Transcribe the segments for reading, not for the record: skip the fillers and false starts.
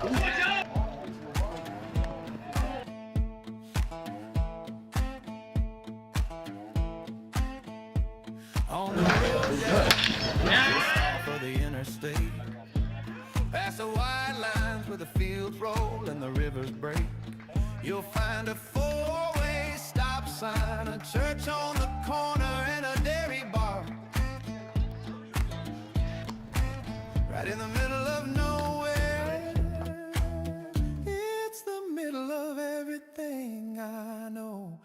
On the road for the interstate, past the white lines where the fields roll and the rivers break, you'll find a four-way stop sign, a church on the corner, and a dairy bar. Right in the middle of nowhere, it's the middle of everything I know.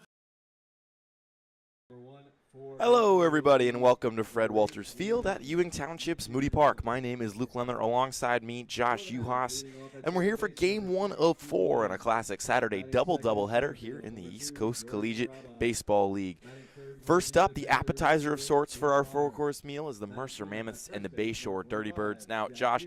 Hello everybody and welcome to Fred Walters Field at Ewing Township's Moody Park. My name is Luke Lendler, alongside me Josh Yuhas, and we're here for game 1 of 4 in a classic Saturday double-header here in the East Coast Collegiate Baseball League. First up, the appetizer of sorts for our four-course meal is the Mercer Mammoths and the Bayshore Dirty Birds. Now, Josh,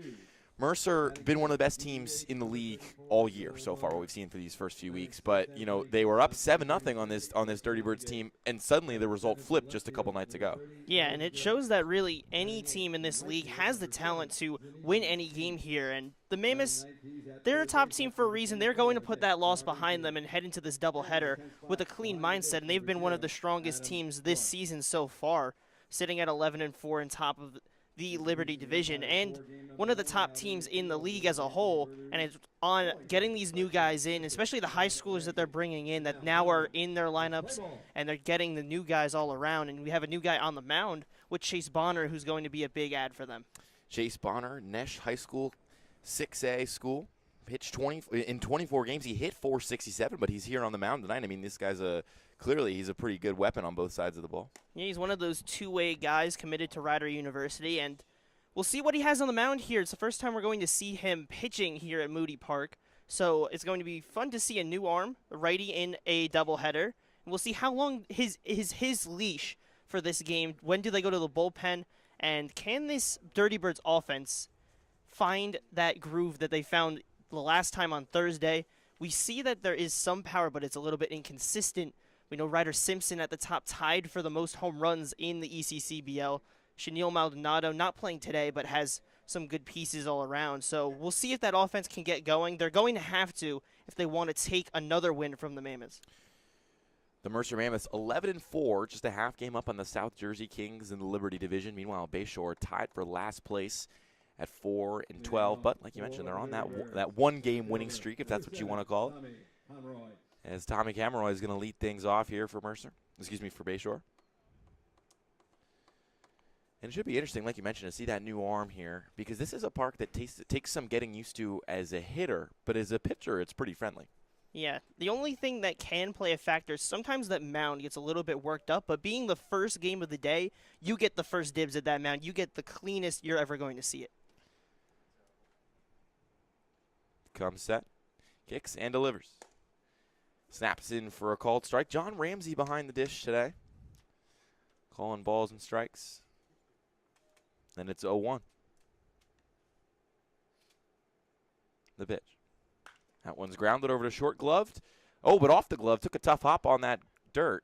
Mercer been one of the best teams in the league all year so far, what we've seen for these first few weeks. But, you know, they were up 7-0 on this Dirty Birds team, and suddenly the result flipped just a couple nights ago. Yeah, and it shows that really any team in this league has the talent to win any game here. And the Mammoths, they're a top team for a reason. They're going to put that loss behind them and head into this doubleheader with a clean mindset. And they've been one of the strongest teams this season so far, sitting at 11-4 on top of the Liberty Division, and one of the top teams in the league as a whole. And it's on getting these new guys in, especially the high schoolers that they're bringing in that now are in their lineups, and they're getting the new guys all around. And we have a new guy on the mound with Chase Bonner, who's going to be a big add for them. Chase Bonner, Nesh High School, 6A school, pitched in 24 games. He hit .467, but he's here on the mound tonight. I mean, this guy's clearly he's a pretty good weapon on both sides of the ball. Yeah, he's one of those two-way guys committed to Rider University, and we'll see what he has on the mound here. It's the first time we're going to see him pitching here at Moody Park, so it's going to be fun to see a new arm, a righty in a doubleheader. And we'll see how long his leash for this game. When do they go to the bullpen, and can this Dirty Birds offense find that groove that they found the last time on Thursday? We see that there is some power, but it's a little bit inconsistent. We know Ryder Simpson at the top tied for the most home runs in the ECCBL. Chenille Maldonado not playing today, but has some good pieces all around. So we'll see if that offense can get going. They're going to have to if they want to take another win from the Mammoths. The Mercer Mammoths 11-4, just a half game up on the South Jersey Kings in the Liberty Division. Meanwhile, Bayshore tied for last place at 4-12. But like you mentioned, they're on that one-game winning streak, if that's what you want to call it. As Tommy Cameroy is going to lead things off here for for Bayshore. And it should be interesting, like you mentioned, to see that new arm here, because this is a park that takes some getting used to as a hitter, but as a pitcher, it's pretty friendly. Yeah, the only thing that can play a factor is sometimes that mound gets a little bit worked up, but being the first game of the day, you get the first dibs at that mound. You get the cleanest you're ever going to see it. Comes set, kicks, and delivers. Snaps in for a called strike. John Ramsey behind the dish today, calling balls and strikes. Then it's 0-1. The pitch. That one's grounded over to short gloved. Oh, but off the glove. Took a tough hop on that dirt.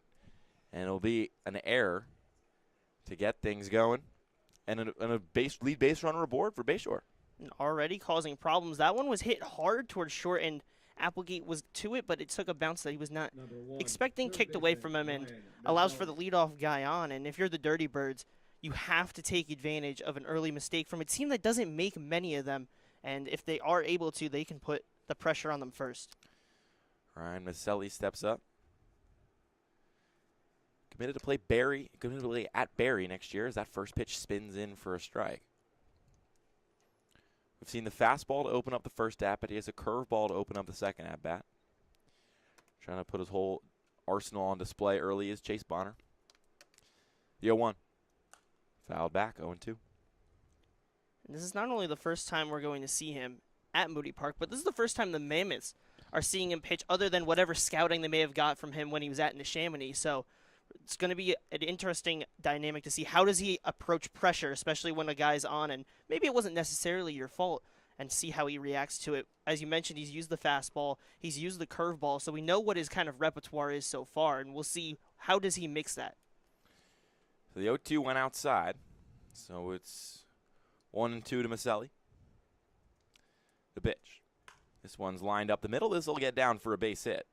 And it'll be an error to get things going. And a lead base runner aboard for Bayshore. Already causing problems. That one was hit hard towards short, and Applegate was to it, but it took a bounce that he was not expecting, kicked away from him, and allows for the leadoff guy on. And if you're the Dirty Birds, you have to take advantage of an early mistake from a team that doesn't make many of them. And if they are able to, they can put the pressure on them first. Ryan Maselli steps up. Committed to play at Barry next year as that first pitch spins in for a strike. We've seen the fastball to open up the first at-bat. He has a curveball to open up the second at-bat. Trying to put his whole arsenal on display early is Chase Bonner. The 0-1. Fouled back, 0-2. This is not only the first time we're going to see him at Moody Park, but this is the first time the Mammoths are seeing him pitch other than whatever scouting they may have got from him when he was at Neshaminy. So it's going to be an interesting dynamic to see how does he approach pressure, especially when a guy's on, and maybe it wasn't necessarily your fault, and see how he reacts to it. As you mentioned, he's used the fastball, he's used the curveball, so we know what his kind of repertoire is so far, and we'll see how does he mix that. So the 0-2 went outside, so it's 1-2 to Maselli. The pitch. This one's lined up the middle. This will get down for a base hit.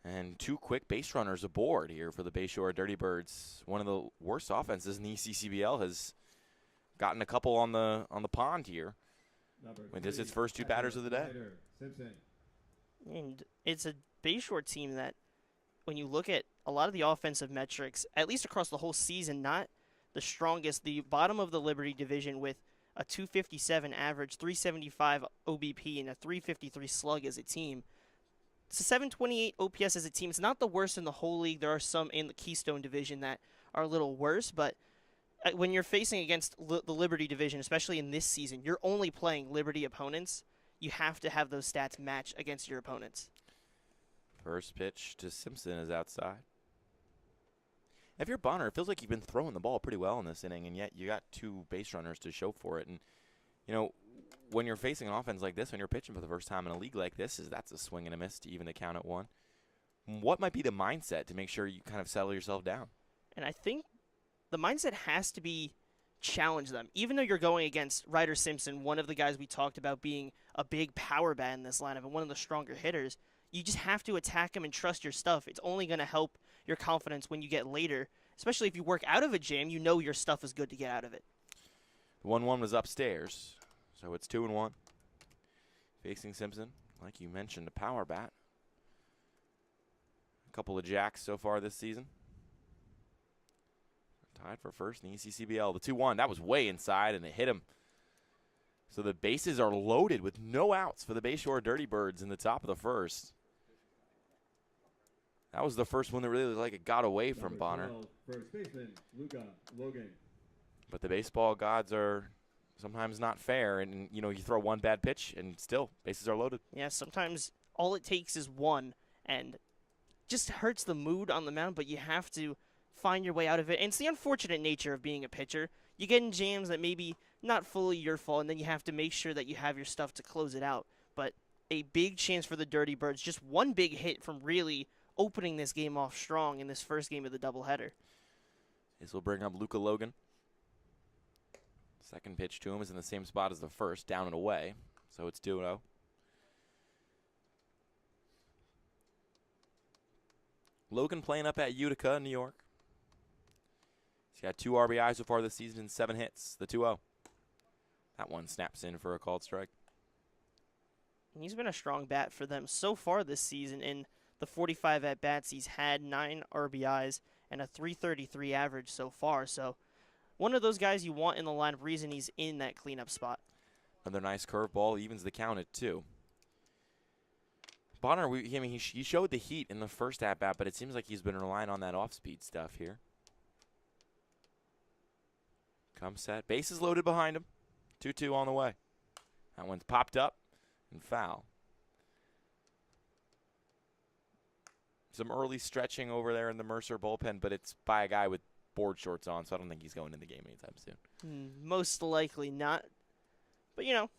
And 2 quick base runners aboard here for the Bayshore Dirty Birds. One of the worst offenses in the ECCBL has gotten a couple on the pond here. With this, its first 2 batters of the day. And it's a Bayshore team that, when you look at a lot of the offensive metrics, at least across the whole season, not the strongest. The bottom of the Liberty division with a 257 average, 375 OBP, and a 353 slug as a team. It's a 728 OPS as a team. It's not the worst in the whole league. There are some in the Keystone division that are a little worse, but when you're facing against the Liberty division, especially in this season, you're only playing Liberty opponents. You have to have those stats match against your opponents. First pitch to Simpson is outside. If you're Bonner, it feels like you've been throwing the ball pretty well in this inning, and yet you got 2 base runners to show for it. And, you know, when you're facing an offense like this, when you're pitching for the first time in a league like this, that's a swing and a miss to even the count at 1. What might be the mindset to make sure you kind of settle yourself down? And I think the mindset has to be challenge them. Even though you're going against Ryder Simpson, one of the guys we talked about being a big power bat in this lineup and one of the stronger hitters, you just have to attack him and trust your stuff. It's only going to help your confidence when you get later, especially if you work out of a jam, you know your stuff is good to get out of it. The 1-1 was upstairs, so it's 2-1. Facing Simpson, like you mentioned, a power bat. A couple of jacks so far this season. Tied for first in the ECCBL. The 2-1, that was way inside, and it hit him. So the bases are loaded with no outs for the Bayshore Dirty Birds in the top of the first. That was the first one that really looked like it got away from Bonner. First baseman, Logan. But the baseball gods are sometimes not fair, and you know, you throw one bad pitch and still bases are loaded. Yeah, sometimes all it takes is one, and just hurts the mood on the mound, but you have to find your way out of it. And it's the unfortunate nature of being a pitcher. You get in jams that maybe not fully your fault, and then you have to make sure that you have your stuff to close it out. But a big chance for the Dirty Birds, just one big hit from really opening this game off strong in this first game of the doubleheader. This will bring up Luka Logan. Second pitch to him is in the same spot as the first, down and away. So it's 2-0. Logan playing up at Utica, New York. He's got 2 RBIs so far this season and 7 hits. The 2-0. That one snaps in for a called strike. He's been a strong bat for them so far this season. In the 45 at-bats, he's had 9 RBIs and a 333 average so far. So one of those guys you want in the lineup, reason he's in that cleanup spot. Another nice curveball, evens the count at 2. Bonner, he showed the heat in the first at-bat, but it seems like he's been relying on that off-speed stuff here. Come set. Bases loaded behind him. 2-2 on the way. That one's popped up and foul. Some early stretching over there in the Mercer bullpen, but it's by a guy with board shorts on, so I don't think he's going in the game anytime soon. Most likely not. But, you know,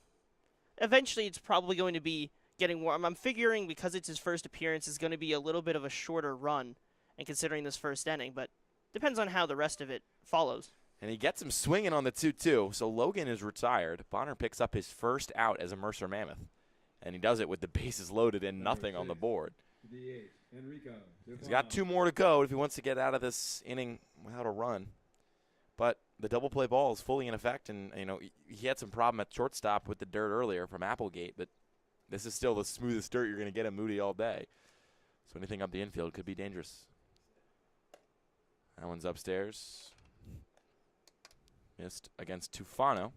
eventually it's probably going to be getting warm. I'm figuring because it's his first appearance, it's going to be a little bit of a shorter run, and considering this first inning, but depends on how the rest of it follows. And he gets him swinging on the 2-2, so Logan is retired. Bonner picks up his first out as a Mercer Mammoth, and he does it with the bases loaded and nothing on the board. He's got 2 more to go if he wants to get out of this inning without a run. But the double play ball is fully in effect, and you know he had some problem at shortstop with the dirt earlier from Applegate, but this is still the smoothest dirt you're going to get in Moody all day. So anything up the infield could be dangerous. That one's upstairs. Missed against Tufano.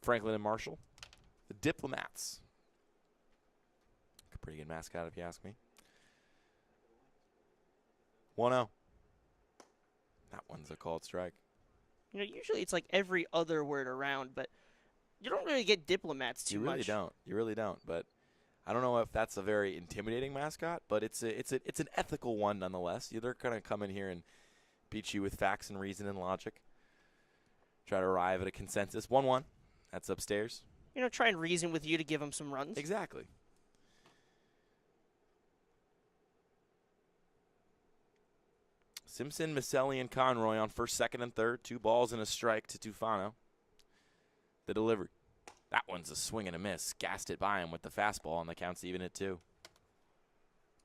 Franklin and Marshall. The Diplomats. A pretty good mascot if you ask me. 1-0. That one's a called strike. You know, usually it's like every other word around, but you don't really get Diplomats too much. You really don't. But I don't know if that's a very intimidating mascot, but it's an ethical one nonetheless. They're going to come in here and beat you with facts and reason and logic. Try to arrive at a consensus. 1-1. That's upstairs. You know, try and reason with you to give them some runs. Exactly. Simpson, Maselli, and Conroy on first, second, and third. 2 balls and a strike to Tufano. The delivery. That one's a swing and a miss. Gassed it by him with the fastball, and the count's even at 2.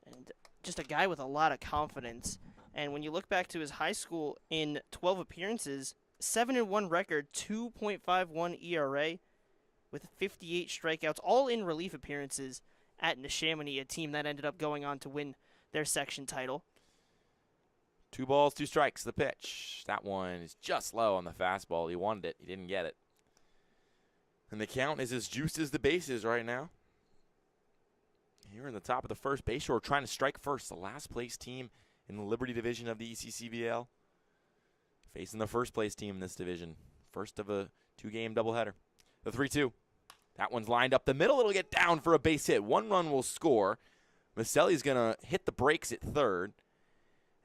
And just a guy with a lot of confidence. And when you look back to his high school in 12 appearances, 7-1 record, 2.51 ERA with 58 strikeouts, all in relief appearances at Neshaminy, a team that ended up going on to win their section title. 2 balls, 2 strikes, the pitch. That one is just low on the fastball. He wanted it. He didn't get it. And the count is as juiced as the bases right now. Here in the top of the first, Bayshore trying to strike first. The last place team in the Liberty division of the ECCBL. Facing the first place team in this division. First of a 2-game doubleheader. The 3-2. That one's lined up the middle. It'll get down for a base hit. 1 run will score. Maselli's going to hit the brakes at third.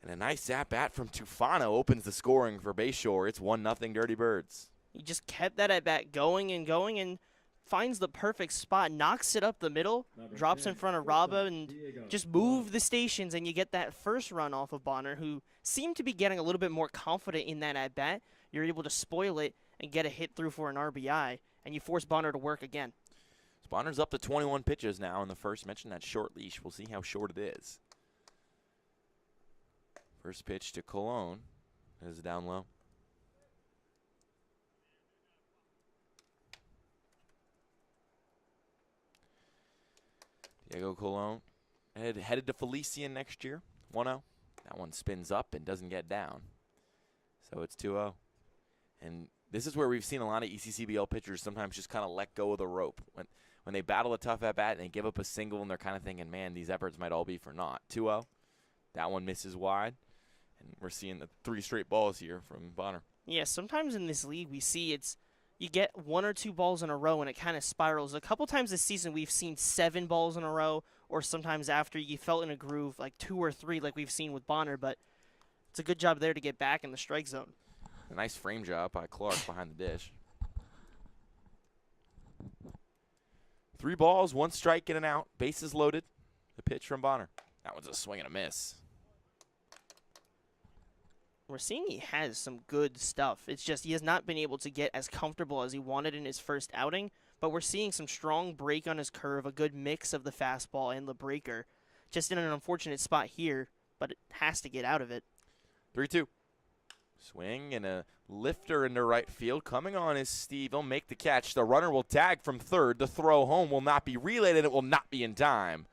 And a nice at-bat from Tufano opens the scoring for Bayshore. It's 1-0 Dirty Birds. He just kept that at-bat going and finds the perfect spot, knocks it up the middle, drops in front of Raba, and just move the stations, and you get that first run off of Bonner, who seemed to be getting a little bit more confident in that at-bat. You're able to spoil it and get a hit through for an RBI, and you force Bonner to work again. So Bonner's up to 21 pitches now in the first. Mentioned that short leash. We'll see how short it is. First pitch to Cologne is down low. Diego Colon headed to Felician next year. 1-0. That one spins up and doesn't get down. So it's 2-0. And this is where we've seen a lot of ECCBL pitchers sometimes just kind of let go of the rope. When they battle a tough at-bat and they give up a single and they're kind of thinking, man, these efforts might all be for naught. 2-0. That one misses wide. And we're seeing the 3 straight balls here from Bonner. Yeah, sometimes in this league we see you get 1 or 2 balls in a row and it kind of spirals. A couple times this season we've seen 7 balls in a row, or sometimes after you felt in a groove like 2 or 3 like we've seen with Bonner, but it's a good job there to get back in the strike zone. A nice frame job by Clark behind the dish. 3 balls, 1 strike, and an out. Bases loaded. The pitch from Bonner. That one's a swing and a miss. We're seeing he has some good stuff. It's just he has not been able to get as comfortable as he wanted in his first outing, but we're seeing some strong break on his curve, a good mix of the fastball and the breaker. Just in an unfortunate spot here, but it has to get out of it. 3-2. Swing and a lifter into right field. Coming on is Steve. He'll make the catch. The runner will tag from third. The throw home will not be relayed, and it will not be in time.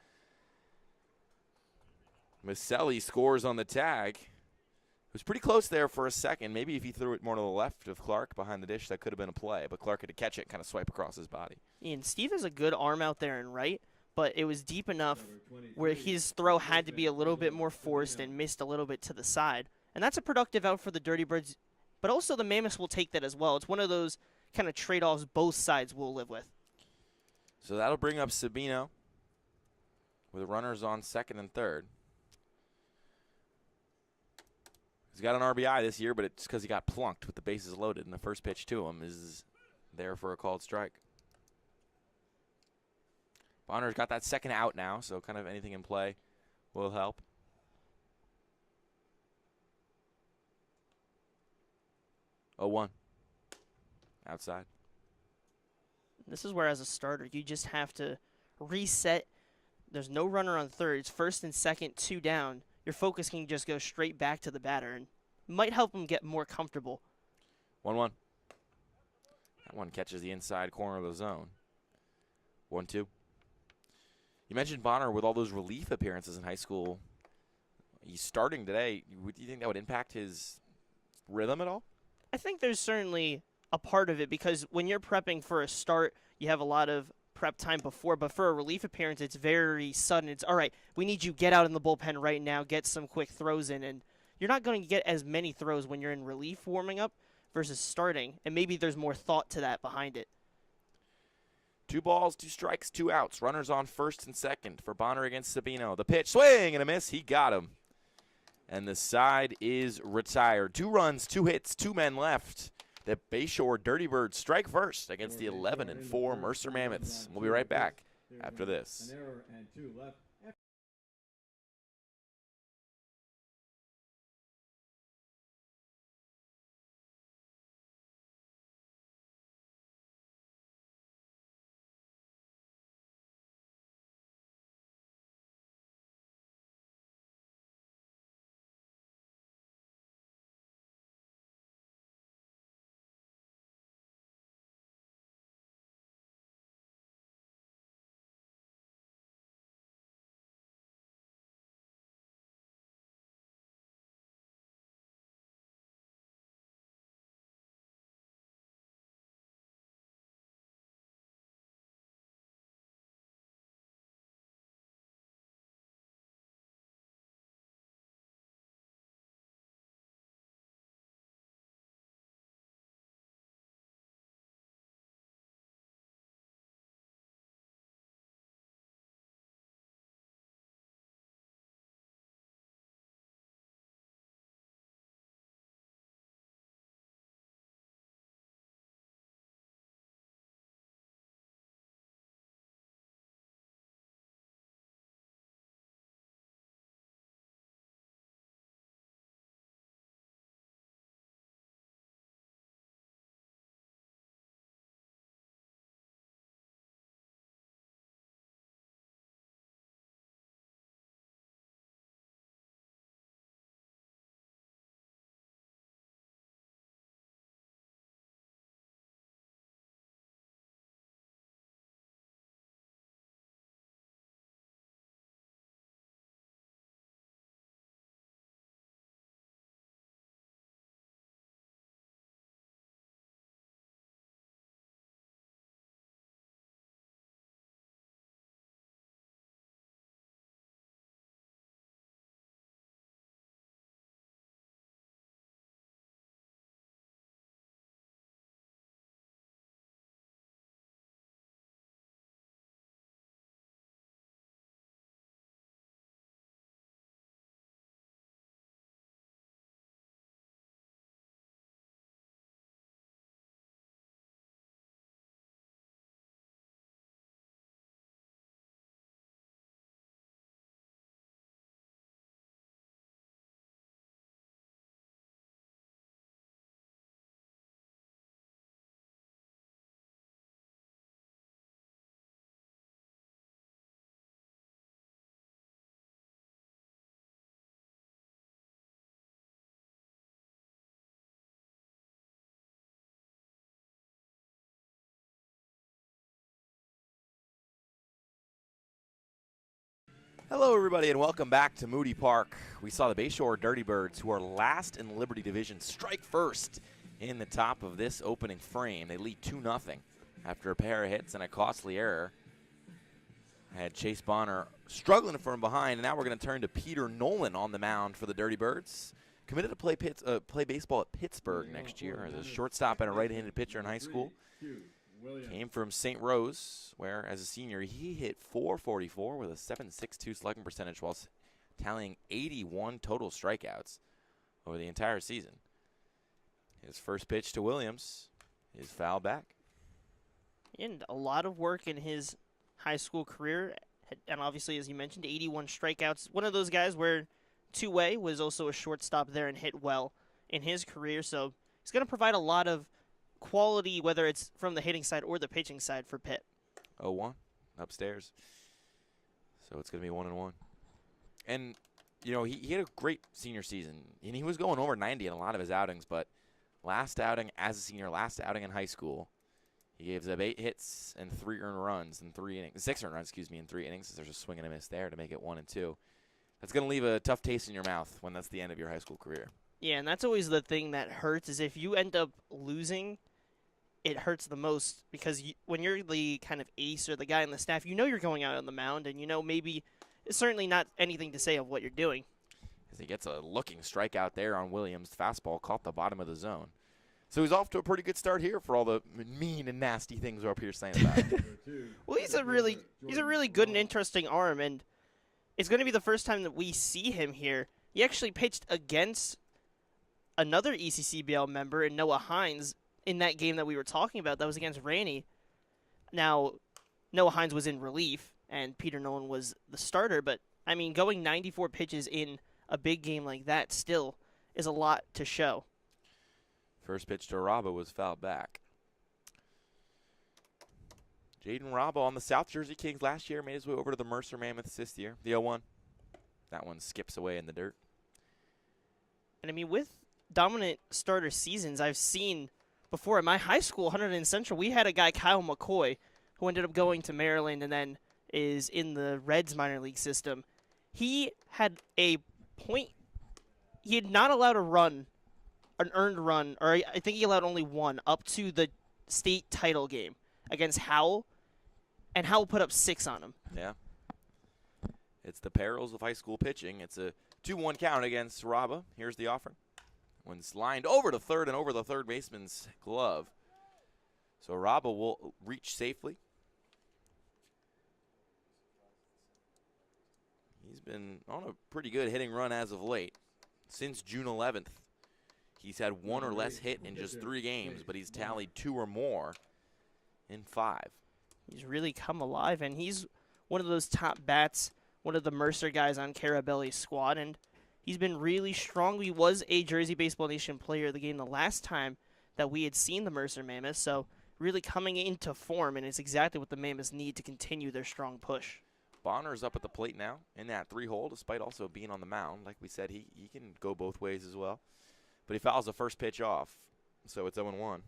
Maselli scores on the tag. It was pretty close there for a second. Maybe if he threw it more to the left of Clark behind the dish, that could have been a play. But Clark had to catch it and kind of swipe across his body. And Steve has a good arm out there and right, but it was deep enough where his throw had to be a little bit more forced and missed a little bit to the side. And that's a productive out for the Dirty Birds, but also the Mammoths will take that as well. It's one of those kind of trade-offs both sides will live with. So that'll bring up Sabino with runners on second and third. He's got an RBI this year, but it's because he got plunked with the bases loaded, and the first pitch to him is there for a called strike. Bonner's got that second out now, so kind of anything in play will help. Oh, 1. Outside. This is where, as a starter, you just have to reset. There's no runner on third. It's first and second, 2 down. Your focus can just go straight back to the batter and might help him get more comfortable. 1-1. That one catches the inside corner of the zone. 1-2. You mentioned Bonner with all those relief appearances in high school. He's starting today. Do you think that would impact his rhythm at all? I think there's certainly a part of it because when you're prepping for a start, you have a lot of prep time before, but for a relief appearance, it's very sudden. It's, all right, we need you get out in the bullpen right now, get some quick throws in, and you're not going to get as many throws when you're in relief warming up versus starting, and maybe there's more thought to that behind it. 2 balls, 2 strikes, 2 outs. Runners on first and second for Bonner against Sabino. The pitch, swing and a miss. He got him. And the side is retired. 2 runs, 2 hits, 2 men left. The Bayshore Dirty Birds strike first against the 11-4 Mercer Mammoths. We'll be right back after this. An error and 2 left. Hello, everybody, and welcome back to Moody Park. We saw the Bayshore Dirty Birds, who are last in the Liberty Division, strike first in the top of this opening frame. They lead 2-0 after a pair of hits and a costly error. I had Chase Bonner struggling from behind, and now we're going to turn to Peter Nolan on the mound for the Dirty Birds. Committed to play baseball at Pittsburgh next year as a shortstop and a right-handed pitcher in high school. Came from St. Rose, where as a senior he hit .444 with a .762 slugging percentage while tallying 81 total strikeouts over the entire season. His first pitch to Williams is foul back. And a lot of work in his high school career, and obviously, as you mentioned, 81 strikeouts. One of those guys where two-way was also a shortstop there and hit well in his career, so he's going to provide a lot of quality, whether it's from the hitting side or the pitching side for Pitt. 0-1 upstairs. So it's going to be 1-1. And, you know, he had a great senior season. And he was going over 90 in a lot of his outings, but last outing as a senior, last outing in high school, he gave up 8 hits and 3 earned runs in 3 innings. 6 earned runs, excuse me, in 3 innings. There's a swing and a miss there to make it 1-2. That's going to leave a tough taste in your mouth when that's the end of your high school career. Yeah, and that's always the thing that hurts is if you end up losing, it hurts the most because when you're the kind of ace or the guy on the staff, you know you're going out on the mound, and you know maybe it's certainly not anything to say of what you're doing. As he gets a looking strikeout there on Williams, fastball caught the bottom of the zone. So he's off to a pretty good start here for all the mean and nasty things we're up here saying about him. Well, he's a really good and interesting arm, and it's going to be the first time that we see him here. He actually pitched against another ECCBL member in Noah Hines in that game that we were talking about. That was against Ranny. Now, Noah Hines was in relief, and Peter Nolan was the starter, but, I mean, going 94 pitches in a big game like that still is a lot to show. First pitch to Raba was fouled back. Jaden Raba on the South Jersey Kings last year made his way over to the Mercer Mammoths this year. The 0-1. That one skips away in the dirt. And, I mean, with dominant starter seasons, I've seen before at my high school, Hunterdon Central, we had a guy, Kyle McCoy, who ended up going to Maryland and then is in the Reds minor league system. He had a point. He had not allowed a run, an earned run, or I think he allowed only one up to the state title game against Howell, and Howell put up 6 on him. Yeah. It's the perils of high school pitching. It's a 2-1 count against Raba. Here's the offering. One's lined over to third and over the third baseman's glove. So Raba will reach safely. He's been on a pretty good hitting run as of late. Since June 11th, he's had 1 or less hit in just 3 games, but he's tallied 2 or more in 5. He's really come alive, and he's one of those top bats, one of the Mercer guys on Carabelli's squad, and he's been really strong. He was a Jersey Baseball Nation player of the game the last time that we had seen the Mercer Mammoths, so really coming into form, and it's exactly what the Mammoths need to continue their strong push. Bonner's up at the plate now in that 3-hole, despite also being on the mound. Like we said, he can go both ways as well. But he fouls the first pitch off, so it's 0-1.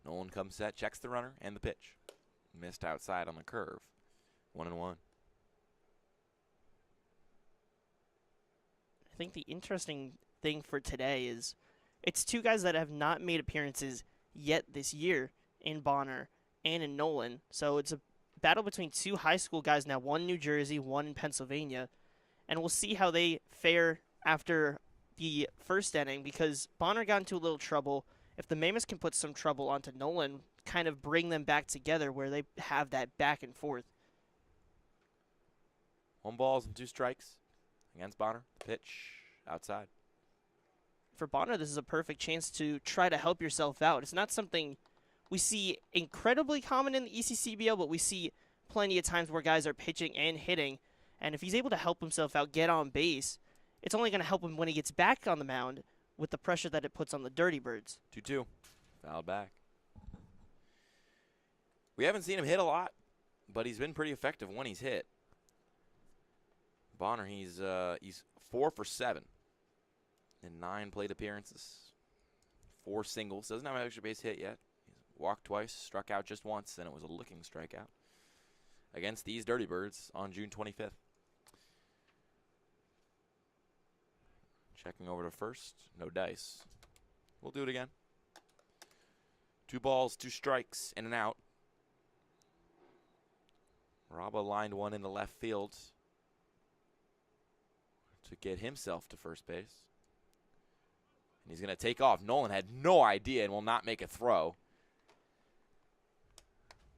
Nolan comes set, checks the runner and the pitch. Missed outside on the curve. 1-1. I think the interesting thing for today is it's 2 guys that have not made appearances yet this year in Bonner and in Nolan. So it's a battle between 2 high school guys now, one in New Jersey, one in Pennsylvania. And we'll see how they fare after the first inning because Bonner got into a little trouble. If the Mammoths can put some trouble onto Nolan, kind of bring them back together where they have that back and forth. 1 balls and 2 strikes against Bonner. Pitch outside. For Bonner, this is a perfect chance to try to help yourself out. It's not something we see incredibly common in the ECCBL, but we see plenty of times where guys are pitching and hitting. And if he's able to help himself out, get on base, it's only going to help him when he gets back on the mound with the pressure that it puts on the Dirty Birds. 2-2. Fouled back. We haven't seen him hit a lot, but he's been pretty effective when he's hit. Bonner, he's 4 for 7 in 9 plate appearances. 4 singles. Doesn't have an extra base hit yet. He's walked twice, struck out just once, and it was a looking strikeout against these Dirty Birds on June 25th. Checking over to first. No dice. We'll do it again. 2 balls, 2 strikes, and an out. Rabba lined one into left field to get himself to first base. And he's going to take off. Nolan had no idea and will not make a throw.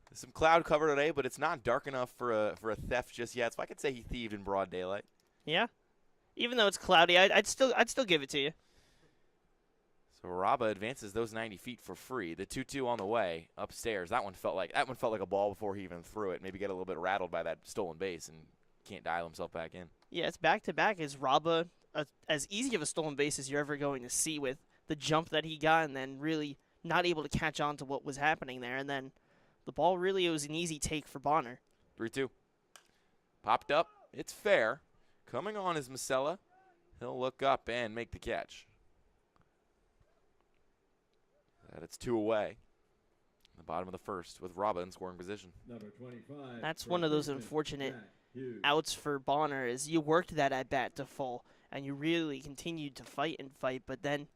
There's some cloud cover today, but it's not dark enough for a theft just yet. So I could say he thieved in broad daylight. Yeah. Even though it's cloudy, I'd still give it to you. So Rabba advances those 90 feet for free. The 2-2 on the way upstairs. That one felt like a ball before he even threw it. Maybe get a little bit rattled by that stolen base and can't dial himself back in. Yeah, it's back-to-back. Is Rabba as easy of a stolen base as you're ever going to see with the jump that he got and then really not able to catch on to what was happening there. And then the ball really was an easy take for Bonner. 3-2. Popped up. It's fair. Coming on is Masella. He'll look up and make the catch. That it's 2 away. The bottom of the first with Rabba in scoring position. Number 25. That's one of those unfortunate outs for Bonner is you worked that at bat to full and you really continued to fight, but then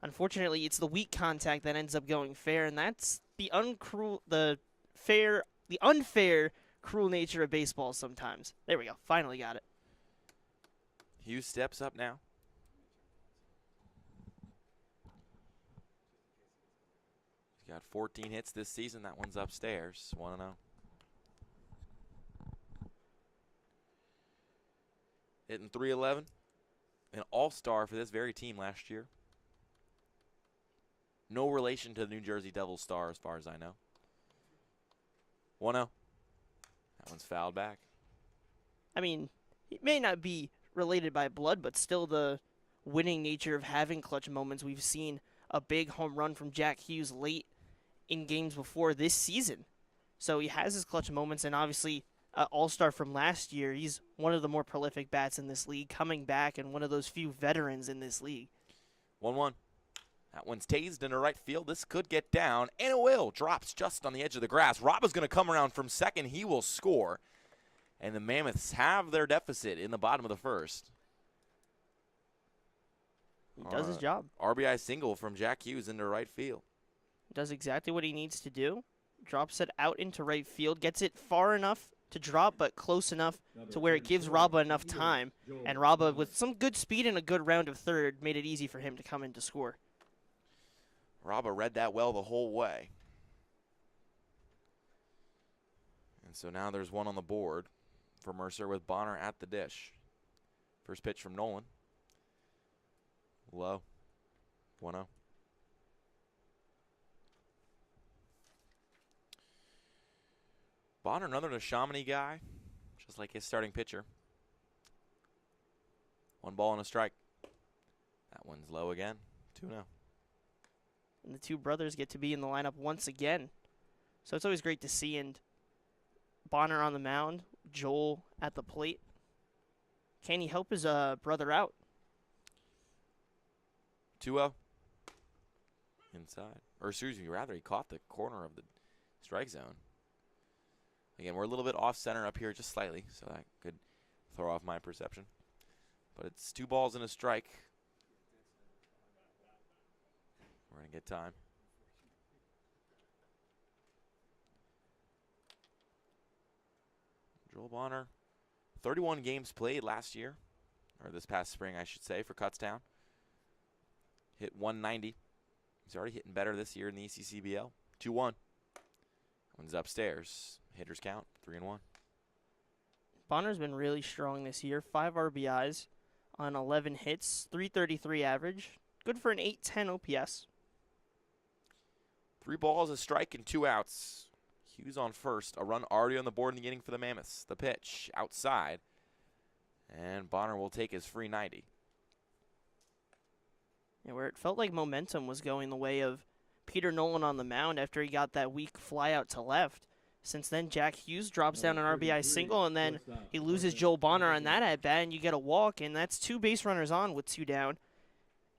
unfortunately it's the weak contact that ends up going fair, and that's the unfair cruel nature of baseball sometimes. There we go. Finally got it. Hughes steps up now. He's got 14 hits this season. That one's upstairs. 1-0. Hitting .311. An all-star for this very team last year. No relation to the New Jersey Devils star as far as I know. 1-0. That one's fouled back. I mean, it may not be related by blood, but still the winning nature of having clutch moments. We've seen a big home run from Jack Hughes late in games before this season. So he has his clutch moments, and obviously an all-star from last year. He's one of the more prolific bats in this league, coming back, and one of those few veterans in this league. 1-1. That one's tased into right field. This could get down, and it will. Drops just on the edge of the grass. Rabba's going to come around from second. He will score. And the Mammoths have their deficit in the bottom of the first. He does his job. RBI single from Jack Hughes into right field. Does exactly what he needs to do. Drops it out into right field. Gets it far enough to drop, but close enough to where it gives Rabba enough time. And Rabba, with some good speed and a good round of third, made it easy for him to come in to score. Rabba read that well the whole way. And so now there's one on the board for Mercer with Bonner at the dish. First pitch from Nolan. Low. 1-0. Bonner, another Neshaminy guy, just like his starting pitcher. 1 ball and a strike. That one's low again. 2-0. And the two brothers get to be in the lineup once again. So it's always great to see. And Bonner on the mound, Joel at the plate. Can he help his brother out? 2-0. Inside. Or excuse me, rather, he caught the corner of the strike zone. Again, we're a little bit off center up here just slightly, so that could throw off my perception. But it's 2 balls and a strike. We're going to get time. Joel Bonner, 31 games played last year, or this past spring, I should say, for Kutztown. Hit 190. He's already hitting better this year in the ECCBL. 2-1. One's upstairs. Hitters count, 3-1. Bonner's been really strong this year. 5 RBIs on 11 hits, 333 average. Good for an 810 OPS. 3 balls, a strike, and 2 outs. Hughes on first. A run already on the board in the inning for the Mammoths. The pitch outside. And Bonner will take his free 90. Yeah, where it felt like momentum was going the way of Peter Nolan on the mound after he got that weak fly out to left. Since then, Jack Hughes drops down an RBI single, and then he loses Joel Bonner on that at bat, and you get a walk, and that's 2 base runners on with 2 down.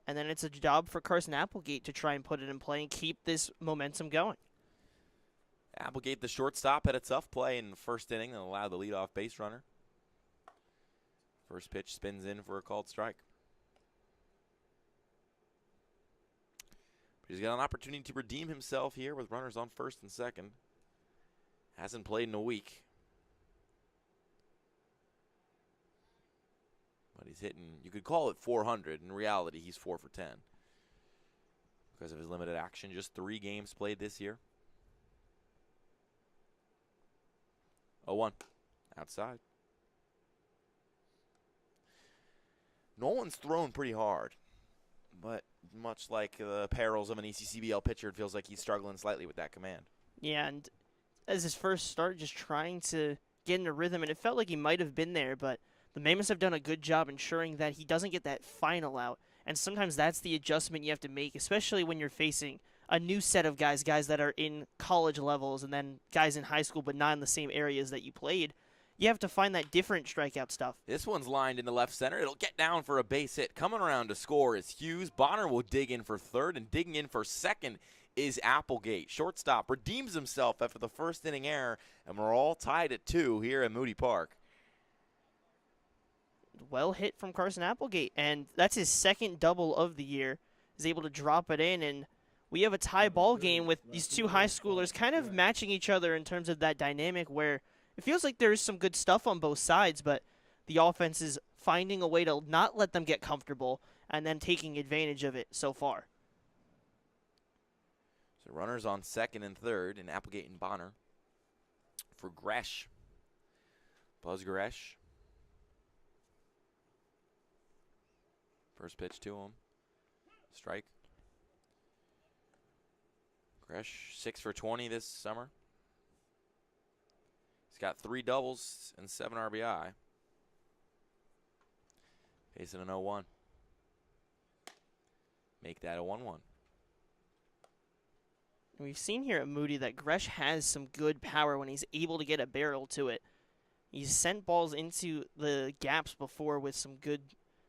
And then it's a job for Carson Applegate to try and put it in play and keep this momentum going. Applegate, the shortstop, had a tough play in the first inning and allowed the leadoff base runner. First pitch spins in for a called strike. But he's got an opportunity to redeem himself here with runners on first and second. Hasn't played in a week. But he's hitting, you could call it 400. In reality, he's 4 for 10. Because of his limited action. Just 3 games played this year. 0-1. Outside. Nolan's thrown pretty hard. But much like the perils of an ECCBL pitcher, it feels like he's struggling slightly with that command. Yeah, and as his first start, just trying to get in a rhythm, and it felt like he might have been there, but the Mammoths have done a good job ensuring that he doesn't get that final out. And sometimes that's the adjustment you have to make, especially when you're facing a new set of guys that are in college levels and then guys in high school but not in the same areas that you played. You have to find that different strikeout stuff. This one's lined into left center. It'll get down for a base hit. Coming around to score is Hughes. Bonner will dig in for third, and digging in for second is Applegate. Shortstop redeems himself after the first inning error, and we're all tied at 2 here at Moody Park. Well hit from Carson Applegate, and that's his second double of the year. He's able to drop it in, and we have a tie ball game with these two high schoolers kind of matching each other in terms of that dynamic where it feels like there is some good stuff on both sides, but the offense is finding a way to not let them get comfortable and then taking advantage of it so far. So runners on second and third, and Applegate and Bonner for Gresh. Buzz Gresh. First pitch to him. Strike. Gresh, 6 for 20 this summer. He's got 3 doubles and 7 RBI. Facing an 0-1. Make that a 1-1. We've seen here at Moody that Gresh has some good power when he's able to get a barrel to it. He's sent balls into the gaps before with some good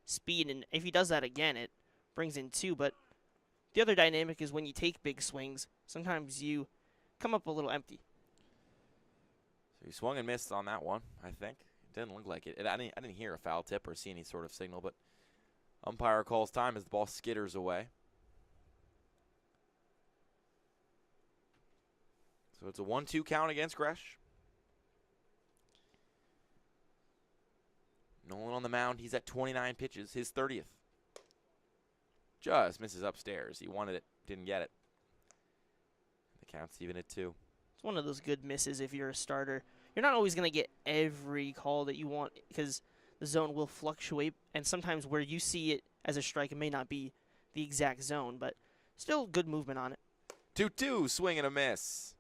speed, and if he does that again, it brings in 2. But the other dynamic is when you take big swings, sometimes you come up a little empty. So he swung and missed on that one, I think. It didn't look like it. I didn't hear a foul tip or see any sort of signal, but umpire calls time as the ball skitters away. So it's a 1-2 count against Gresh. Nolan on the mound. He's at 29 pitches, his 30th. Just misses upstairs. He wanted it, didn't get it. The count's even at 2. It's one of those good misses if you're a starter. You're not always going to get every call that you want because the zone will fluctuate, and sometimes where you see it as a strike, it may not be the exact zone, but still good movement on it. 2-2, swing and a miss.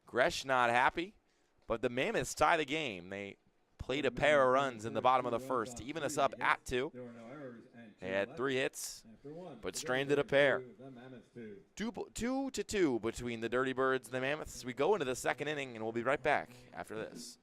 Gresh not happy, but the Mammoths tie the game. They played a pair of runs in the bottom of the first to even us up at 2. They had 3 hits, but stranded a pair. 2-2 between the Dirty Birds and the Mammoths. We go into the second inning, and we'll be right back after this.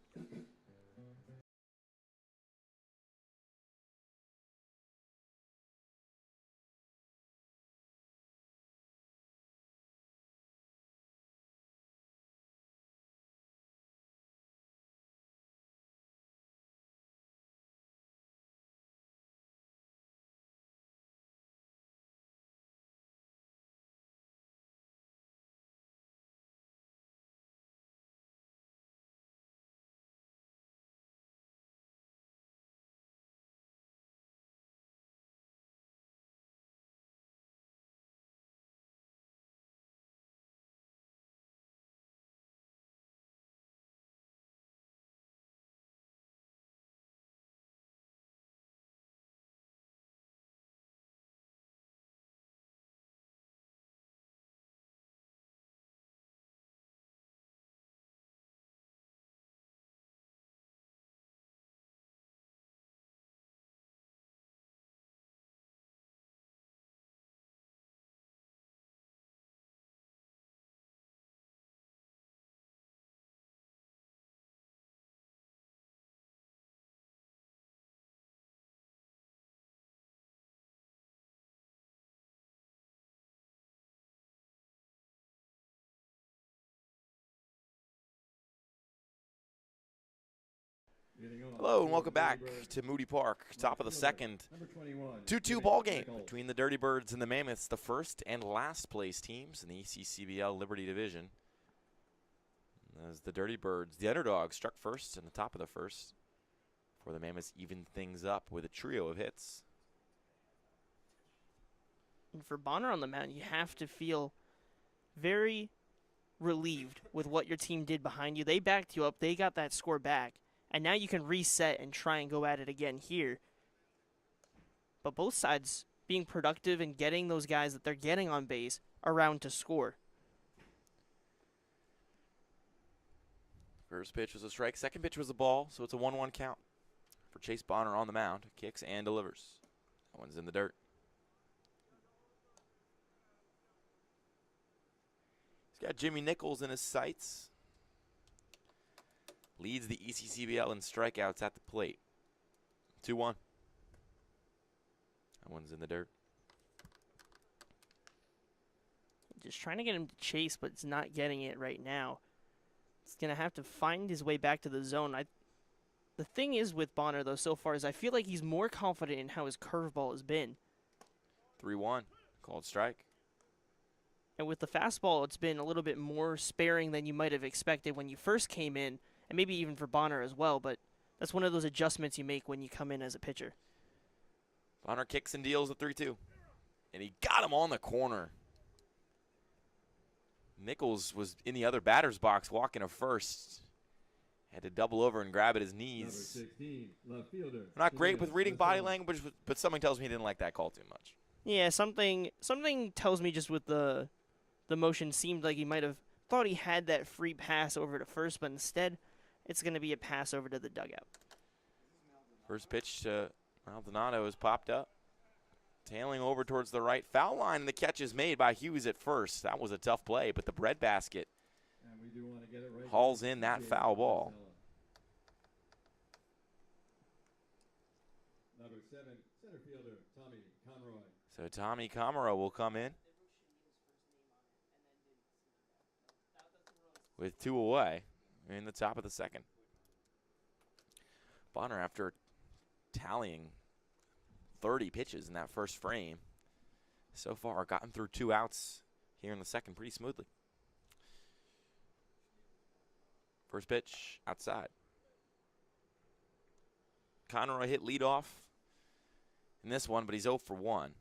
Hello and welcome back to Moody Park, top of the second. 2-2 ball game between the Dirty Birds and the Mammoths, the first and last place teams in the ECCBL Liberty Division. As the Dirty Birds, the underdogs, struck first in the top of the first, before the Mammoths evened things up with a trio of hits. And for Bonner on the mound, you have to feel very relieved with what your team did behind you. They backed you up, they got that score back, and now you can reset and try and go at it again here. But both sides being productive and getting those guys that they're getting on base around to score. First pitch was a strike, second pitch was a ball, so it's a 1-1 count for Chase Bonner on the mound. Kicks and delivers. That one's in the dirt. He's got Jimmy Nichols in his sights. Leads the ECCBL in strikeouts at the plate. 2-1. That one's in the dirt. Just trying to get him to chase, but it's not getting it right now. He's going to have to find his way back to the zone. The thing is with Bonner, though, so far, is I feel like he's more confident in how his curveball has been. 3-1. Called strike. And with the fastball, it's been a little bit more sparing than you might have expected when you first came in, and maybe even for Bonner as well, but that's one of those adjustments you make when you come in as a pitcher. Bonner kicks and deals at 3-2. And he got him on the corner. Nichols was in the other batter's box walking to first. Had to double over and grab at his knees. 16, left fielder. Not great with reading body language, but something tells me he didn't like that call too much. Yeah, something tells me just with the motion seemed like he might have thought he had that free pass over to first, but instead it's going to be a pass over to the dugout. First pitch to Maldonado is popped up. Tailing over towards the right foul line, and the catch is made by Hughes at first. That was a tough play, but the breadbasket And we do want to get it right. hauls in that foul ball. Number 7, center fielder, Tommy Conroy. So Tommy Camara will come in with 2 away in the top of the second. Bonner, after tallying 30 pitches in that first frame, so far gotten through 2 outs here in the second pretty smoothly. First pitch outside. Conroy hit leadoff in this one, but he's 0 for 1.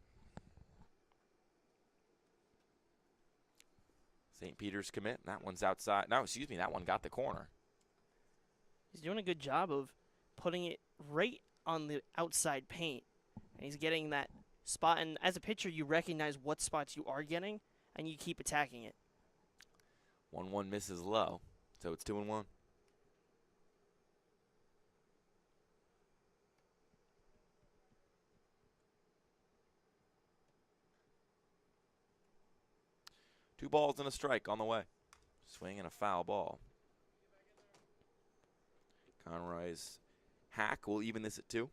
St. Peter's commit. That one's outside. No, excuse me. That one got the corner. He's doing a good job of putting it right on the outside paint. And he's getting that spot. And as a pitcher, you recognize what spots you are getting, and you keep attacking it. 1-1 misses low, so it's 2-1. Two balls and a strike on the way. Swing and a foul ball. Conroy's hack will even this at 2.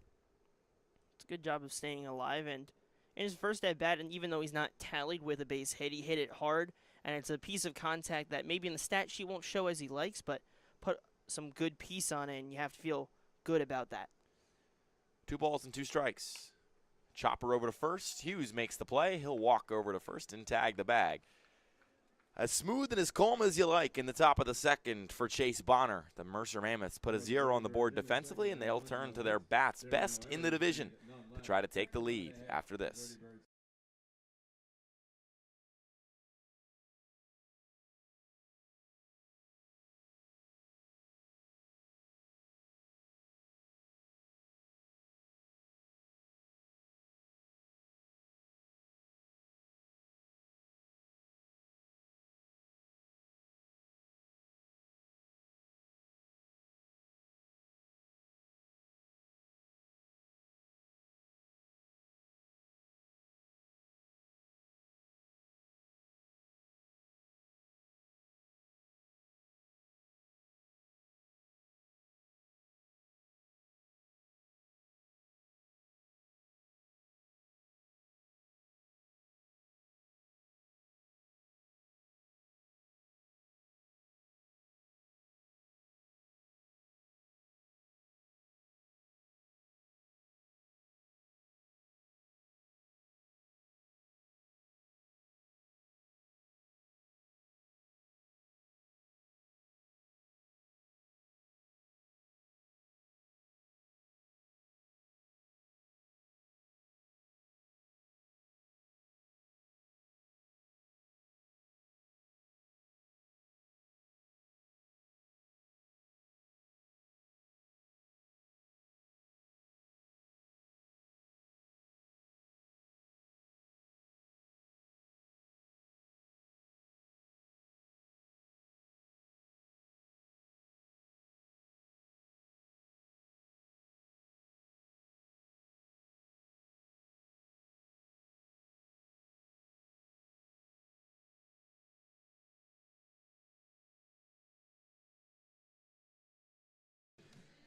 It's a good job of staying alive. And in his first at bat, and even though he's not tallied with a base hit, he hit it hard. And it's a piece of contact that maybe in the stat sheet won't show as he likes, but put some good piece on it, and you have to feel good about that. 2 balls and 2 strikes. Chopper over to first. Hughes makes the play. He'll walk over to first and tag the bag. As smooth and as calm as you like in the top of the second for Chase Bonner. The Mercer Mammoths put a 0 on the board defensively, and they'll turn to their bats best in the division to try to take the lead after this.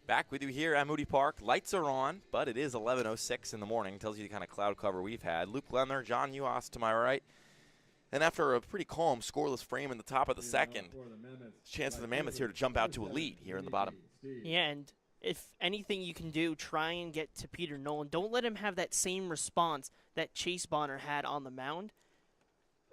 Back with you here at Moody Park. Lights are on, but it is 11:06 in the morning. Tells you the kind of cloud cover we've had. Luke Lendler, John Yuhas to my right. And after a pretty calm, scoreless frame in the top of the second, chance for the Mammoths here to jump out to a lead here in the bottom. Yeah, and if anything you can do, try and get to Peter Nolan. Don't let him have that same response that Chase Bonner had on the mound.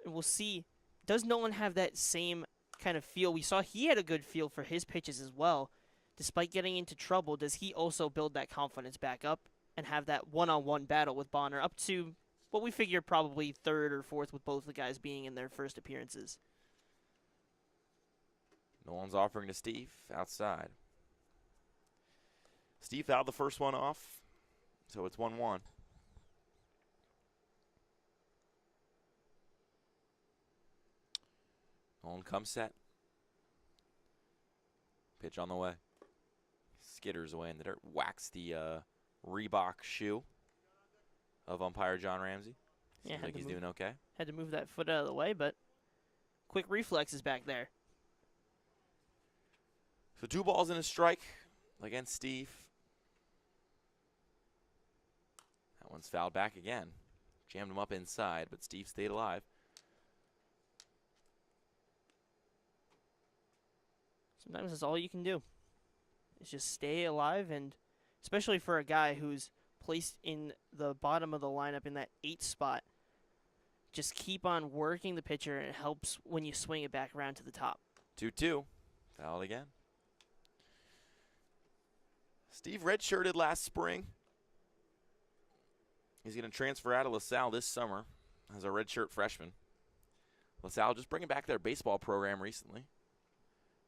And we'll see, does Nolan have that same kind of feel? We saw he had a good feel for his pitches as well. Despite getting into trouble, does he also build that confidence back up and have that one-on-one battle with Bonner up to what we figure probably third or fourth, with both the guys being in their first appearances? Nolan's offering to Steve outside. Steve fouled the first one off, so it's 1-1. Nolan comes set. Pitch on the way. Skitters away in the dirt. Whacks the Reebok shoe of umpire John Ramsey. Seems like he's doing okay. Had to move that foot out of the way, but quick reflexes back there. So 2 balls and a strike against Steve. That one's fouled back again. Jammed him up inside, but Steve stayed alive. Sometimes that's all you can do. Is just stay alive, and especially for a guy who's placed in the bottom of the lineup in that 8th spot, just keep on working the pitcher, and it helps when you swing it back around to the top. 2-2. Fouled again. Steve redshirted last spring. He's going to transfer out of LaSalle this summer as a redshirt freshman. LaSalle just bringing back their baseball program recently.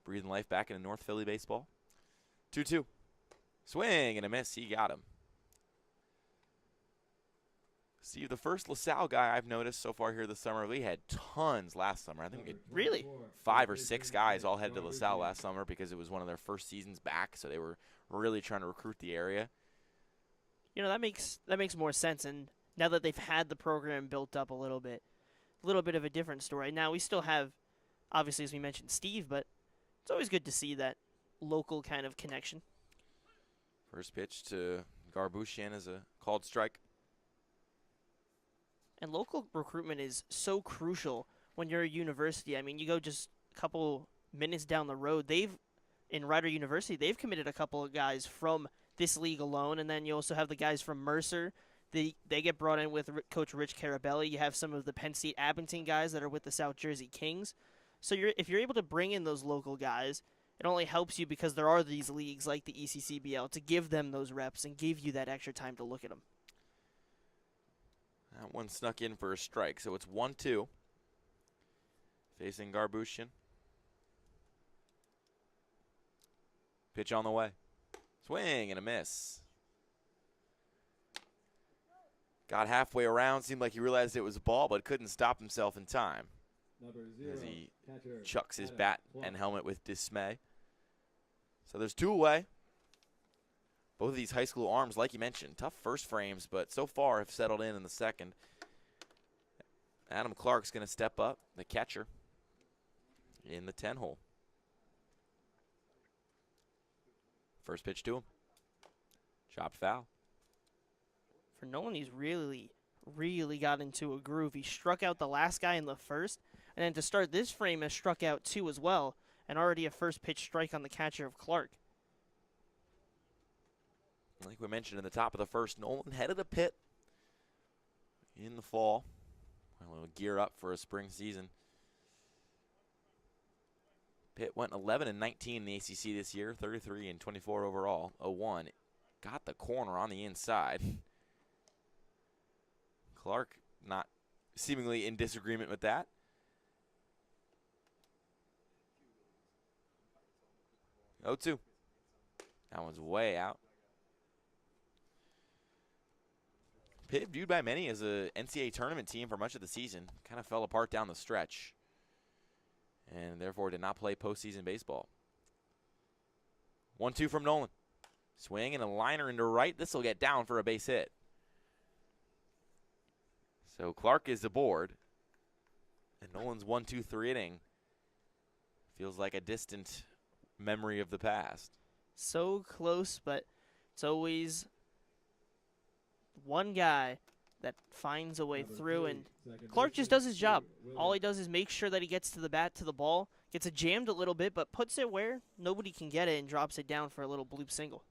Breathing life back into North Philly baseball. 2-2. Swing and a miss. He got him. Steve, the first LaSalle guy I've noticed so far here this summer. We had tons last summer. I think we had really 5 or 6 guys all headed to LaSalle last summer because it was one of their first seasons back, so they were really trying to recruit the area. You know, that makes more sense, and now that they've had the program built up a little bit of a different story. Now we still have, obviously, as we mentioned, Steve, but it's always good to see that local kind of connection. First pitch to Garbushian is a called strike. And local recruitment is so crucial when you're a university. I mean, you go just a couple minutes down the road. In Rider University, they've committed a couple of guys from this league alone, and then you also have the guys from Mercer. They get brought in with Coach Rich Carabelli. You have some of the Penn State Abington guys that are with the South Jersey Kings. So if you're able to bring in those local guys, it only helps you because there are these leagues like the ECCBL to give them those reps and give you that extra time to look at them. That one snuck in for a strike, so it's 1-2. Facing Garbushian. Pitch on the way. Swing and a miss. Got halfway around, seemed like he realized it was a ball, but couldn't stop himself in time as he chucks his bat and helmet with dismay. So there's 2 away. Both of these high school arms, like you mentioned, tough first frames, but so far have settled in the second. Adam Clark's going to step up, the catcher, in the 10-hole. First pitch to him. Chopped foul. For Nolan, he's really got into a groove. He struck out the last guy in the first, and then to start this frame has struck out 2 as well, and already a first pitch strike on the catcher of Clark. Like we mentioned in the top of the first, Nolan headed a pit in the fall. We'll gear up for a spring season. Pitt went 11-19 in the ACC this year, 33-24 overall, 0-1. Got the corner on the inside. Clark not seemingly in disagreement with that. Oh, 2. That one's way out. Pitt, viewed by many as a NCAA tournament team for much of the season, kind of fell apart down the stretch and therefore did not play postseason baseball. 1-2 from Nolan. Swing and a liner into right. This will get down for a base hit. So Clark is aboard. And Nolan's 1-2-3 inning feels like a distant memory of the past. So close, but it's always one guy that finds a way through, and Clark just does his job. All he does is make sure that he gets to the bat, to the ball, gets it jammed a little bit, but puts it where nobody can get it and drops it down for a little bloop single.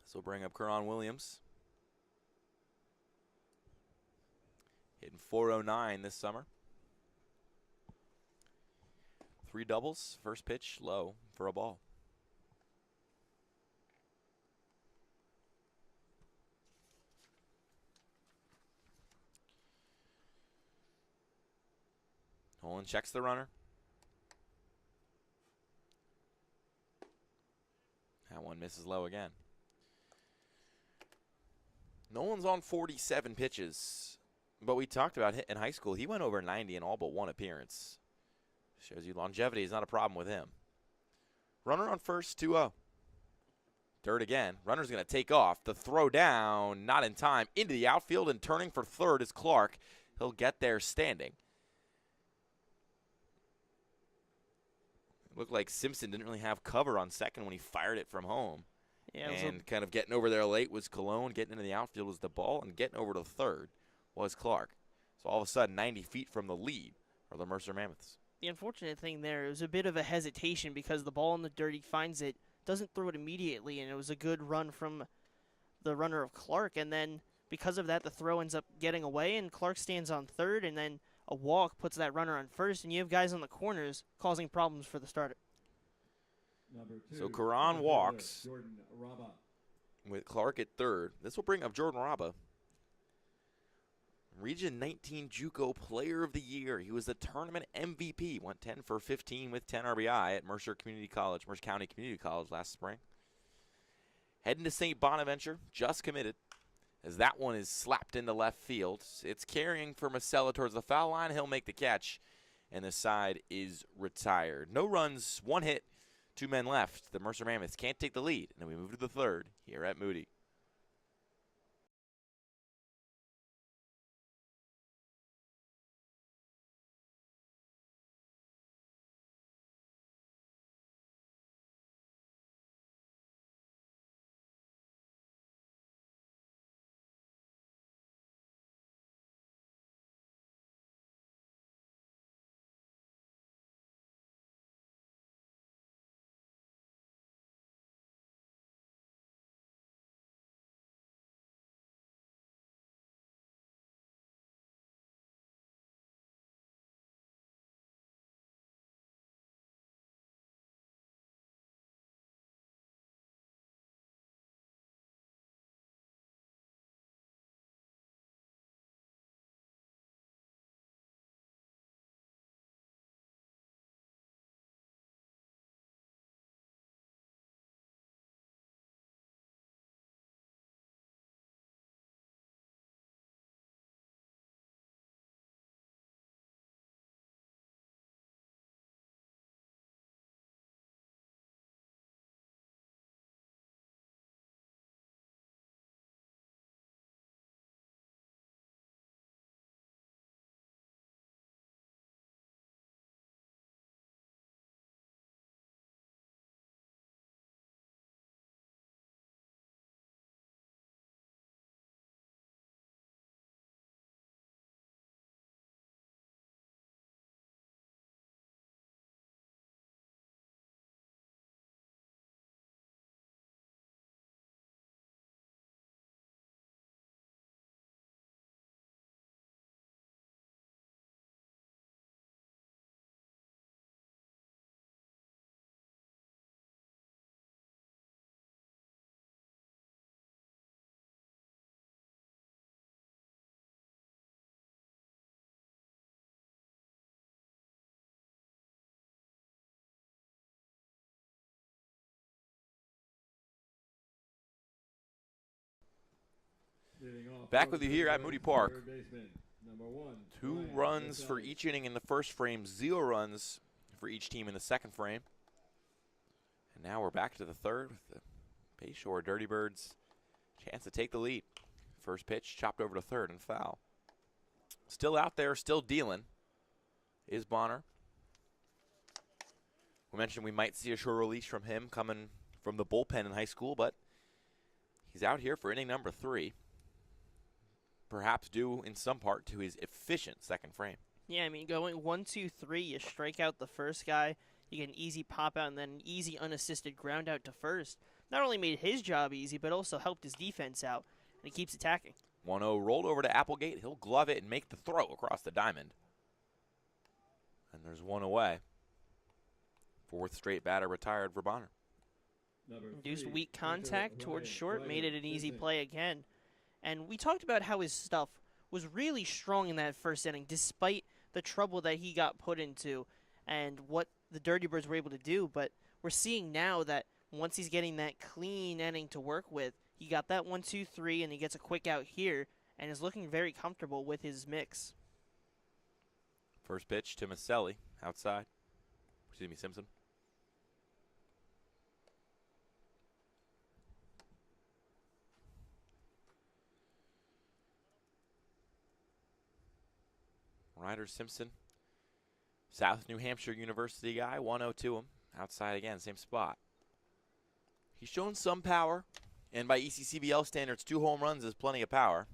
This will bring up Karan Williams. Hitting .409 this summer. 3 doubles, first pitch low for a ball. Nolan checks the runner. That one misses low again. Nolan's on 47 pitches, but we talked about in high school, he went over 90 in all but one appearance. Shows you longevity is not a problem with him. Runner on first, 2-0. Dirt again. Runner's going to take off. The throw down, not in time, into the outfield, and turning for third is Clark. He'll get there standing. Looked like Simpson didn't really have cover on second when he fired it from home. Yeah, and kind of getting over there late was Cologne. Getting into the outfield was the ball, and getting over to third was Clark. So all of a sudden, 90 feet from the lead are the Mercer Mammoths. the unfortunate thing there, it was a bit of a hesitation because the ball in the dirt, he finds it, doesn't throw it immediately, and it was a good run from the runner of Clark, and then because of that, the throw ends up getting away, and Clark stands on third, and then a walk puts that runner on first, and you have guys on the corners causing problems for the starter. So Karan walks with Clark at third. This will bring up Jordan Raba. Region 19 JUCO Player of the Year. He was the tournament MVP. Went 10 for 15 with 10 RBI at Mercer County Community College last spring. Heading to St. Bonaventure, just committed, as that one is slapped into left field. It's carrying for Masella towards the foul line. He'll make the catch, and the side is retired. No runs, one hit, 2 men left. The Mercer Mammoths can't take the lead, and then we move to the third here at Moody. Back with you here at Moody Park. 2 runs for each inning in the first frame, 0 runs for each team in the second frame. And now we're back to the third with the Bayshore Dirty Birds. Chance to take the lead. First pitch chopped over to third and foul. Still out there, still dealing is Bonner. We mentioned we might see a short release from him coming from the bullpen in high school, but he's out here for inning number 3. Perhaps due in some part to his efficient second frame. Yeah, I mean, going 1, 2, 3, you strike out the first guy, you get an easy pop out, and then an easy unassisted ground out to first. Not only made his job easy, but also helped his defense out, and he keeps attacking. 1-0 rolled over to Applegate. He'll glove it and make the throw across the diamond. And there's one away. 4th straight batter retired for Bonner. Induced weak contact towards short, made it an easy play again. And we talked about how his stuff was really strong in that first inning, despite the trouble that he got put into and what the Dirty Birds were able to do. But we're seeing now that once he's getting that clean inning to work with, he got that 1, 2, 3, and he gets a quick out here and is looking very comfortable with his mix. First pitch to Maselli, outside. Excuse me, Simpson. Ryder Simpson, South New Hampshire University guy, 1-0 to him. Outside again, same spot. He's shown some power, and by ECCBL standards, 2 home runs is plenty of power.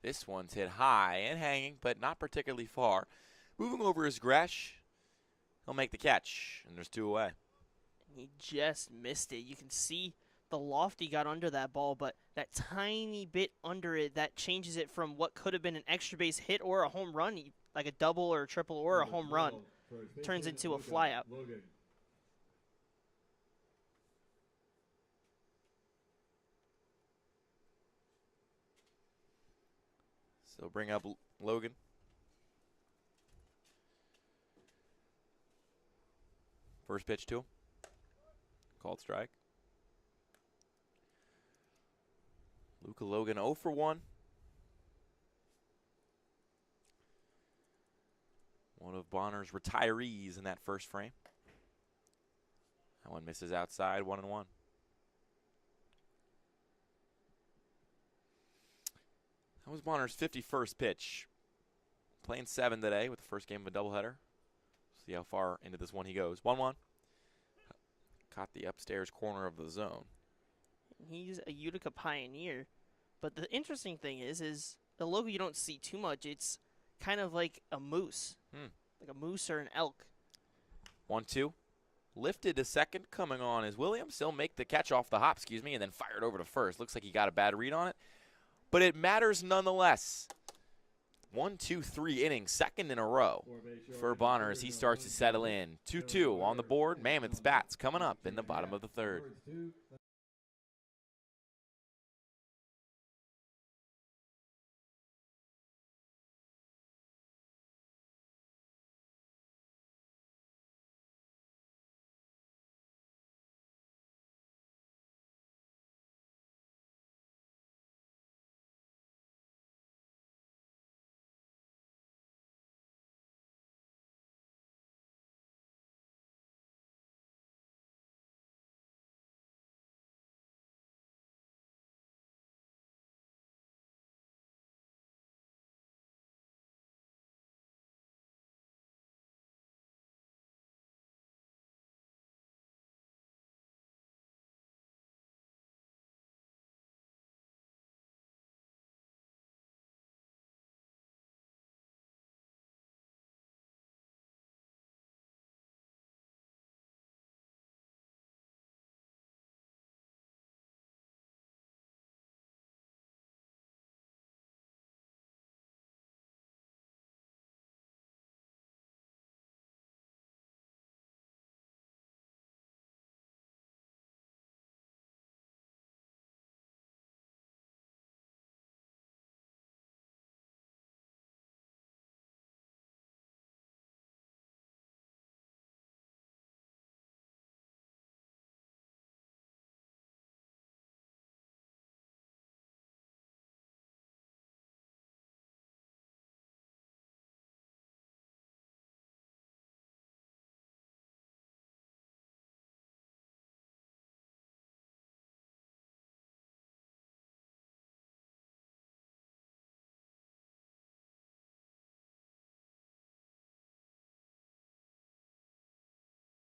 This one's hit high and hanging, but not particularly far. Moving over is Gresh. He'll make the catch, and there's 2 away. He just missed it. You can see the loft he got under that ball, but that tiny bit under it, that changes it from what could have been an extra base hit or a home run, like a double or a triple or a home run, turns into a flyout. So bring up Logan. First pitch to him. Called strike. Luca Logan 0 for 1. One of Bonner's retirees in that first frame. That one misses outside, 1-1. That was Bonner's 51st pitch. Playing 7 today with the first game of a doubleheader. See how far into this one he goes. 1-1. Caught the upstairs corner of the zone. He's a Utica pioneer. But the interesting thing is the logo you don't see too much. It's kind of like a moose. Like a moose or an elk. 1-2. Lifted to second. Coming on is Williams. He'll make the catch off the hop, and then fired over to first. Looks like he got a bad read on it. But it matters nonetheless. 1, 2, 3 innings, second in a row for Bonner as he starts to settle in. 2-2 on the board. Mammoths bats coming up in the bottom of the 3rd.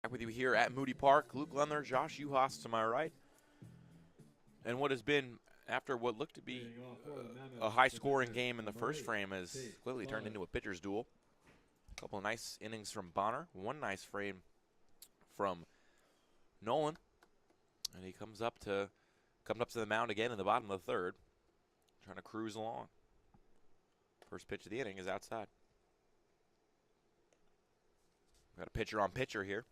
Back with you here at Moody Park. Luke Lendler, Josh Yuhas to my right. And what has been, after what looked to be a high-scoring game in the first frame, has clearly turned into a pitcher's duel. A couple of nice innings from Bonner. One nice frame from Nolan. And he comes up to the mound again in the bottom of the third, trying to cruise along. First pitch of the inning is outside. Got a pitcher on pitcher here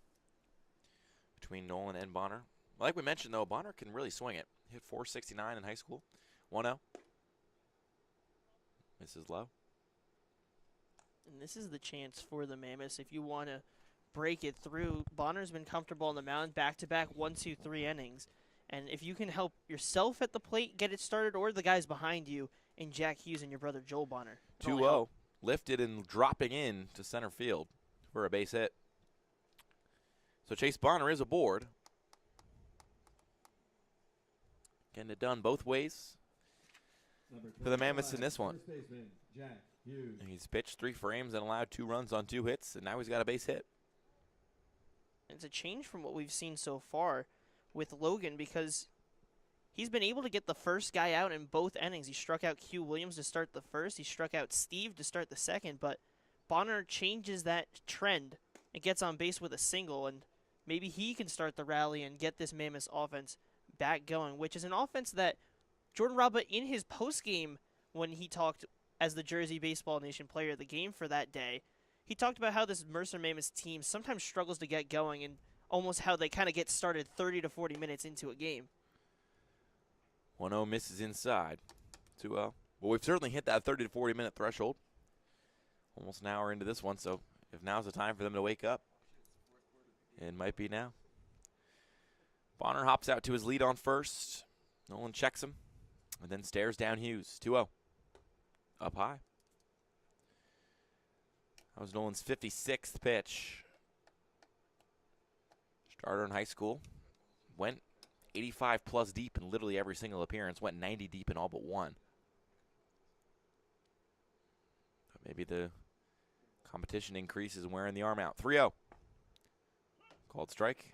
between Nolan and Bonner. Like we mentioned, though, Bonner can really swing it. Hit .469 in high school. 1-0. Misses low. And this is the chance for the Mammoths if you want to break it through. Bonner's been comfortable on the mound back-to-back 1, 2, 3 innings. And if you can help yourself at the plate get it started, or the guys behind you, and Jack Hughes and your brother Joel Bonner. 2-0. Lifted and dropping in to center field for a base hit. So Chase Bonner is aboard. Getting it done both ways for the Mammoths in this one. And he's pitched 3 frames and allowed 2 runs on 2 hits, and now he's got a base hit. It's a change from what we've seen so far with Logan, because he's been able to get the first guy out in both innings. He struck out Q Williams to start the first. He struck out Steve to start the second, but Bonner changes that trend and gets on base with a single, and maybe he can start the rally and get this Mammoths offense back going, which is an offense that Jordan Raba, in his postgame, when he talked as the Jersey Baseball Nation player of the game for that day, he talked about how this Mercer Mammoths team sometimes struggles to get going and almost how they kind of get started 30 to 40 minutes into a game. 1-0 misses inside. 2-0. Well, we've certainly hit that 30 to 40 minute threshold. Almost an hour into this one, so if now's the time for them to wake up, it might be now. Bonner hops out to his lead on first. Nolan checks him and then stares down Hughes. 2-0. Up high. That was Nolan's 56th pitch. Starter in high school. Went 85 plus deep in literally every single appearance. Went 90 deep in all but one. But maybe the competition increases and wearing the arm out. 3-0. Called strike.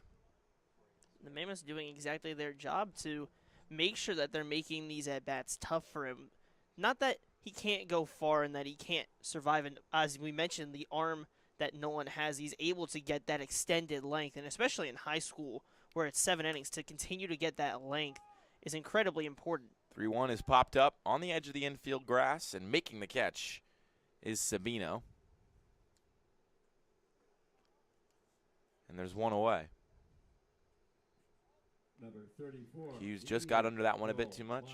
The Mammoths doing exactly their job to make sure that they're making these at-bats tough for him. Not that he can't go far and that he can't survive. And as we mentioned, the arm that Nolan has, he's able to get that extended length. And especially in high school, where it's 7 innings, to continue to get that length is incredibly important. 3-1 is popped up on the edge of the infield grass, and making the catch is Sabino. And there's one away. Number 34. Hughes just got under that one a bit too much.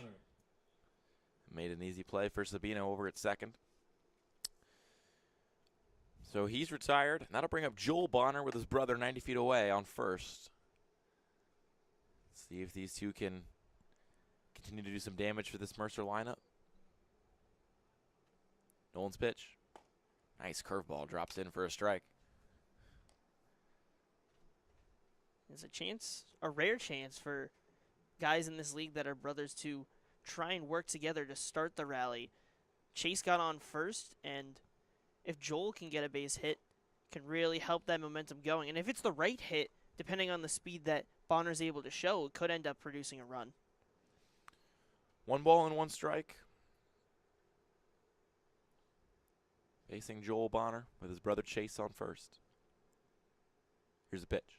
Made an easy play for Sabino over at second. So he's retired, and that'll bring up Joel Bonner with his brother 90 feet away on first. See if these two can continue to do some damage for this Mercer lineup. Nolan's pitch. Nice curveball, drops in for a strike. There's a chance, a rare chance for guys in this league that are brothers to try and work together to start the rally. Chase got on first, and if Joel can get a base hit, can really help that momentum going. And if it's the right hit, depending on the speed that Bonner's able to show, it could end up producing a run. 1 ball and 1 strike. Facing Joel Bonner with his brother Chase on first. Here's the pitch.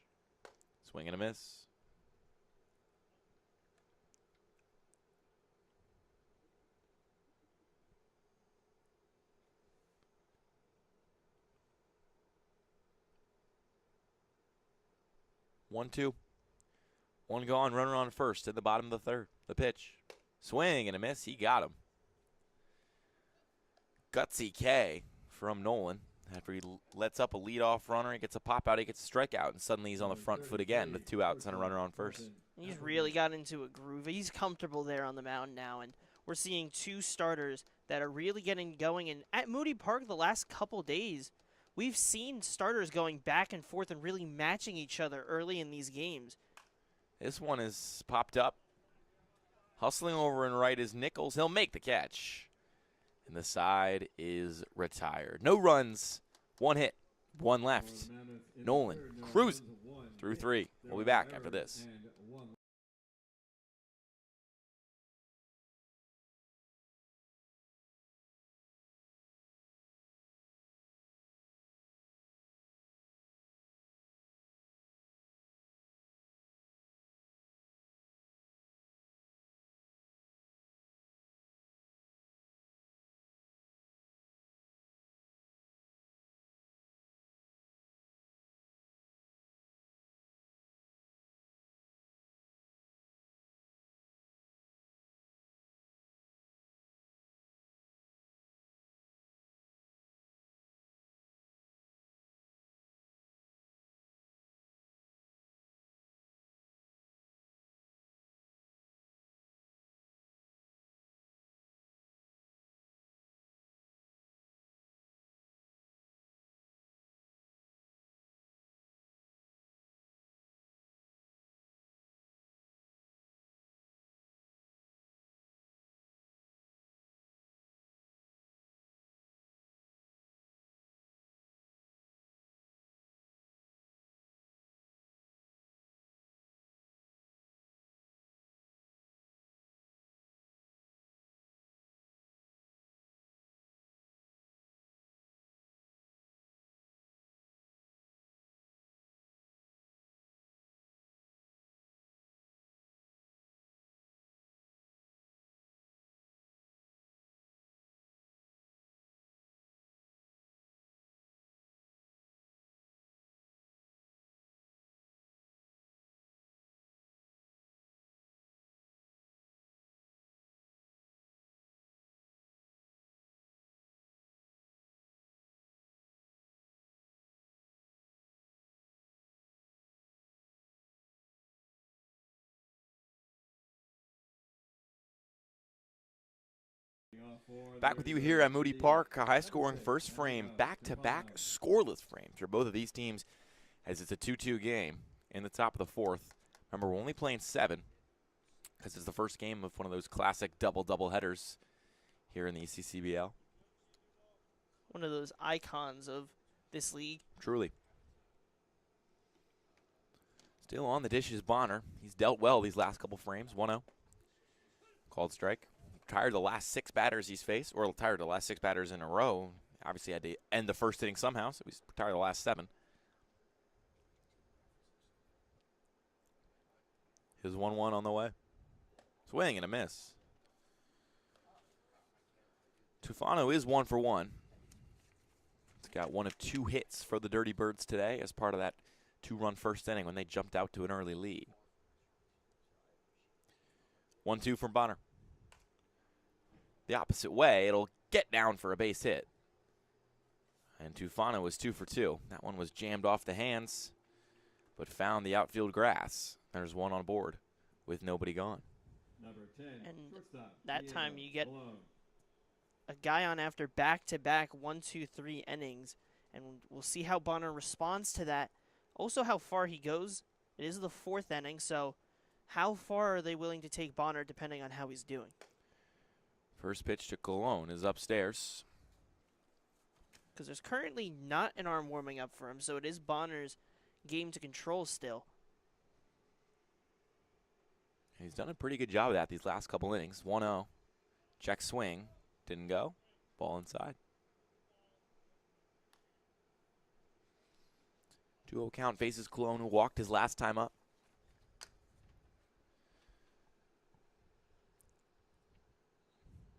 Swing and a miss. One, two. One gone, runner on first at the bottom of the third. The pitch. Swing and a miss. He got him. Gutsy K from Nolan. After he lets up a leadoff runner, he gets a pop out, he gets a strikeout, and suddenly he's on the front foot again with 2 outs and a runner on first. He's really got into a groove. He's comfortable there on the mound now, and we're seeing 2 starters that are really getting going. And at Moody Park the last couple days, we've seen starters going back and forth and really matching each other early in these games. This one is popped up. Hustling over and right is Nichols. He'll make the catch. And the side is retired. No runs, 1 hit, 1 left. Nolan cruising. through 3. We'll be back after this. And 1. Back with you here at Moody Park, a high-scoring first frame, back-to-back scoreless frames for both of these teams as it's a 2-2 game in the top of the 4th. Remember, we're only playing 7 because it's the first game of one of those classic double headers here in the ECCBL. One of those icons of this league. Truly. Still on the dish is Bonner. He's dealt well these last couple frames. 1-0. Called strike. Tired of the last 6 batters he's faced, or tired of the last 6 batters in a row. Obviously had to end the first inning somehow, so he's tired of the last 7. His 1-1 on the way. Swing and a miss. Tufano is 1 for 1. He's got 1 of 2 hits for the Dirty Birds today as part of that 2-run first inning when they jumped out to an early lead. 1-2 from Bonner. The opposite way, it'll get down for a base hit. And Tufano was 2 for 2. That one was jammed off the hands, but found the outfield grass. There's 1 on board with nobody gone. Number 10, And shortstop, that time you get Malone. a guy on after back-to-back 1, 2, 3 innings, and we'll see how Bonner responds to that. Also how far he goes. It is the 4th inning, so how far are they willing to take Bonner depending on how he's doing? First pitch to Cologne is upstairs. Because there's currently not an arm warming up for him, so it is Bonner's game to control still. He's done a pretty good job of that these last couple innings. 1-0. Check swing. Didn't go. Ball inside. 2-0 count faces Cologne, who walked his last time up.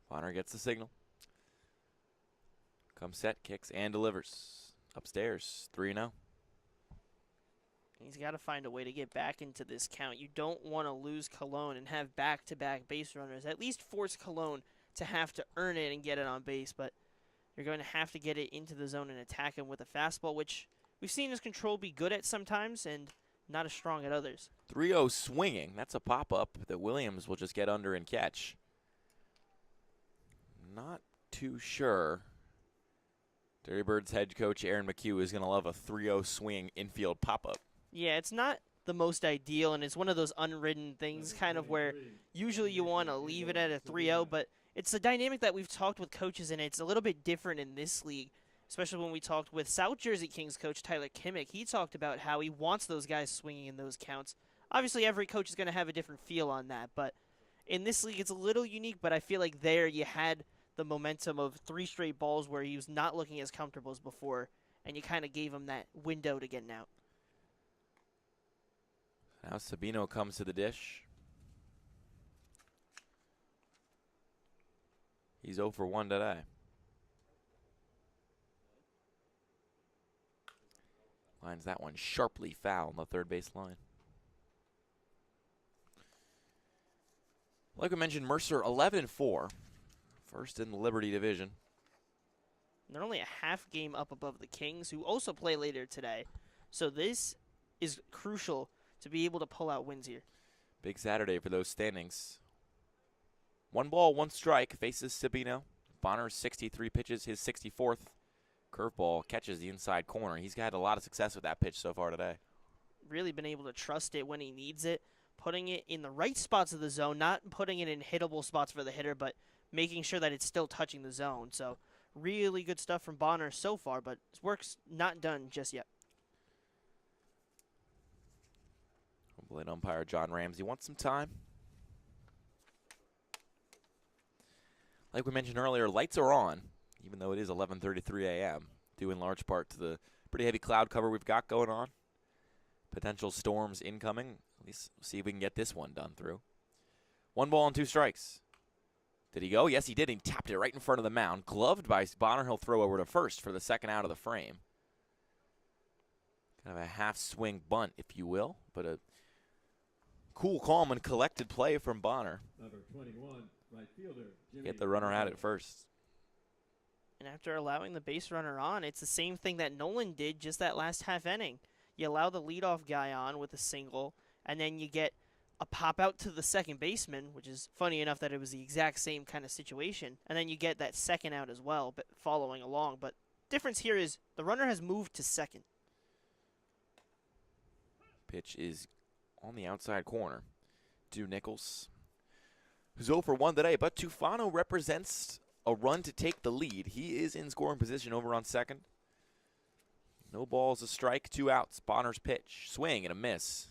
Bonner gets the signal. Comes set, kicks, and delivers. Upstairs, 3-0. He's got to find a way to get back into this count. You don't want to lose Cologne and have back-to-back base runners. At least force Cologne to have to earn it and get it on base, but you're going to have to get it into the zone and attack him with a fastball, which we've seen his control be good at sometimes and not as strong at others. 3-0 swinging. That's a pop-up that Williams will just get under and catch. Not too sure. Dirty Birds head coach Aaron McHugh is going to love a 3-0 swing infield pop-up. Yeah, it's not the most ideal, and it's one of those unwritten things kind of where usually you want to leave it at a 3-0, but it's a dynamic that we've talked with coaches, and it's a little bit different in this league especially when we talked with South Jersey Kings coach Tyler Kimmick. He talked about how he wants those guys swinging in those counts. Obviously, every coach is going to have a different feel on that, but in this league, it's a little unique, but I feel like there you had the momentum of 3 straight balls where he was not looking as comfortable as before, and you kind of gave him that window to getting out. Now Sabino comes to the dish. He's 0 for 1 today. Lines that one sharply foul on the third base line. Like we mentioned, Mercer 11-4, first in the Liberty division. They're only a half game up above the Kings, who also play later today. So this is crucial to be able to pull out wins here. Big Saturday for those standings. 1 ball, 1 strike, faces Sabino. Bonner's 63 pitches, his 64th. Curveball catches the inside corner. He's had a lot of success with that pitch so far today. Really been able to trust it when he needs it, putting it in the right spots of the zone, not putting it in hittable spots for the hitter, but making sure that it's still touching the zone. So really good stuff from Bonner so far, but his work's not done just yet. Blade umpire John Ramsey wants some time. Like we mentioned earlier, lights are on, even though it is 11:33 a.m., due in large part to the pretty heavy cloud cover we've got going on. Potential storms incoming. At least see if we can get this one done through. 1 ball and 2 strikes. Did he go? Yes, he did. He tapped it right in front of the mound. Gloved by Bonner. He'll throw over to first for the second out of the frame. Kind of a half-swing bunt, if you will, but a cool, calm, and collected play from Bonner. Number 21, right fielder, Jimmy. Get the runner out at first. And after allowing the base runner on, it's the same thing that Nolan did just that last half inning. You allow the leadoff guy on with a single, and then you get a pop out to the second baseman, which is funny enough that it was the exact same kind of situation. And then you get that second out as well, but following along. But difference here is the runner has moved to second. Pitch is on the outside corner to Nichols, who's 0 for 1 today, but Tufano represents a run to take the lead. He is in scoring position over on second. No balls, a strike, 2 outs. Bonner's pitch, swing and a miss.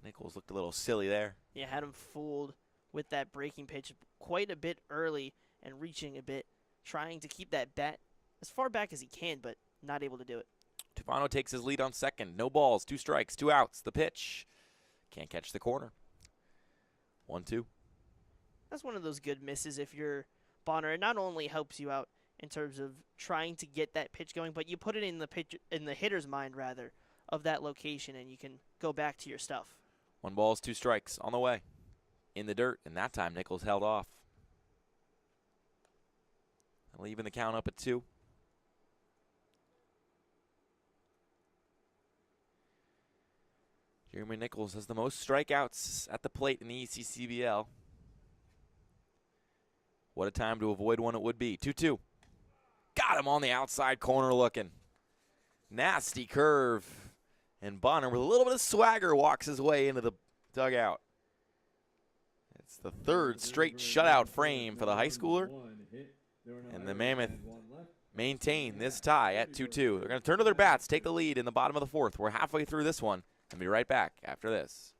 Nichols looked a little silly there. Yeah, had him fooled with that breaking pitch quite a bit early and reaching a bit, trying to keep that bat as far back as he can, but not able to do it. Tufano takes his lead on second. No balls, 2 strikes, 2 outs. The pitch. Can't catch the corner. 1-2. That's one of those good misses if you're Bonner. It not only helps you out in terms of trying to get that pitch going, but you put it in the hitter's mind rather of that location, and you can go back to your stuff. 1 ball, 2 strikes on the way. In the dirt, and that time Nichols held off. Leaving the count up at 2. Jeremy Nichols has the most strikeouts at the plate in the ECCBL. What a time to avoid one it would be. 2-2. Got him on the outside corner looking. Nasty curve. And Bonner, with a little bit of swagger, walks his way into the dugout. It's the 3rd straight shutout frame for the high schooler. And the Mammoth maintain this tie at 2-2. They're going to turn to their bats, take the lead in the bottom of the 4th. We're halfway through this one. And be right back after this.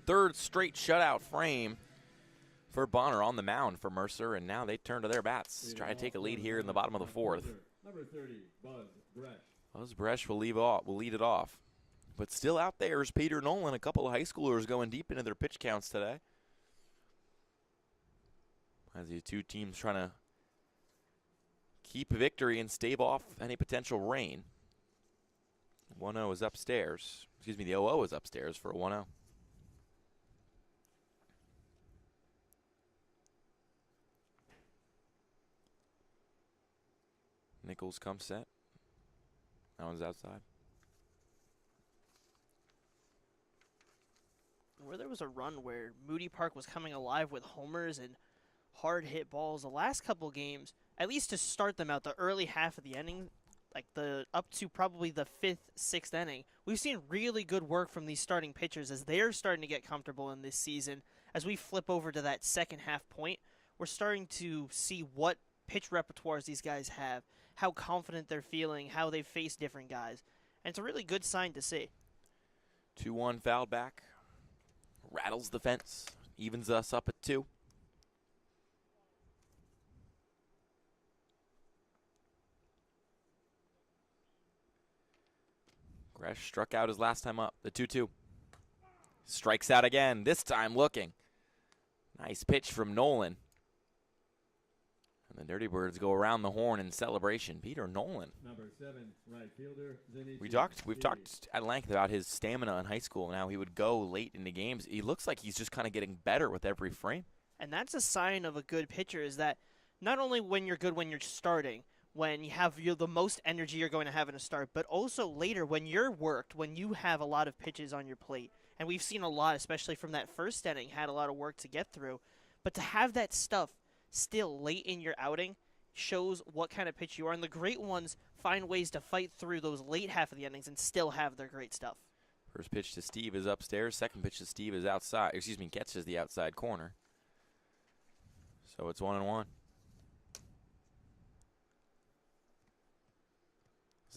third straight shutout frame for Bonner on the mound for Mercer, and now they turn to their bats. Try to take a lead here in the bottom of the fourth. Number 30, Buzz Bresh will lead it off. But still out there is Peter Nolan, a couple of high schoolers going deep into their pitch counts today. As the two teams trying to keep victory and stave off any potential rain. 1-0 is upstairs. Excuse me, the 0-0 is upstairs for a 1-0. Nichols comes set. That one's outside. Where there was a run where Moody Park was coming alive with homers and hard hit balls the last couple games, at least to start them out the early half of the inning, like the up to probably the 5th, 6th inning, we've seen really good work from these starting pitchers as they're starting to get comfortable in this season. As we flip over to that second half point, we're starting to see what pitch repertoires these guys have, how confident they're feeling, how they've faced different guys. And it's a really good sign to see. 2-1 fouled back. Rattles the fence. Evens us up at 2. Gresh struck out his last time up. The 2-2. Strikes out again. This time looking. Nice pitch from Nolan. And the Dirty Birds go around the horn in celebration. Peter Nolan. Number 7, right fielder, We've talked at length about his stamina in high school and how he would go late into games. He looks like he's just kind of getting better with every frame. And that's a sign of a good pitcher, is that not only when you're good when you're starting, when you have the most energy you're going to have in a start, but also later when you're worked, when you have a lot of pitches on your plate. And we've seen a lot, especially from that first inning, had a lot of work to get through. But to have that stuff still late in your outing shows what kind of pitch you are. And the great ones find ways to fight through those late half of the innings and still have their great stuff. First pitch to Steve is upstairs. Second pitch to Steve is outside. Excuse me, catches the outside corner. So it's 1-1.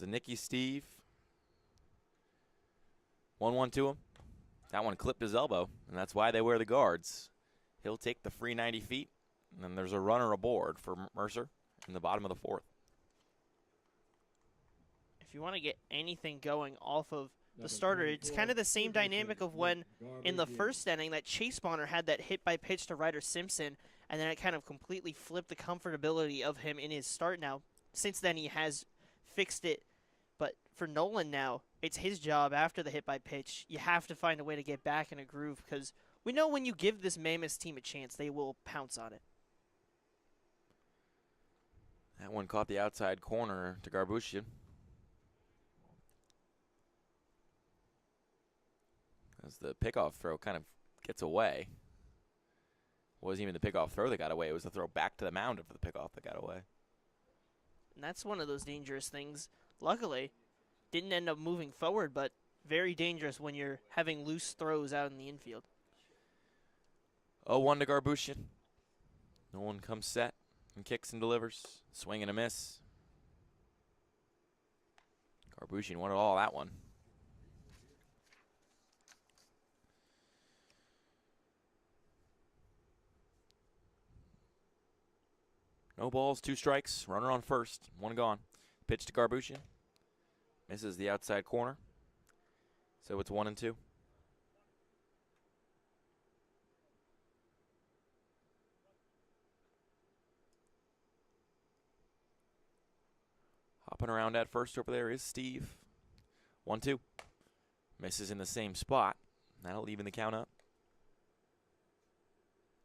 Zanicki Steve. 1-1 to him. That one clipped his elbow, and that's why they wear the guards. He'll take the free 90 feet, and then there's a runner aboard for Mercer in the bottom of the fourth. If you want to get anything going off of the starter, it's kind of the same dynamic of when in the first inning that Chase Bonner had that hit by pitch to Ryder Simpson, and then it kind of completely flipped the comfortability of him in his start now. Since then, he has fixed it. But for Nolan now, it's his job after the hit by pitch. You have to find a way to get back in a groove because we know when you give this Mammoths team a chance, they will pounce on it. That one caught the outside corner to Garbushian. As the pickoff throw kind of gets away. It wasn't even the pickoff throw that got away. It was the throw back to the mound of the pickoff that got away. And that's one of those dangerous things. Luckily, didn't end up moving forward, but very dangerous when you're having loose throws out in the infield. 0-1 to Garbushian. Nolan comes set and kicks and delivers. Swing and a miss. Garbushian wanted all that one. No balls, 2 strikes. Runner on first. 1 gone. Pitch to Garbushian. Misses the outside corner. So it's 1-2. Hopping around at first over there is Steve. 1-2. Misses in the same spot. That'll even the count up.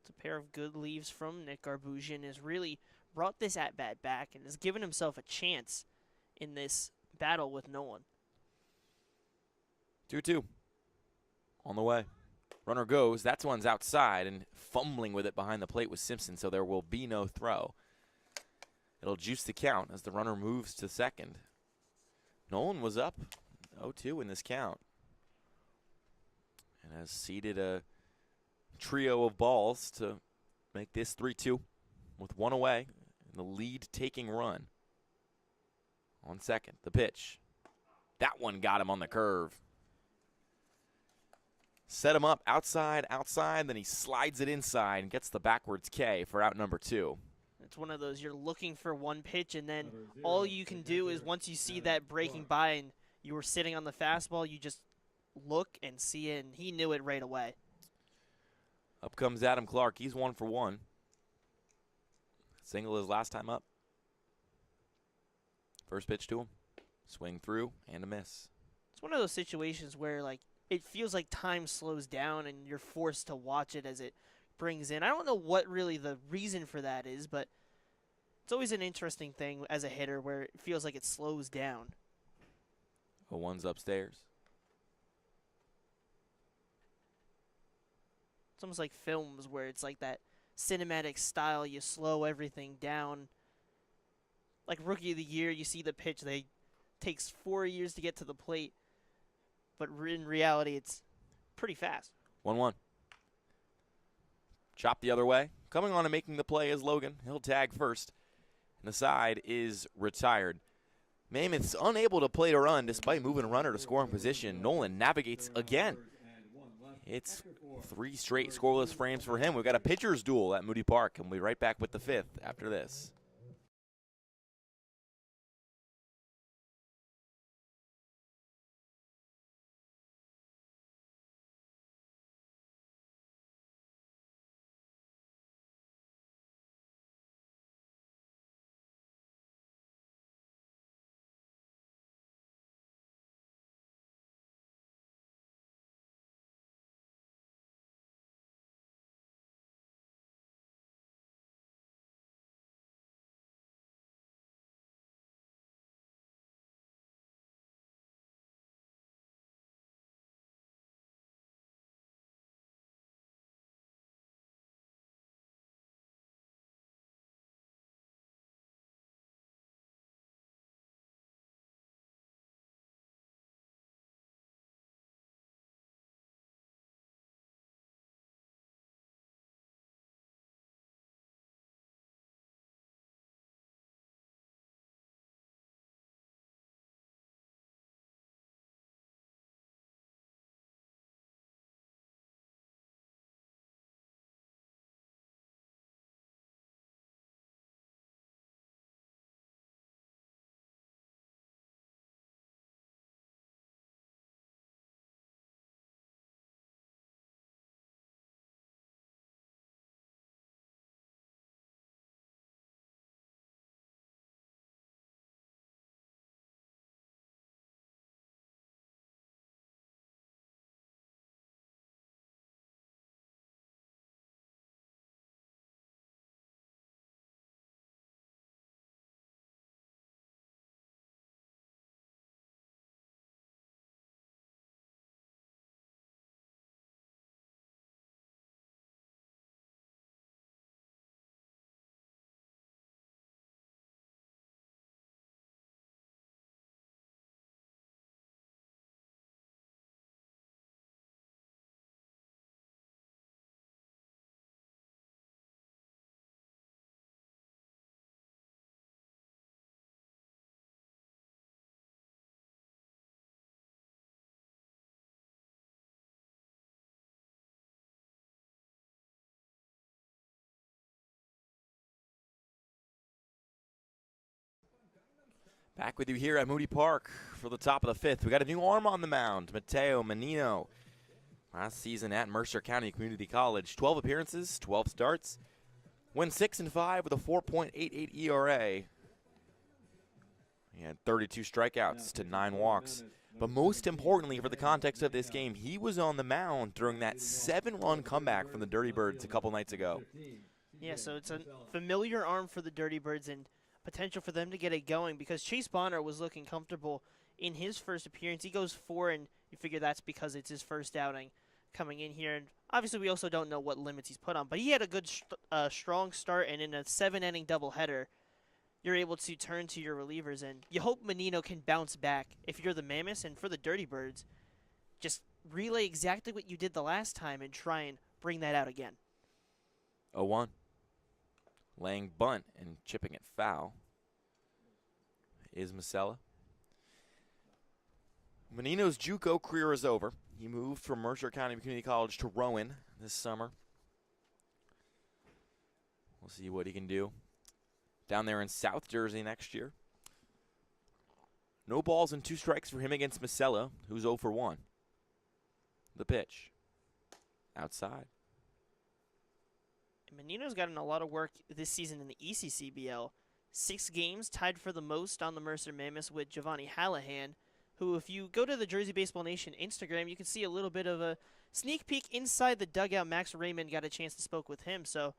It's a pair of good leaves from Nick Garbushian. Has really brought this at-bat back and has given himself a chance in this battle with Nolan. 2-2. On the way. Runner goes. That one's outside and fumbling with it behind the plate with Simpson, so there will be no throw. It'll juice the count as the runner moves to second. Nolan was up 0-2 in this count and has seeded a trio of balls to make this 3-2 with 1 away and the lead taking run. On second, the pitch. That one got him on the curve. Set him up outside, then he slides it inside and gets the backwards K for out number 2. It's one of those, you're looking for one pitch, and then all you can do is once you see that breaking by and you were sitting on the fastball, you just look and see it, and he knew it right away. Up comes Adam Clark. He's 1 for 1. Single his last time up. First pitch to him. Swing through and a miss. It's one of those situations where, like, it feels like time slows down and you're forced to watch it as it brings in. I don't know what really the reason for that is, but it's always an interesting thing as a hitter where it feels like it slows down. 0-1's upstairs. It's almost like films where it's like that cinematic style, you slow everything down. Like Rookie of the Year, you see the pitch, takes 4 years to get to the plate, but in reality, it's pretty fast. 1-1. Chop the other way. Coming on and making the play is Logan. He'll tag first. And the side is retired. Mammoths unable to play to run despite moving a runner to scoring position. Nolan navigates again. It's 3 straight scoreless frames for him. We've got a pitcher's duel at Moody Park, and we'll be right back with the 5th after this. Back with you here at Moody Park for the top of the 5th. We got a new arm on the mound, Mateo Menino. Last season at Mercer County Community College, 12 appearances, 12 starts. Went 6-5 with a 4.88 ERA. He had 32 strikeouts to 9 walks. But most importantly, for the context of this game, he was on the mound during that 7-run comeback from the Dirty Birds a couple nights ago. Yeah, so it's a familiar arm for the Dirty Birds and potential for them to get it going because Chase Bonner was looking comfortable in his first appearance. He goes 4, and you figure that's because it's his first outing coming in here. And obviously we also don't know what limits he's put on, but he had a good, strong start, and in a 7-inning doubleheader, you're able to turn to your relievers, and you hope Menino can bounce back if you're the Mammoths. And for the Dirty Birds, just relay exactly what you did the last time and try and bring that out again. 0-1. Laying bunt and chipping it foul is Masella. Menino's JUCO career is over. He moved from Mercer County Community College to Rowan this summer. We'll see what he can do down there in South Jersey next year. No balls and 2 strikes for him against Masella, who's 0 for 1. The pitch. Outside. Menino's gotten a lot of work this season in the ECCBL. 6 games, tied for the most on the Mercer Mammoths with Giovanni Hallahan, who, if you go to the Jersey Baseball Nation Instagram, you can see a little bit of a sneak peek inside the dugout. Max Raymond got a chance to spoke with him, so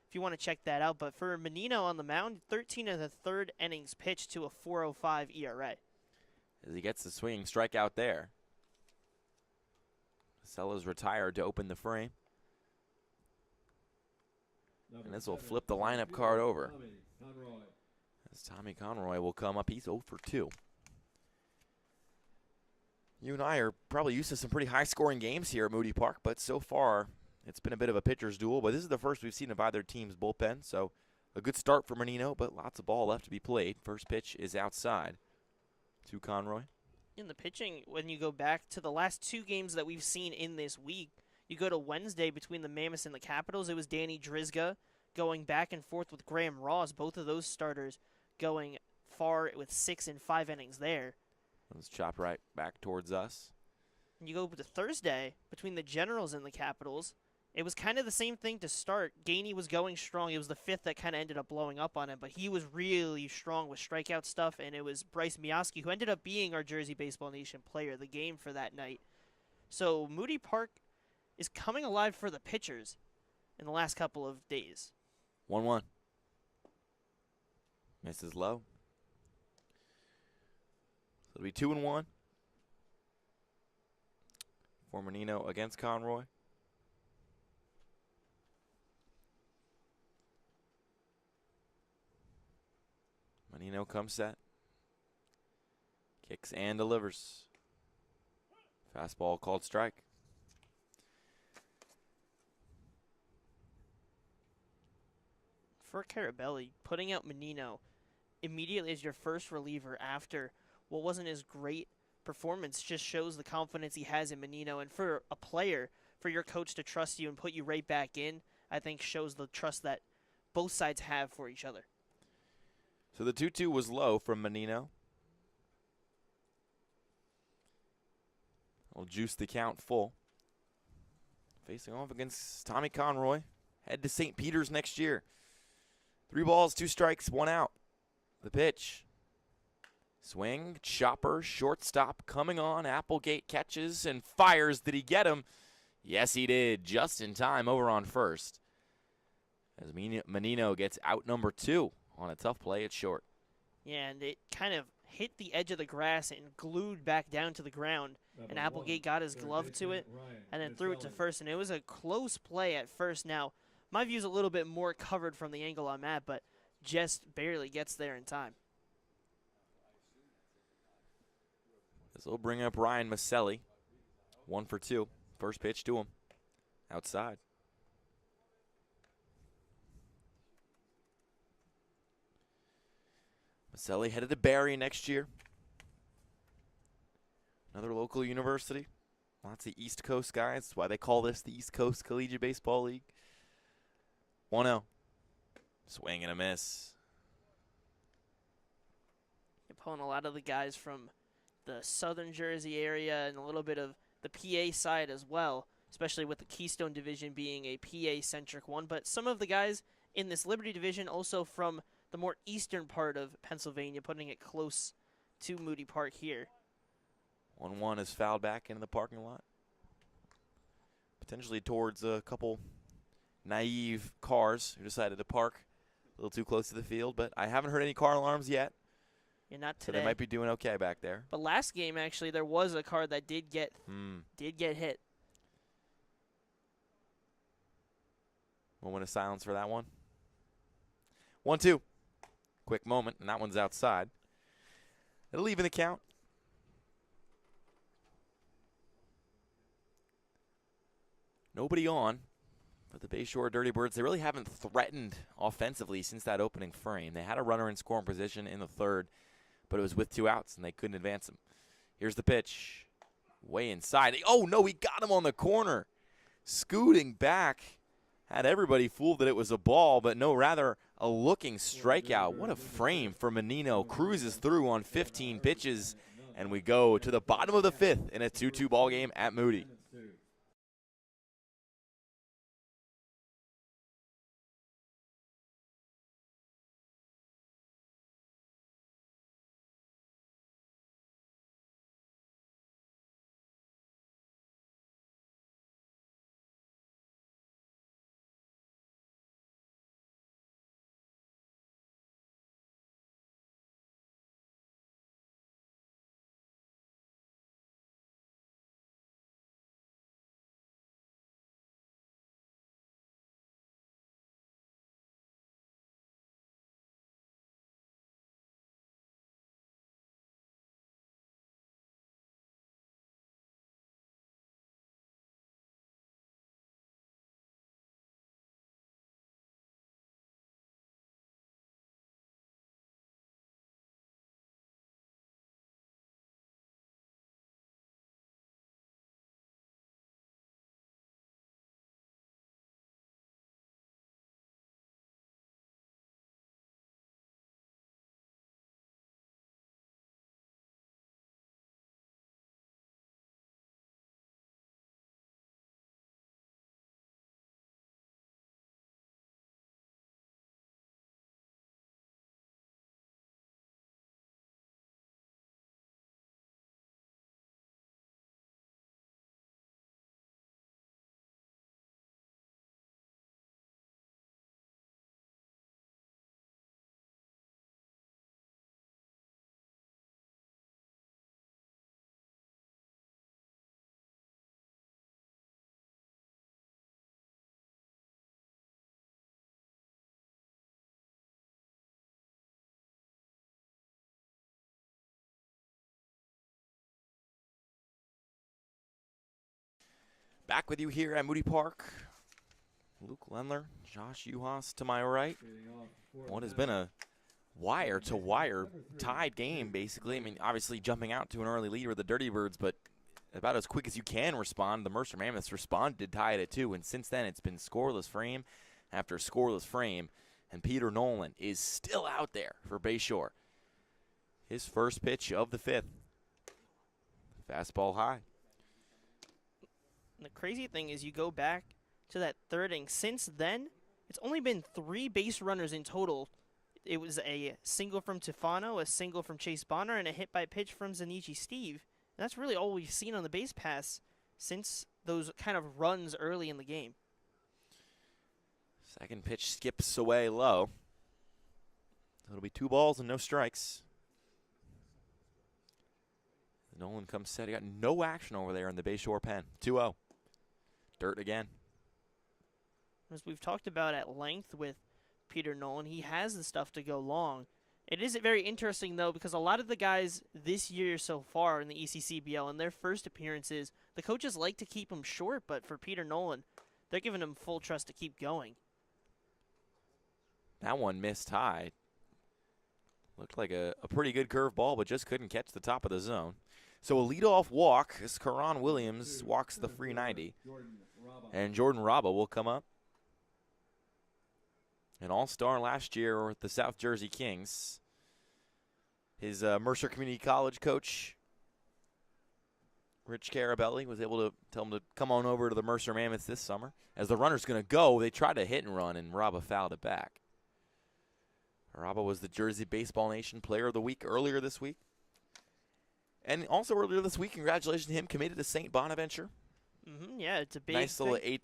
if you want to check that out. But for Menino on the mound, 13 of the 3rd innings pitched to a 4.05 ERA. As he gets the swinging strikeout there. Masella's retired to open the frame. And this will flip the lineup card over. As Tommy Conroy will come up. He's 0 for 2. You and I are probably used to some pretty high-scoring games here at Moody Park, but so far it's been a bit of a pitcher's duel. But this is the first we've seen of either team's bullpen, so a good start for Menino, but lots of ball left to be played. First pitch is outside to Conroy. In the pitching, when you go back to the last 2 games that we've seen in this week, you go to Wednesday between the Mammoths and the Capitals. It was Danny Drizga going back and forth with Graham Ross. Both of those starters going far with 6 and 5 innings there. Let's chop right back towards us. And you go to Thursday between the Generals and the Capitals. It was kind of the same thing to start. Gainey was going strong. It was the 5th that kind of ended up blowing up on him, but he was really strong with strikeout stuff, and it was Bryce Mioski, who ended up being our Jersey Baseball Nation player of the game for that night. So Moody Park is coming alive for the pitchers in the last couple of days. 1-1. Misses low. So it'll be 2-1 for Menino against Conroy. Menino comes set. Kicks and delivers. Fastball called strike. For Carabelli, putting out Menino immediately as your first reliever after what wasn't his great performance just shows the confidence he has in Menino. And for a player, for your coach to trust you and put you right back in, I think shows the trust that both sides have for each other. So the 2-2 was low from Menino. Will juice the count full. Facing off against Tommy Conroy. Head to St. Peter's next year. 3 balls, 2 strikes, 1 out. The pitch. Swing, chopper, shortstop coming on. Applegate catches and fires. Did he get him? Yes, he did. Just in time over on first. As Menino gets out number 2 on a tough play at short. Yeah, and it kind of hit the edge of the grass and glued back down to the ground. And Applegate got his glove to it and then threw it to first. And it was a close play at first. Now, my view's a little bit more covered from the angle I'm at, but just barely gets there in time. This will bring up Ryan Maselli. 1 for 2. First pitch to him. Outside. Maselli headed to Barry next year. Another local university. Lots of East Coast guys. That's why they call this the East Coast Collegiate Baseball League. 1-0. Swing and a miss. You're pulling a lot of the guys from the southern Jersey area and a little bit of the PA side as well, especially with the Keystone Division being a PA-centric one. But some of the guys in this Liberty Division also from the more eastern part of Pennsylvania, putting it close to Moody Park here. 1-1 is fouled back into the parking lot. Potentially towards a couple naive cars who decided to park a little too close to the field, but I haven't heard any car alarms yet. Yeah, not So today. they might be doing okay back there. But last game, actually, there was a car that did get hit. Moment of silence for that one. 1-2. Quick moment, and that one's outside. It'll even the count. Nobody on. But the Bayshore Dirty Birds, they really haven't threatened offensively since that opening frame. They had a runner in scoring position in the 3rd, but it was with 2 outs, and they couldn't advance him. Here's the pitch. way inside. Oh, no, he got him on the corner. Scooting back. Had everybody fooled that it was a ball, but no, rather a looking strikeout. What a frame for Menino. Cruises through on 15 pitches, and we go to the bottom of the 5th in a 2-2 ball game at Moody. Back with you here at Moody Park. Luke Lendler, Josh Yuhas to my right. What has been a wire-to-wire tied game, basically. I mean, obviously jumping out to an early lead with the Dirty Birds, but about as quick as you can respond. The Mercer Mammoths responded, tied at 2, and since then it's been scoreless frame after scoreless frame, and Peter Nolan is still out there for Bayshore. His first pitch of the 5th. Fastball high. And the crazy thing is you go back to that 3rd inning. Since then, it's only been 3 base runners in total. It was a single from Tufano, a single from Chase Bonner, and a hit by pitch from Zanichi Steve. And that's really all we've seen on the base pass since those kind of runs early in the game. Second pitch skips away low. It'll be 2 balls and no strikes. Nolan comes set. He got no action over there in the Bayshore pen. 2-0. Dirt again. As we've talked about at length with Peter Nolan, he has the stuff to go long. It is very interesting, though, because a lot of the guys this year so far in the ECCBL, in their first appearances, the coaches like to keep them short, but for Peter Nolan, they're giving him full trust to keep going. That one missed high. Looked like a pretty good curve ball, but just couldn't catch the top of the zone. So a leadoff walk as Karan Williams walks the free 90. And Jordan Raba will come up. An all-star last year with the South Jersey Kings. His Mercer Community College coach, Rich Carabelli, was able to tell him to come on over to the Mercer Mammoths this summer. As the runner's going to go, they tried to hit and run, and Raba fouled it back. Raba was the Jersey Baseball Nation Player of the Week earlier this week. And also earlier this week, congratulations to him, committed to St. Bonaventure. Yeah, it's a big nice little thing.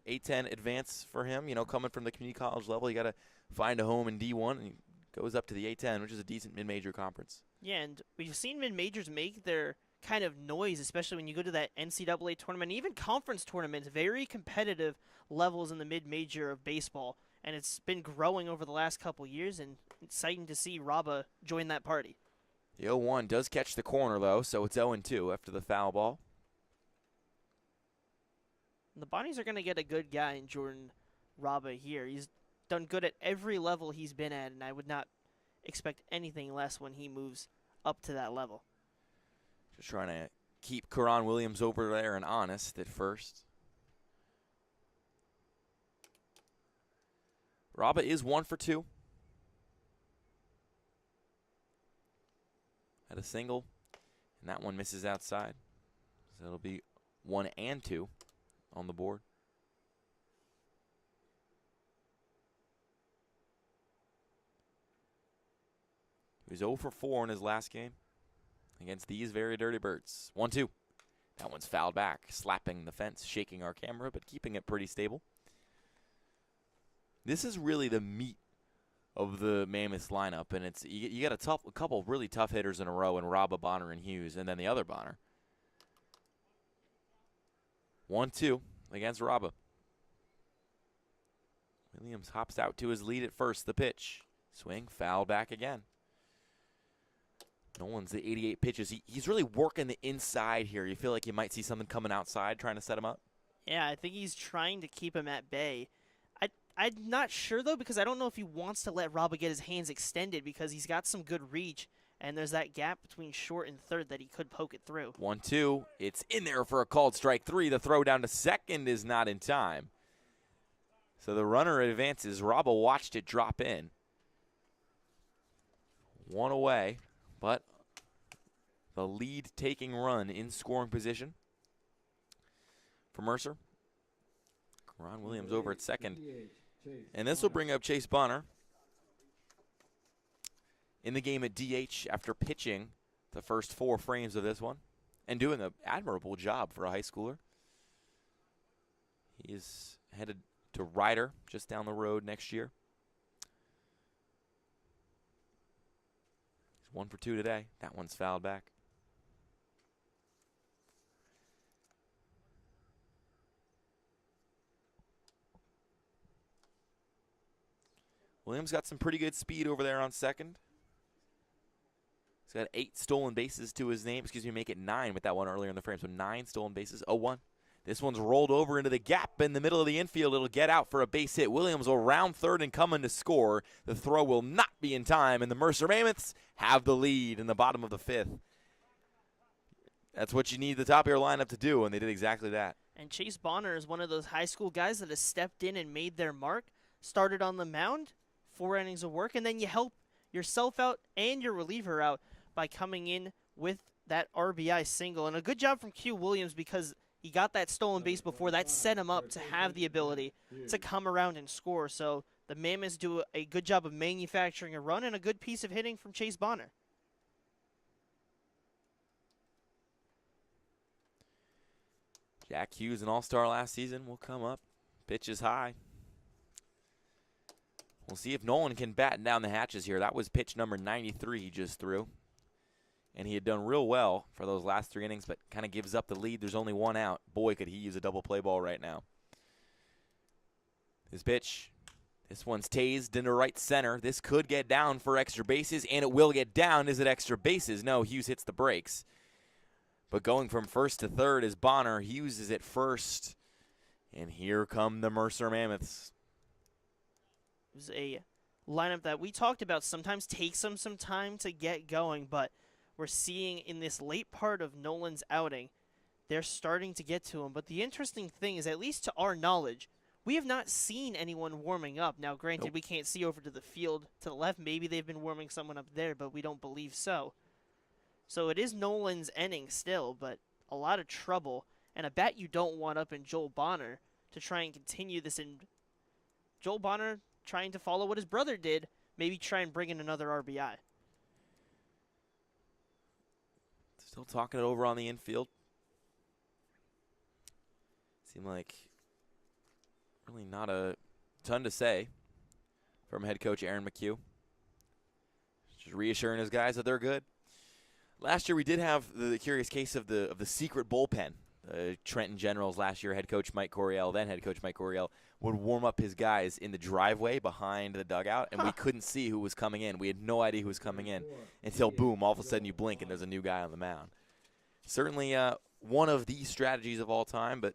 A10 advance for him. You know, coming from the community college level, you got to find a home in D1, and he goes up to the A10, which is a decent mid-major conference. Yeah, and we've seen mid-majors make their kind of noise, especially when you go to that NCAA tournament, even conference tournaments, very competitive levels in the mid-major of baseball. And it's been growing over the last couple years, and exciting to see Raba join that party. The 0-1 does catch the corner, though, so it's 0-2 after the foul ball. And the Bonnies are going to get a good guy in Jordan Raba here. He's done good at every level he's been at, and I would not expect anything less when he moves up to that level. Just trying to keep Karan Williams over there and honest at first. Raba is 1 for 2. Had a single, and that one misses outside. So it'll be 1 and 2 on the board. He was 0 for 4 in his last game against these very dirty Birdz. 1-2. That one's fouled back, slapping the fence, shaking our camera, but keeping it pretty stable. This is really the meat of the Mammoths lineup, and it's you got a couple of really tough hitters in a row in Raba, Bonner, and Hughes, and then the other Bonner. 1-2 against Raba. Williams hops out to his lead at first. The pitch. Swing, foul back again. Nolan's the 88 pitches. He's really working the inside here. You feel like you might see something coming outside trying to set him up? Yeah, I think he's trying to keep him at bay. I'm not sure, though, because I don't know if he wants to let Raba get his hands extended because he's got some good reach, and there's that gap between short and third that he could poke it through. 1-2. It's in there for a called strike 3. The throw down to second is not in time. So the runner advances. Raba watched it drop in. 1 away, but the lead-taking run in scoring position for Mercer. Ron Williams over at second. And this will bring up Chase Bonner in the game at DH after pitching the first 4 frames of this one and doing an admirable job for a high schooler. He is headed to Ryder just down the road next year. He's 1 for 2 today. That one's fouled back. Williams got some pretty good speed over there on second. He's got 8 stolen bases to his name. Excuse me, make it 9 with that one earlier in the frame. So 9 stolen bases, 0-1. This one's rolled over into the gap in the middle of the infield. It'll get out for a base hit. Williams will round third and come in to score. The throw will not be in time, and the Mercer Mammoths have the lead in the bottom of the 5th. That's what you need the top of your lineup to do, and they did exactly that. And Chase Bonner is one of those high school guys that has stepped in and made their mark, started on the mound, 4 innings of work, and then you help yourself out and your reliever out by coming in with that RBI single. And a good job from Q Williams because he got that stolen base before. That set him up to have the ability to come around and score. So the Mammoths do a good job of manufacturing a run and a good piece of hitting from Chase Bonner. Jack Hughes, an all-star last season, will come up. Pitch is high. We'll see if Nolan can batten down the hatches here. That was pitch number 93 he just threw. And he had done real well for those last 3 innings, but kind of gives up the lead. There's only 1 out. Boy, could he use a double play ball right now. His pitch. This one's tased into right center. This could get down for extra bases, and it will get down. Is it extra bases? No, Hughes hits the brakes. But going from first to third is Bonner. Hughes is at first. And here come the Mercer Mammoths. It was a lineup that we talked about sometimes takes them some time to get going, but we're seeing in this late part of Nolan's outing, they're starting to get to him. But the interesting thing is, at least to our knowledge, we have not seen anyone warming up. Now, granted, we can't see over to the field to the left. Maybe they've been warming someone up there, but we don't believe so. So it is Nolan's inning still, but a lot of trouble. And a bat you don't want up in Joel Bonner to try and continue this. In Joel Bonner trying to follow what his brother did, maybe try and bring in another RBI. Still talking it over on the infield. Seemed like really not a ton to say from head coach Aaron McHugh. Just reassuring his guys that they're good. Last year we did have the curious case of the secret bullpen. Trenton Generals last year, head coach Mike Coryell, then head coach Mike Coryell, would warm up his guys in the driveway behind the dugout, and we couldn't see who was coming in. We had no idea who was coming in until, boom, all of a sudden you blink and there's a new guy on the mound. Certainly one of the strategies of all time, but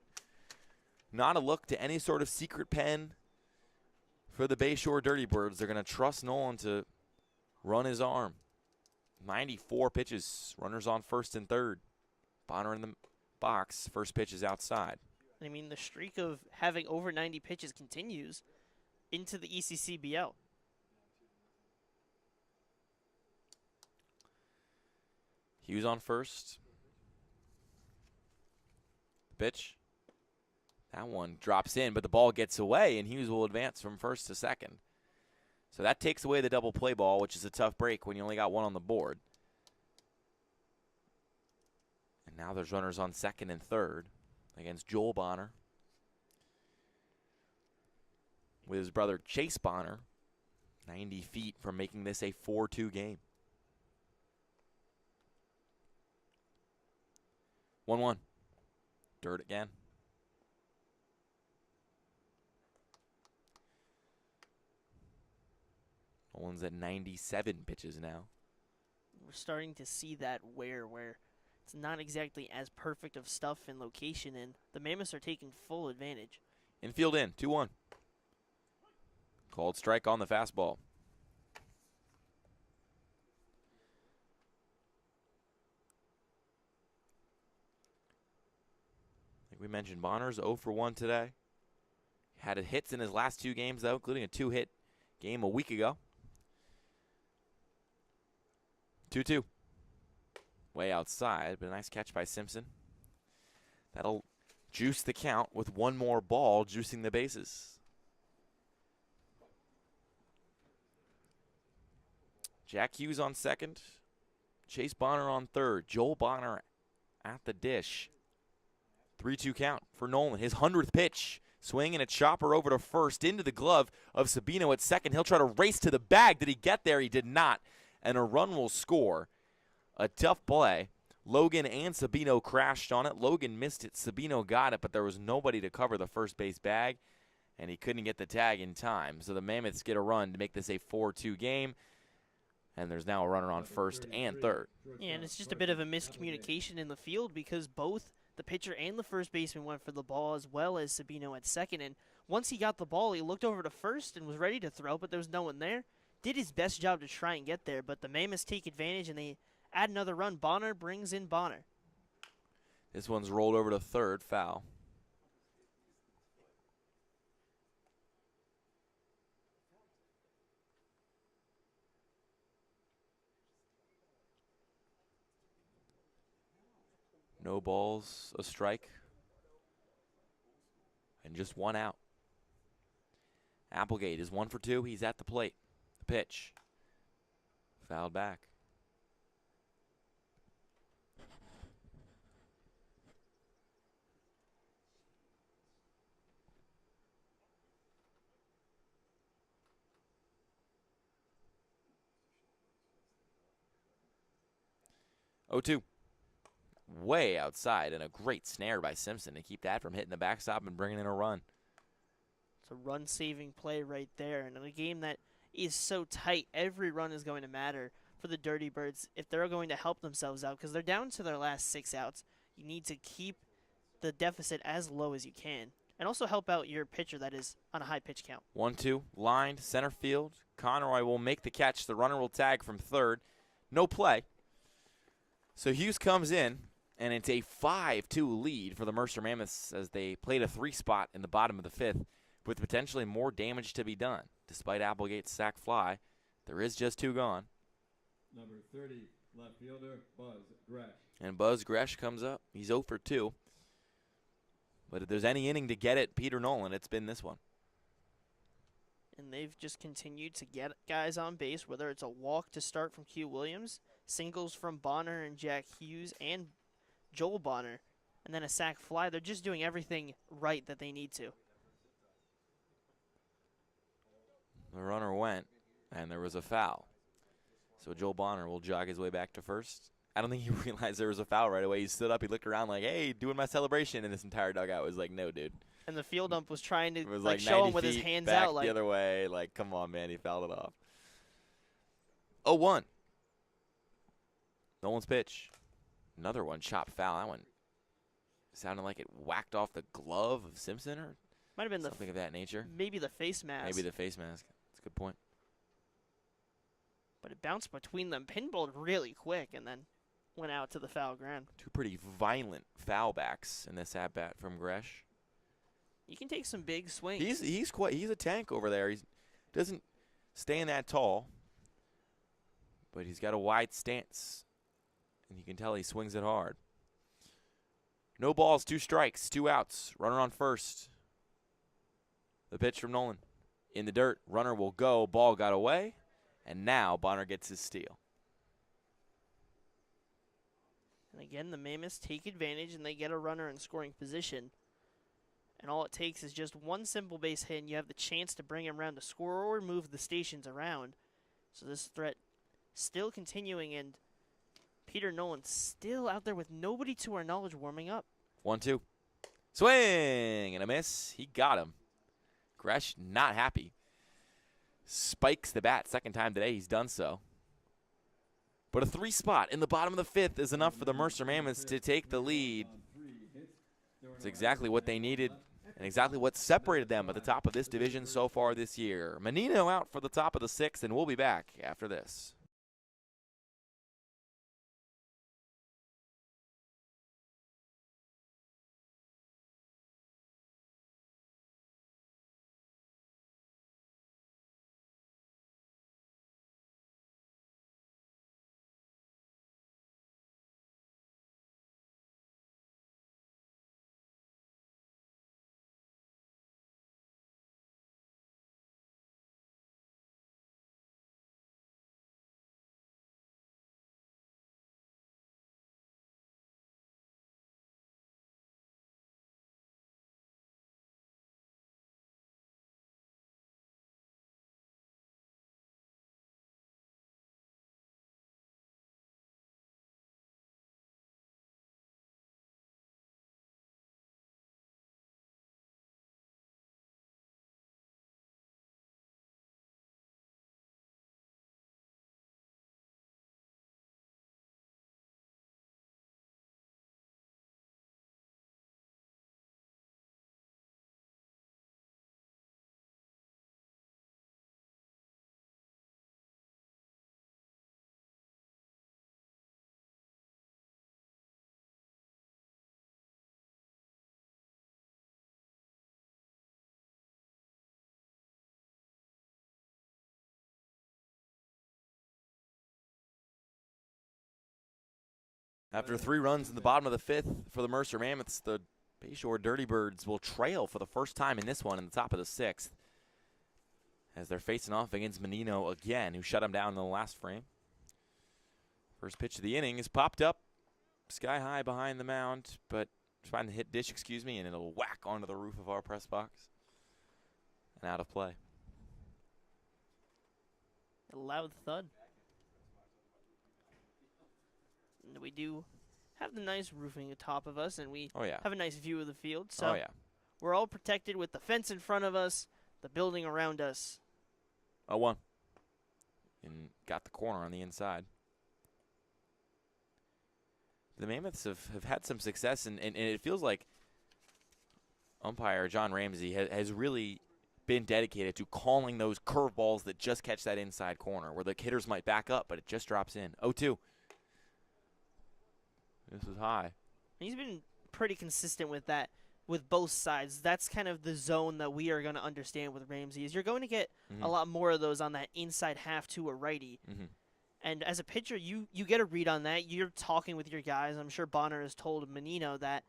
not a look to any sort of secret pen for the Bayshore Dirty Birds. They're going to trust Nolan to run his arm. 94 pitches, runners on first and third. Bonner in the box. First pitch is outside. I mean, the streak of having over 90 pitches continues into the ECCBL. Hughes on first. Pitch. That one drops in, but the ball gets away, and Hughes will advance from first to second. So that takes away the double play ball, which is a tough break when you only got one on the board. And now there's runners on second and third against Joel Bonner with his brother Chase Bonner, 90 feet from making this a 4-2 game. 1-1. Dirt again. Nolan's at 97 pitches now. We're starting to see that where it's not exactly as perfect of stuff and location, and the Mammoths are taking full advantage. Infield in, 2-1. Called strike on the fastball. Like we mentioned, Bonner's 0 for 1 today. Had hits in his last 2 games, though, including a 2-hit game a week ago. 2-2. Way outside, but a nice catch by Simpson. That'll juice the count with one more ball, juicing the bases. Jack Hughes on second. Chase Bonner on third. Joel Bonner at the dish. 3-2 count for Nolan. His 100th pitch. Swing and a chopper over to first into the glove of Sabino at second. He'll try to race to the bag. Did he get there? He did not. And a run will score. A tough play. Logan and Sabino crashed on it. Logan missed it. Sabino got it, but there was nobody to cover the first base bag, and he couldn't get the tag in time. So the Mammoths get a run to make this a 4-2 game, and there's now a runner on first and third. Yeah, and it's just a bit of a miscommunication in the field because both the pitcher and the first baseman went for the ball as well as Sabino at second. And once he got the ball, he looked over to first and was ready to throw, but there was no one there. Did his best job to try and get there, but the Mammoths take advantage and they add another run. Bonner brings in Bonner. This one's rolled over to third, foul. No balls, a strike, and just one out. Applegate is 1 for 2. He's at the plate. The pitch. Fouled back. Oh, 2. Way outside, and a great snare by Simpson to keep that from hitting the backstop and bringing in a run. It's a run-saving play right there. And in a game that is so tight, every run is going to matter for the Dirty Birds if they're going to help themselves out because they're down to their last 6 outs. You need to keep the deficit as low as you can and also help out your pitcher that is on a high pitch count. 1-2, lined, center field. Conroy will make the catch. The runner will tag from third. No play. So Hughes comes in, and it's a 5-2 lead for the Mercer Mammoths as they played a 3 spot in the bottom of the 5th with potentially more damage to be done. Despite Applegate's sac fly, there is just 2 gone. Number 30, left fielder, Buzz Gresh. And Buzz Gresh comes up. He's 0 for 2. But if there's any inning to get at Peter Nolan, it's been this one. And they've just continued to get guys on base, whether it's a walk to start from Q Williams, singles from Bonner and Jack Hughes and Joel Bonner, and then a sac fly. They're just doing everything right that they need to. The runner went, and there was a foul. So Joel Bonner will jog his way back to first. I don't think he realized there was a foul right away. He stood up, he looked around like, hey, doing my celebration, and this entire dugout was like, no, dude. And the field ump was trying to It was like like show 90 him with his feet hands back out. Like, the other way. Like, come on, man, he fouled it off. 0-1. Nolan's pitch. Another one, chopped foul. That one sounded like it whacked off the glove of Simpson or might have been something of that nature. maybe the face mask. Maybe the face mask. That's a good point. But it bounced between them, pinballed really quick, and then went out to the foul ground. Two pretty violent foul backs in this at-bat from Gresh. He can take some big swings. He's a tank over there. He doesn't stand that tall, but he's got a wide stance, and you can tell he swings it hard. No balls, 2 strikes, 2 outs. Runner on first. The pitch from Nolan. In the dirt, runner will go. Ball got away, and now Bonner gets his steal. And again, the Mammoths take advantage, and they get a runner in scoring position. And all it takes is just one simple base hit, and you have the chance to bring him around to score or move the stations around. So this threat still continuing, and Peter Nolan still out there with nobody to our knowledge warming up. 1-2. Swing and a miss. He got him. Gresh not happy. Spikes the bat. Second time today he's done so. But a 3 spot in the bottom of the 5th is enough for the Mercer Mammoths to take the lead. It's exactly what they needed and exactly what separated them at the top of this division so far this year. Menino out for the top of the 6th, and we'll be back after this. After 3 runs in the bottom of the 5th for the Mercer Mammoths, the Bayshore Dirty Birds will trail for the first time in this one in the top of the 6th, as they're facing off against Menino again, who shut him down in the last frame. First pitch of the inning is popped up sky high behind the mound, but behind the hit dish, and it'll whack onto the roof of our press box and out of play. A loud thud. And we do have the nice roofing atop of us, and we have a nice view of the field. So we're all protected with the fence in front of us, the building around us. 0-1. And got the corner on the inside. The Mammoths have had some success, and it feels like umpire John Ramsey has really been dedicated to calling those curveballs that just catch that inside corner, where the hitters might back up, but it just drops in. 0-2. This is high. He's been pretty consistent with that, with both sides. That's kind of the zone that we are going to understand with Ramsey, is you're going to get a lot more of those on that inside half to a righty. And as a pitcher, you get a read on that. You're talking with your guys. I'm sure Bonner has told Menino that,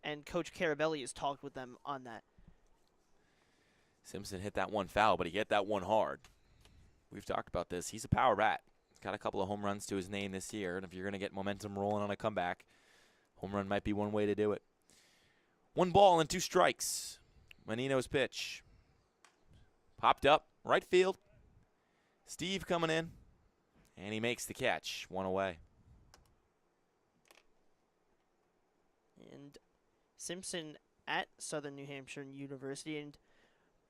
and Coach Carabelli has talked with them on that. Simpson hit that one foul, but he hit that one hard. We've talked about this. He's a power bat. He's got a couple of home runs to his name this year, and if you're going to get momentum rolling on a comeback, home run might be one way to do it. 1 ball and 2 strikes. Menino's pitch. Popped up, right field. Steve coming in, and he makes the catch. 1 away. And Simpson at Southern New Hampshire University, and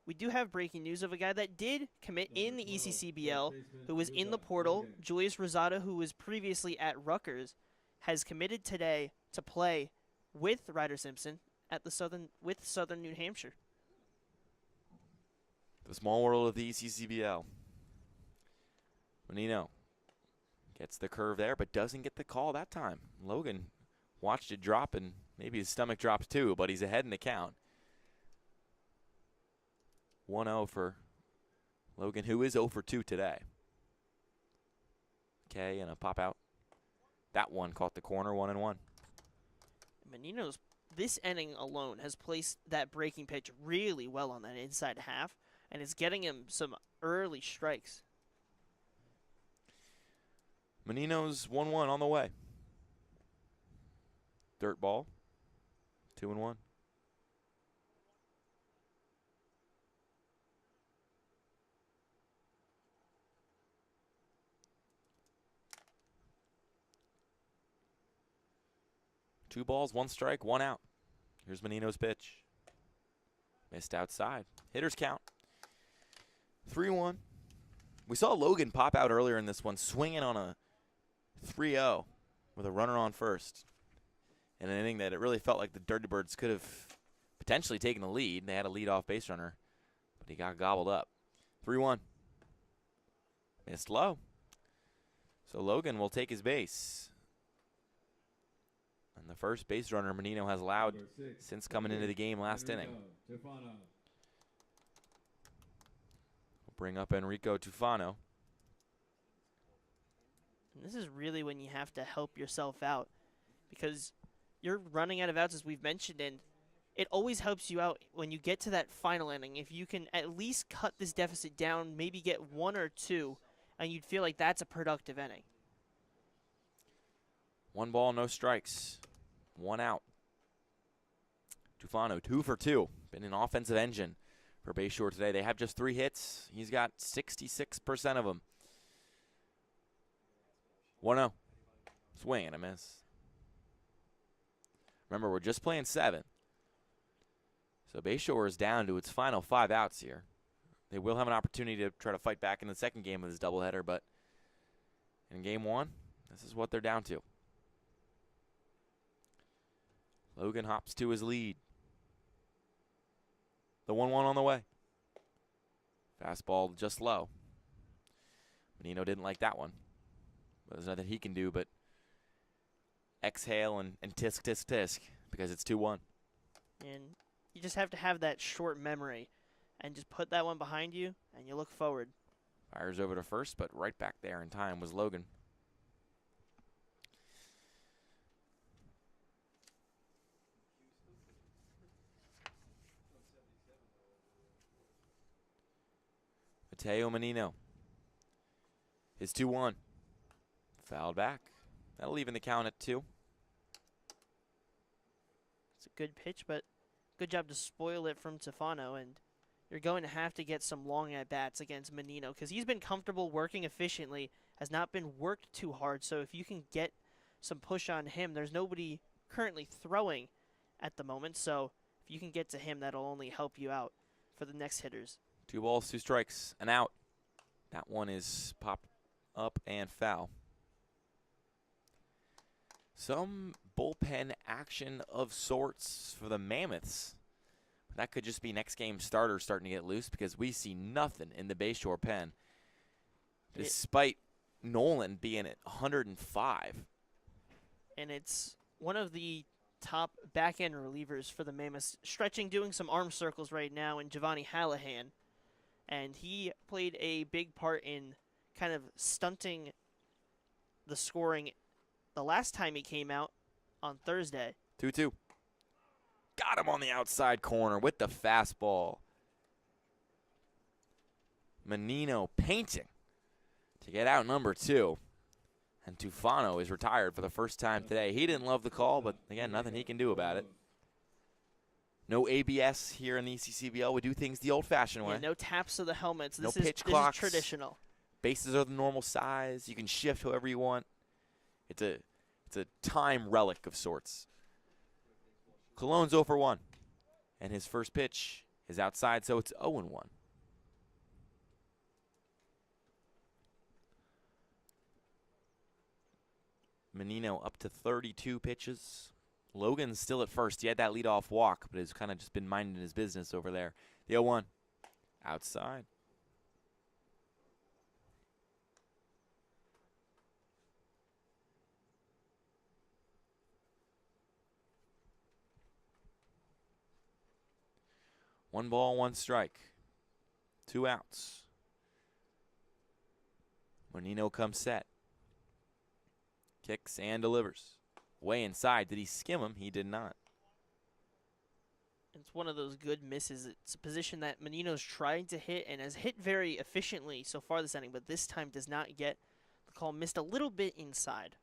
we do have breaking news of a guy that did commit in the ECCBL, who was in the portal. Julius Rosado, who was previously at Rutgers, has committed today to play with Ryder Simpson at the Southern New Hampshire. The small world of the ECCBL. Menino Gets the curve there, but doesn't get the call that time. Logan watched it drop, and maybe his stomach drops too, but he's ahead in the count. 1-0 for Logan, who is 0 for 2 today. Okay, and a pop out. That one caught the corner, 1-1. Menino's, this inning alone, has placed that breaking pitch really well on that inside half, and it's getting him some early strikes. Menino's 1-1 on the way. Dirt ball, 2-1. Two balls, one strike, one out. Here's Menino's pitch. Missed outside. Hitters count. 3-1. We saw Logan pop out earlier in this one, swinging on a 3-0 with a runner on first. In an inning that it really felt like the Dirty Birds could have potentially taken the lead. They had a leadoff base runner, but he got gobbled up. 3-1. Missed low. So Logan will take his base. And the first base runner Menino has allowed since coming into the game last inning. We'll bring up Enrico Tufano. And this is really when you have to help yourself out, because you're running out of outs, as we've mentioned, and it always helps you out when you get to that final inning. If you can at least cut this deficit down, maybe get 1 or 2, and you'd feel like that's a productive inning. 1 ball, no strikes. 1 out. Tufano, 2 for 2. Been an offensive engine for Bayshore today. They have just 3 hits. He's got 66% of them. 1-0. Swing and a miss. Remember, we're just playing 7. So Bayshore is down to its final 5 outs here. They will have an opportunity to try to fight back in the second game of this doubleheader, but in game 1, this is what they're down to. Logan hops to his lead. The 1-1 on the way. Fastball just low. Menino didn't like that one. There's nothing he can do but exhale and tisk, tisk, tisk, because it's 2-1. And you just have to have that short memory and just put that one behind you, and you look forward. Fires over to first, but right back there in time was Logan. Mateo Menino. His 2-1. Fouled back. That'll even the count at 2. It's a good pitch, but good job to spoil it from Tufano, and you're going to have to get some long at-bats against Menino, because he's been comfortable working efficiently, has not been worked too hard, so if you can get some push on him, there's nobody currently throwing at the moment, so if you can get to him, that'll only help you out for the next hitters. 2 balls, 2 strikes, an out. That one is popped up and foul. Some bullpen action of sorts for the Mammoths. That could just be next game starters starting to get loose, because we see nothing in the Bayshore pen, despite Nolan being at 105. And it's one of the top back-end relievers for the Mammoths, stretching, doing some arm circles right now, in Giovanni Hallahan. And he played a big part in kind of stunting the scoring the last time he came out on Thursday. 2-2. Got him on the outside corner with the fastball. Menino painting to get out number 2. And Tufano is retired for the first time today. He didn't love the call, but again, nothing he can do about it. No ABS here in the ECCBL. We do things the old-fashioned way. No taps of the helmets. No This pitch is clocks. traditional. Bases are the normal size. You can shift however you want. It's a time relic of sorts. Cologne's 0 for 1. And his first pitch is outside, so it's 0-1. Menino up to 32 pitches. Logan's still at first. He had that leadoff walk, but has kind of just been minding his business over there. The 0-1. Outside. 1 ball, 1 strike. 2 outs. Menino comes set. Kicks and delivers. Way inside. Did he skim him? He did not. It's one of those good misses. It's a position that Menino's trying to hit and has hit very efficiently so far this inning, but this time does not get the call. Missed a little bit inside.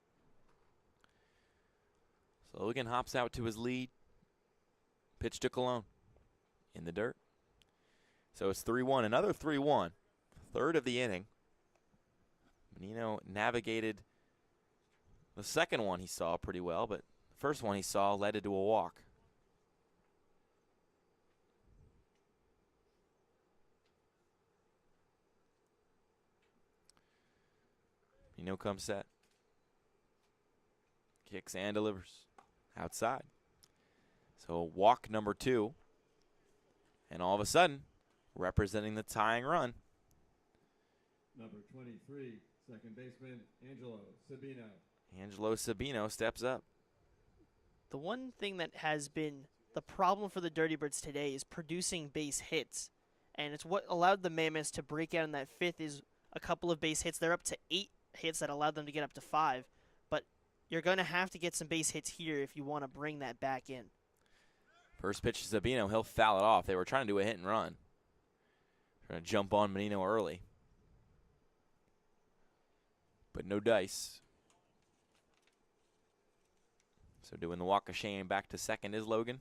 So Logan hops out to his lead. Pitch to Cologne. In the dirt. So it's 3-1. Another 3-1. Third of the inning. Menino navigated the second one he saw pretty well, but the first one he saw led into a walk. Menino comes set. Kicks and delivers. Outside. So walk number 2. And all of a sudden, representing the tying run. Number 23, second baseman, Angelo Sabino. Angelo Sabino steps up. The one thing that has been the problem for the Dirty Birds today is producing base hits. And it's what allowed the Mammoths to break out in that 5th is a couple of base hits. They're up to 8 hits that allowed them to get up to 5. But you're going to have to get some base hits here if you want to bring that back in. First pitch to Sabino. He'll foul it off. They were trying to do a hit and run. Trying to jump on Menino early. But no dice. So doing the walk of shame back to second is Logan.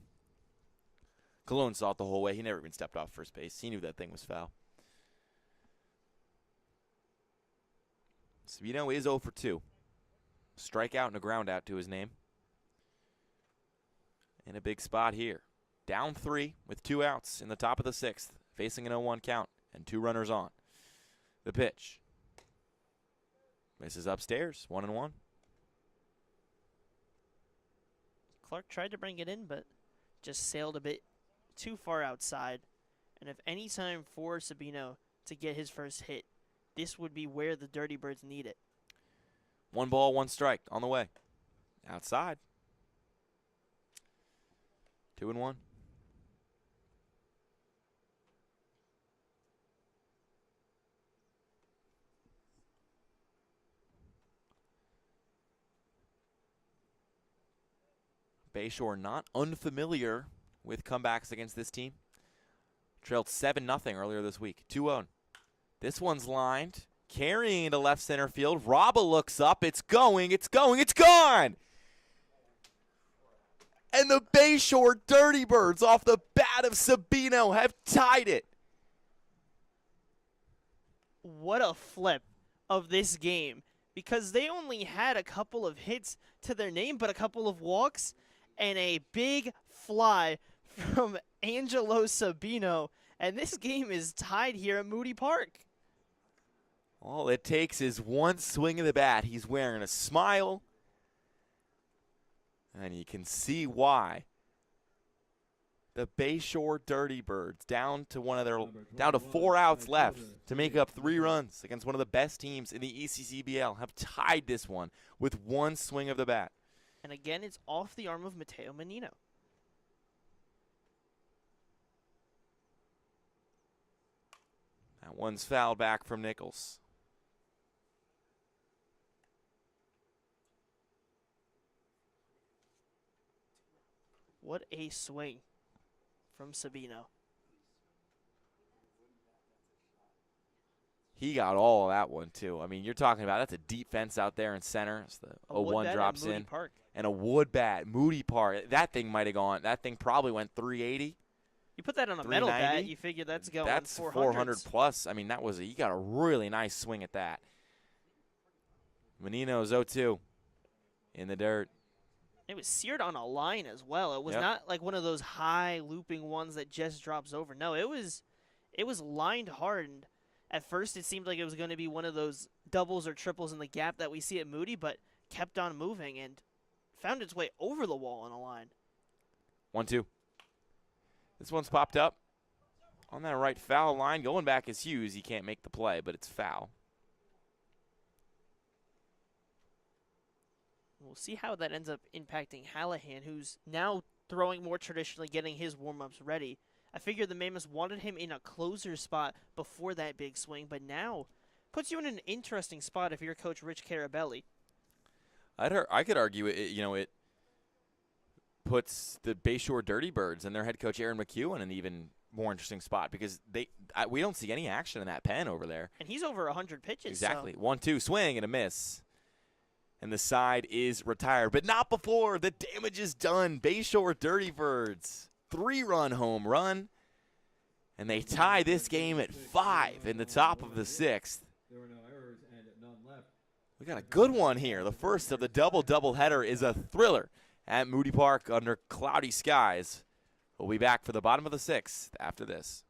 Cologne saw it the whole way. He never even stepped off first base. He knew that thing was foul. Sabino is 0 for 2. Strikeout and a ground out to his name. In a big spot here. Down 3 with 2 outs in the top of the 6th. Facing an 0-1 count and 2 runners on. The pitch. Misses upstairs. 1-1. Clark tried to bring it in, but just sailed a bit too far outside. And if any time for Sabino to get his first hit, this would be where the Dirty Birds need it. 1 ball, 1 strike on the way. Outside. 2-1. Bayshore not unfamiliar with comebacks against this team. Trailed 7-0 earlier this week. 2-0. This one's lined. Carrying to left center field. Raba looks up. It's going. It's going. It's gone. And the Bayshore Dirty Birds off the bat of Sabino have tied it. What a flip of this game. Because they only had a couple of hits to their name, but a couple of walks and a big fly from Angelo Sabino. And this game is tied here at Moody Park. All it takes is one swing of the bat. He's wearing a smile. And you can see why. The Bayshore Dirty Birds down to 4 outs left to make up 3 runs against one of the best teams in the ECCBL have tied this one with one swing of the bat. And again, it's off the arm of Mateo Menino. That one's fouled back from Nichols. What a swing from Sabino. He got all of that one, too. I mean, you're talking about that's a deep fence out there in center. It's the 0-1 drops in. Park. And a wood bat, Moody Park. That thing might have gone. That thing probably went 380. You put that on a metal bat, you figure that's going That's 400 plus. I mean, he got a really nice swing at that. Menino's 0-2 in the dirt. It was seared on a line as well. It was not like one of those high looping ones that just drops over. No, it was lined hard. And at first, it seemed like it was going to be one of those doubles or triples in the gap that we see at Moody, but kept on moving and found its way over the wall on a line. 1-2. This one's popped up on that right foul line. Going back is Hughes. He can't make the play, but it's foul. We'll see how that ends up impacting Hallahan, who's now throwing more traditionally, getting his warm-ups ready. I figured the Mammoths wanted him in a closer spot before that big swing, but now puts you in an interesting spot if you're Coach Rich Carabelli. I could argue it puts the Bayshore Dirty Birds and their head coach Aaron McHugh in an even more interesting spot because we don't see any action in that pen over there. And he's over 100 pitches. Exactly. So. 1-2 swing and a miss. And the side is retired, but not before the damage is done. Bayshore Dirty Birds, 3-run home run. And they tie this game at 5 in the top of the 6th. There were no errors and none left. We got a good one here. The first of the double header is a thriller at Moody Park under cloudy skies. We'll be back for the bottom of the 6th after this.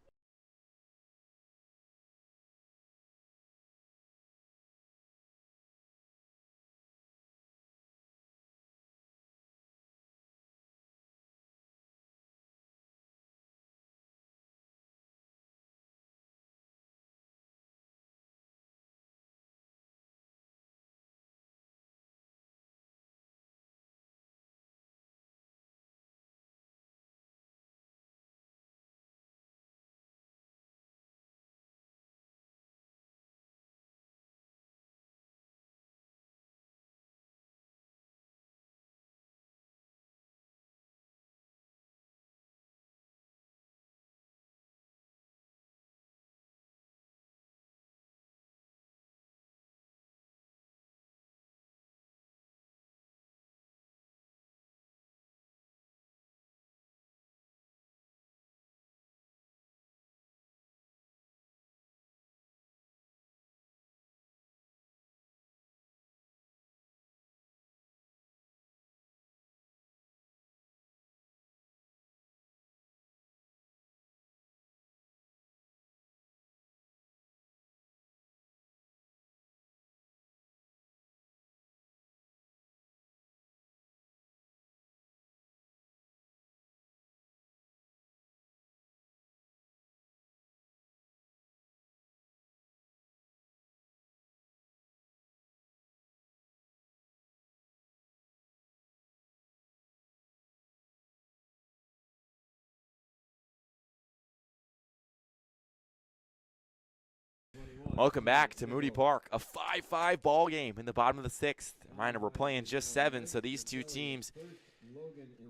Welcome back to Moody Park, a 5-5 ball game in the bottom of the 6th. Reminder, we're playing just 7, so these two teams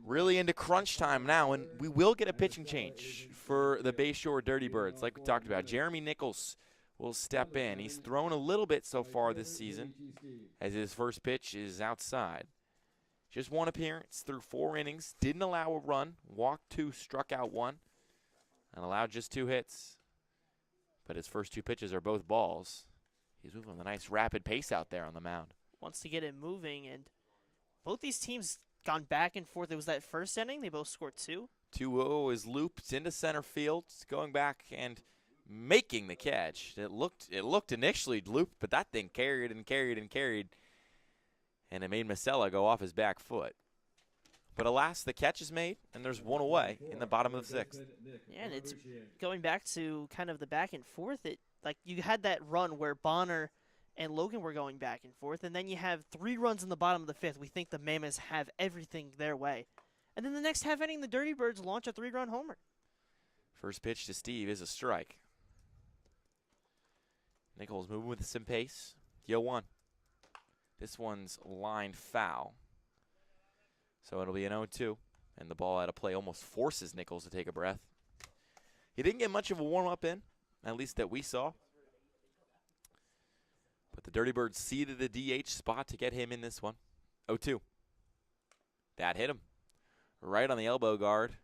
really into crunch time now, and we will get a pitching change for the Bayshore Dirty Birds. Like we talked about, Jeremy Nichols will step in. He's thrown a little bit so far this season, as his first pitch is outside. Just one appearance through 4 innings, didn't allow a run, walked 2, struck out 1, and allowed just 2 hits. But his first 2 pitches are both balls. He's moving with a nice rapid pace out there on the mound. Wants to get it moving, and both these teams gone back and forth. It was that first inning. They both scored 2. 2-0 is looped into center field, going back and making the catch. It looked initially looped, but that thing carried and carried and carried, and it made Masella go off his back foot. But alas, the catch is made, and there's 1 away in the bottom of the 6th. Yeah, and it's going back to kind of the back and forth. Like you had that run where Bonner and Logan were going back and forth, and then you have 3 runs in the bottom of the 5th. We think the Mammoths have everything their way. And then the next half inning, the Dirty Birds launch a 3-run homer. First pitch to Steve is a strike. Nichols moving with some pace. 0-1. This one's lined foul. So it'll be an 0-2, and the ball out of play almost forces Nichols to take a breath. He didn't get much of a warm-up in, at least that we saw. But the Dirty Birds seeded the DH spot to get him in this one. 0-2. That hit him. Right on the elbow guard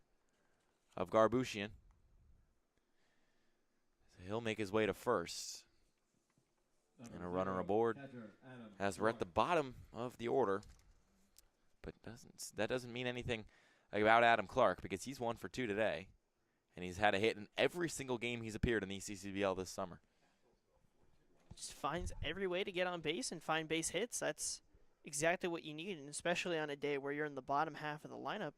of Garbushian. So he'll make his way to first. And a runner aboard as we're at the bottom of the order. But that doesn't mean anything about Adam Clark because he's 1 for 2 today. And he's had a hit in every single game he's appeared in the ECCBL this summer. Just finds every way to get on base and find base hits. That's exactly what you need, and especially on a day where you're in the bottom half of the lineup.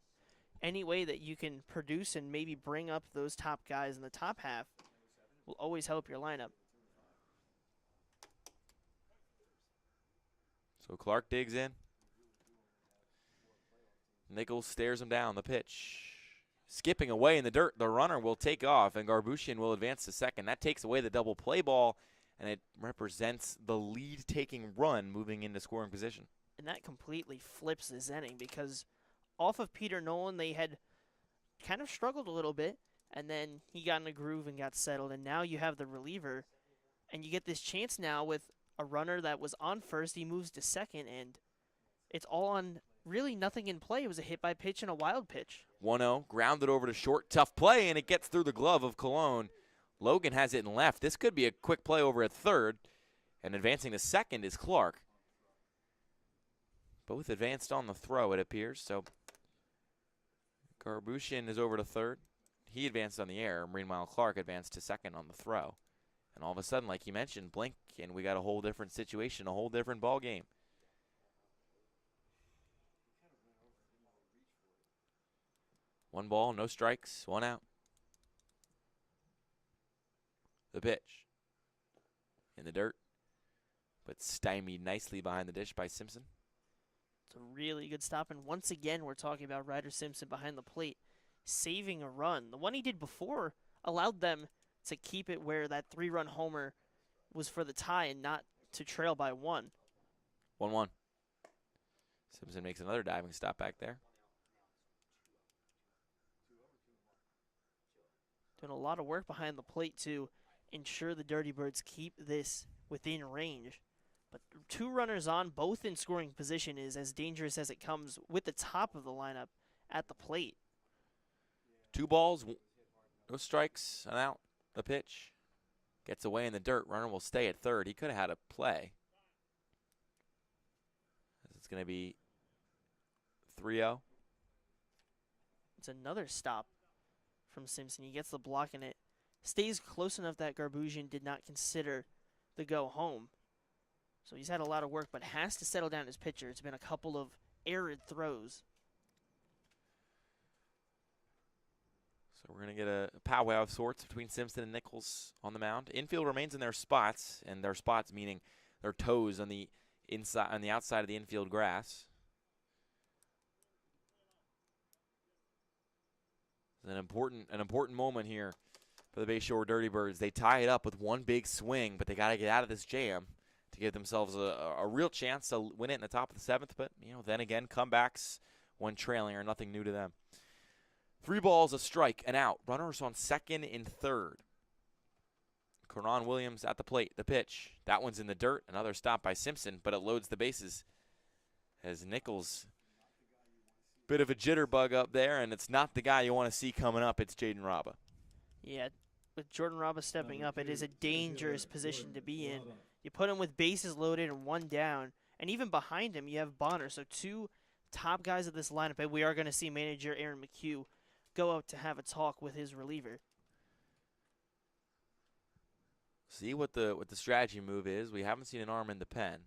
Any way that you can produce and maybe bring up those top guys in the top half will always help your lineup. So Clark digs in. Nichols stares him down. The pitch. Skipping away in the dirt. The runner will take off, and Garbushian will advance to second. That takes away the double play ball, and it represents the lead-taking run moving into scoring position. And that completely flips this inning because off of Peter Nolan, they had kind of struggled a little bit, and then he got in a groove and got settled, and now you have the reliever, and you get this chance now with a runner that was on first. He moves to second, and it's all on really nothing in play. It was a hit by pitch and a wild pitch. 1-0, grounded over to short, tough play, and it gets through the glove of Cologne. Logan has it in left. This could be a quick play over at third, and advancing to second is Clark. Both advanced on the throw, it appears, so Garbushian is over to third. He advanced on the air. Meanwhile, Clark advanced to second on the throw. And all of a sudden, like you mentioned, blink, and we got a whole different situation, a whole different ball game. One ball, no strikes, one out. The pitch. In the dirt, but stymied nicely behind the dish by Simpson. It's a really good stop, and once again, we're talking about Ryder Simpson behind the plate, saving a run. The one he did before allowed them to keep it where that 3-run homer was for the tie and not to trail by 1. 1-1. Simpson makes another diving stop back there. Doing a lot of work behind the plate to ensure the Dirty Birds keep this within range. But 2 runners on, both in scoring position, is as dangerous as it comes with the top of the lineup at the plate. 2 balls, no strikes, an out. The pitch gets away in the dirt. Runner will stay at third. He could have had a play. It's going to be 3-0. It's another stop from Simpson. He gets the block, and it stays close enough that Garbushian did not consider the go home. So he's had a lot of work, but has to settle down his pitcher. It's been a couple of arid throws. So we're going to get a powwow of sorts between Simpson and Nichols on the mound. Infield remains in their spots, and their spots meaning their toes on the inside, on the outside of the infield grass. It's an important moment here for the Bayshore Dirty Birds. They tie it up with one big swing, but they got to get out of this jam to give themselves a real chance to win it in the top of the 7th. But then again, comebacks when trailing are nothing new to them. 3 balls, a strike, an out. Runners on second and third. Coron Williams at the plate. The pitch. That one's in the dirt. Another stop by Simpson, but it loads the bases as Nichols. Bit of a jitterbug up there, and it's not the guy you want to see coming up. It's Jaden Raba. Yeah, with Jordan Raba stepping up, it is a dangerous position to be in. You put him with bases loaded and 1 down, and even behind him you have Bonner. So 2 top guys of this lineup, and we are going to see manager Aaron McHugh go out to have a talk with his reliever. See what the strategy move is. We haven't seen an arm in the pen.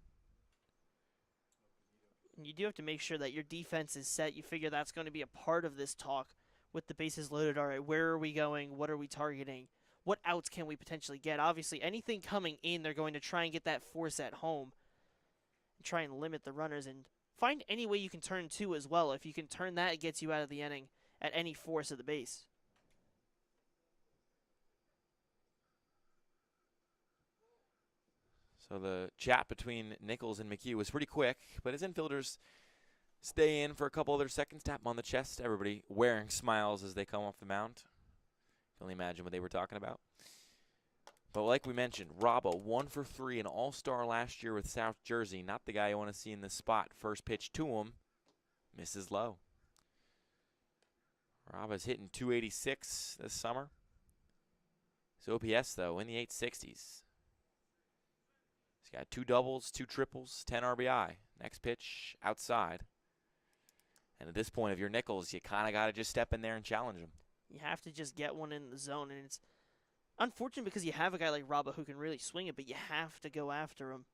And you do have to make sure that your defense is set. You figure that's going to be a part of this talk with the bases loaded. All right, where are we going? What are we targeting? What outs can we potentially get? Obviously, anything coming in, they're going to try and get that force at home and try and limit the runners and find any way you can turn 2 as well. If you can turn that, it gets you out of the inning at any force of the base. So the chat between Nichols and McHugh was pretty quick, but his infielders stay in for a couple other seconds, tap him on the chest. Everybody wearing smiles as they come off the mound. You can only imagine what they were talking about. But like we mentioned, Raba 1 for 3, an all-star last year with South Jersey. Not the guy you want to see in this spot. First pitch to him, misses low. Raba's hitting .286 this summer. His OPS, though, in the 860s. He's got 2 doubles, 2 triples, 10 RBI. Next pitch, outside. And at this point, if you're Nichols, you kind of got to just step in there and challenge him. You have to just get one in the zone, and it's unfortunate because you have a guy like Raba who can really swing it, but you have to go after him.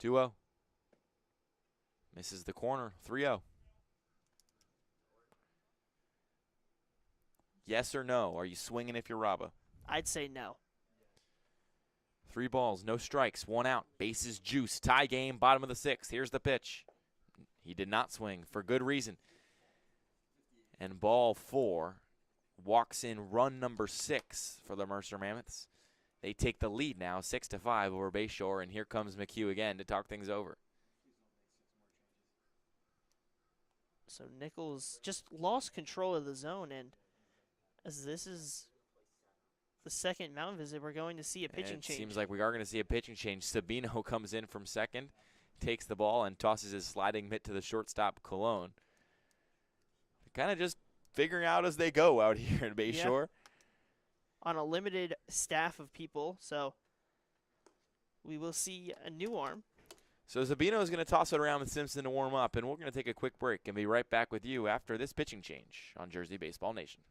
2-0. Misses the corner, 3-0. Yes or no? Are you swinging if you're Raba? I'd say no. 3 balls, no strikes, 1 out. Bases juice. Tie game, bottom of the 6th. Here's the pitch. He did not swing for good reason. And ball 4 walks in run number 6 for the Mercer Mammoths. They take the lead now, 6-5 over Bayshore, and here comes McHugh again to talk things over. So Nichols just lost control of the zone, and as this is the second mound visit, we're going to see a pitching change. It seems like we are going to see a pitching change. Sabino comes in from second, takes the ball, and tosses his sliding mitt to the shortstop, Cologne. Kind of just figuring out as they go out here in Bayshore. Yeah. On a limited staff of people, so we will see a new arm. So Sabino is going to toss it around with Simpson to warm up, and we're going to take a quick break and be right back with you after this pitching change on Jersey Baseball Nation.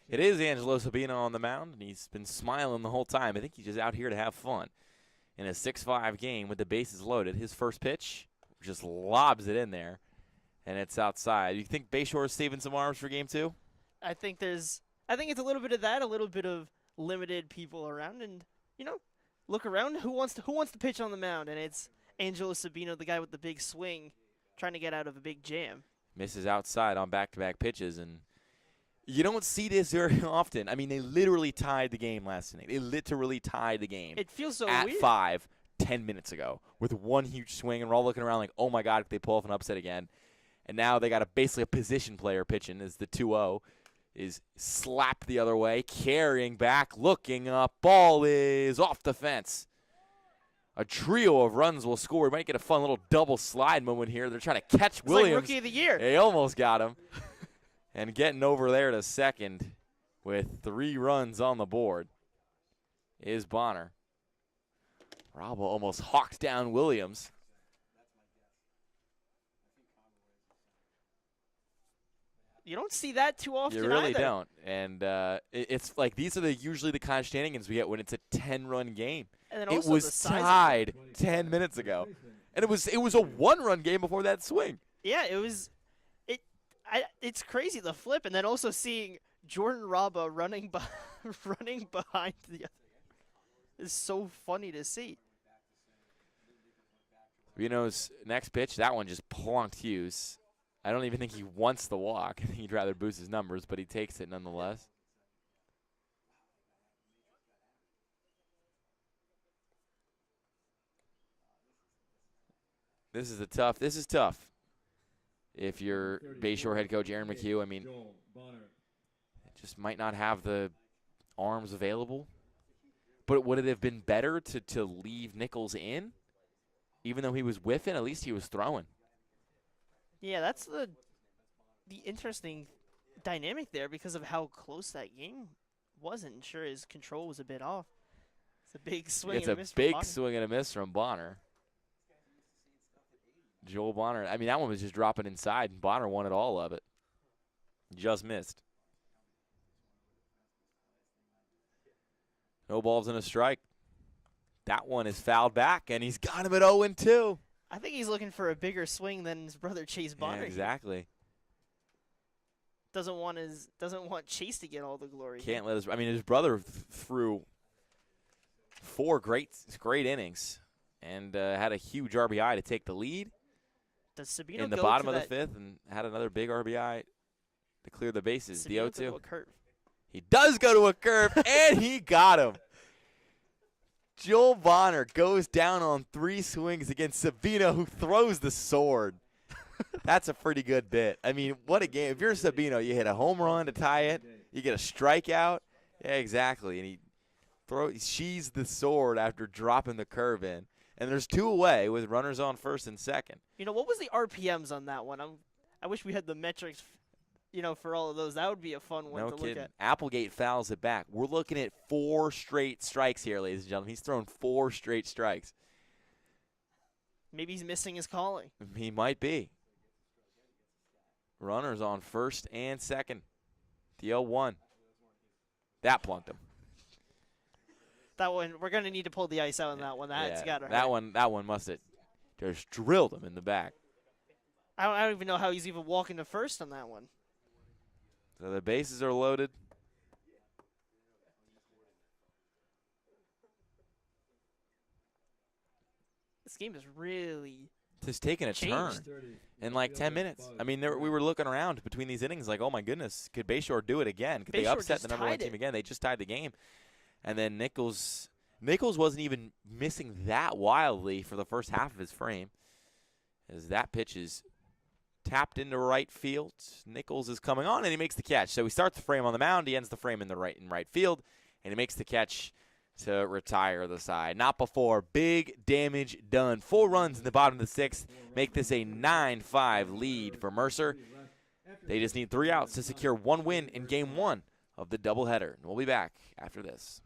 It is Angelo Sabino on the mound, and he's been smiling the whole time. I think he's just out here to have fun. In a 6-5 game with the bases loaded, his first pitch just lobs it in there, and it's outside. You think Bayshore is saving some arms for game 2? I think it's a little bit of that, a little bit of limited people around, and look around. Who wants to pitch on the mound? And it's Angelo Sabino, the guy with the big swing, trying to get out of a big jam. Misses outside on back-to-back pitches, and you don't see this very often. I mean, they literally tied the game last night. They literally tied the game. It feels so at weird. 5, 10 minutes ago with one huge swing, and we're all looking around like, oh my God, if they pull off an upset again. And now they got basically a position player pitching as the 2-0 is slapped the other way, carrying back, looking up. Ball is off the fence. A trio of runs will score. We might get a fun little double slide moment here. They're trying to catch Williams. Like Rookie of the Year. They almost got him. And getting over there to second with 3 runs on the board is Bonner. Bravo almost hawked down Williams. You don't see that too often. You really either. don't. And it's like these are usually the kind of shenanigans we get when it's a 10-run game. And then It also was the size of it. tied 10 minutes ago. And it was a 1-run game before that swing. Yeah, it was. It's crazy, the flip, and then also seeing Jordan Raba running behind the other is so funny to see. Vino's next pitch, that one just plonked Hughes. I don't even think he wants the walk. I think he'd rather boost his numbers, but he takes it nonetheless. This is tough. If you're Bayshore head coach Aaron McHugh, I mean, just might not have the arms available. But would it have been better to leave Nichols in even though he was whiffing, at least he was throwing. Yeah, that's the interesting dynamic there because of how close that game wasn't. Sure, his control was a bit off. It's a big swing It's and a a miss big from Bonner. swing and a miss from Bonner. Joel Bonner. I mean, that one was just dropping inside, and Bonner wanted all of it. Just missed. No balls and a strike. That one is fouled back, and he's got him at 0-2. I think he's looking for a bigger swing than his brother Chase Bonner. Yeah, exactly. Doesn't want Chase to get all the glory. Can't let his. I mean, his brother threw 4 great innings and had a huge RBI to take the lead Does Sabino in the go bottom to of the that, 5th, and had another big RBI to clear the bases. The Sabino go to 0-2. a curve? He does go to a curve, and he got him. Joel Bonner goes down on 3 swings against Sabino, who throws the sword. That's a pretty good bit. I mean, what a game. If you're Sabino, you hit a home run to tie it. You get a strikeout. Yeah, exactly. And he sheathes the sword after dropping the curve in. And there's 2 away with runners on first and second. You know, what was the RPMs on that one? I wish we had the metrics, for all of those. That would be a fun one No to kidding. look at. Applegate fouls it back. We're looking at 4 straight strikes here, ladies and gentlemen. He's thrown 4 straight strikes. Maybe he's missing his calling. He might be. Runners on first and second. The 0-1. That plunked him. That one, we're going to need to pull the ice out on that one. That's got to hurt. That one must have just drilled him in the back. I don't even know how he's even walking to first on that one. So the bases are loaded. This game is really Just taking a turn changed. in like 10 minutes. I mean, we were looking around between these innings like, oh, my goodness, could Bayshore do it again? Could they Bayshore upset just the number 1 tied team it. again? They just tied the game. And then Nichols wasn't even missing that wildly for the first half of his frame, as that pitch is tapped into right field. Nichols is coming on, and he makes the catch. So he starts the frame on the mound. He ends the frame in right field, and he makes the catch to retire the side. Not before. Big damage done. 4 runs in the bottom of the 6th make this a 9-5 lead for Mercer. They just need 3 outs to secure 1 win in Game 1 of the doubleheader. And we'll be back after this.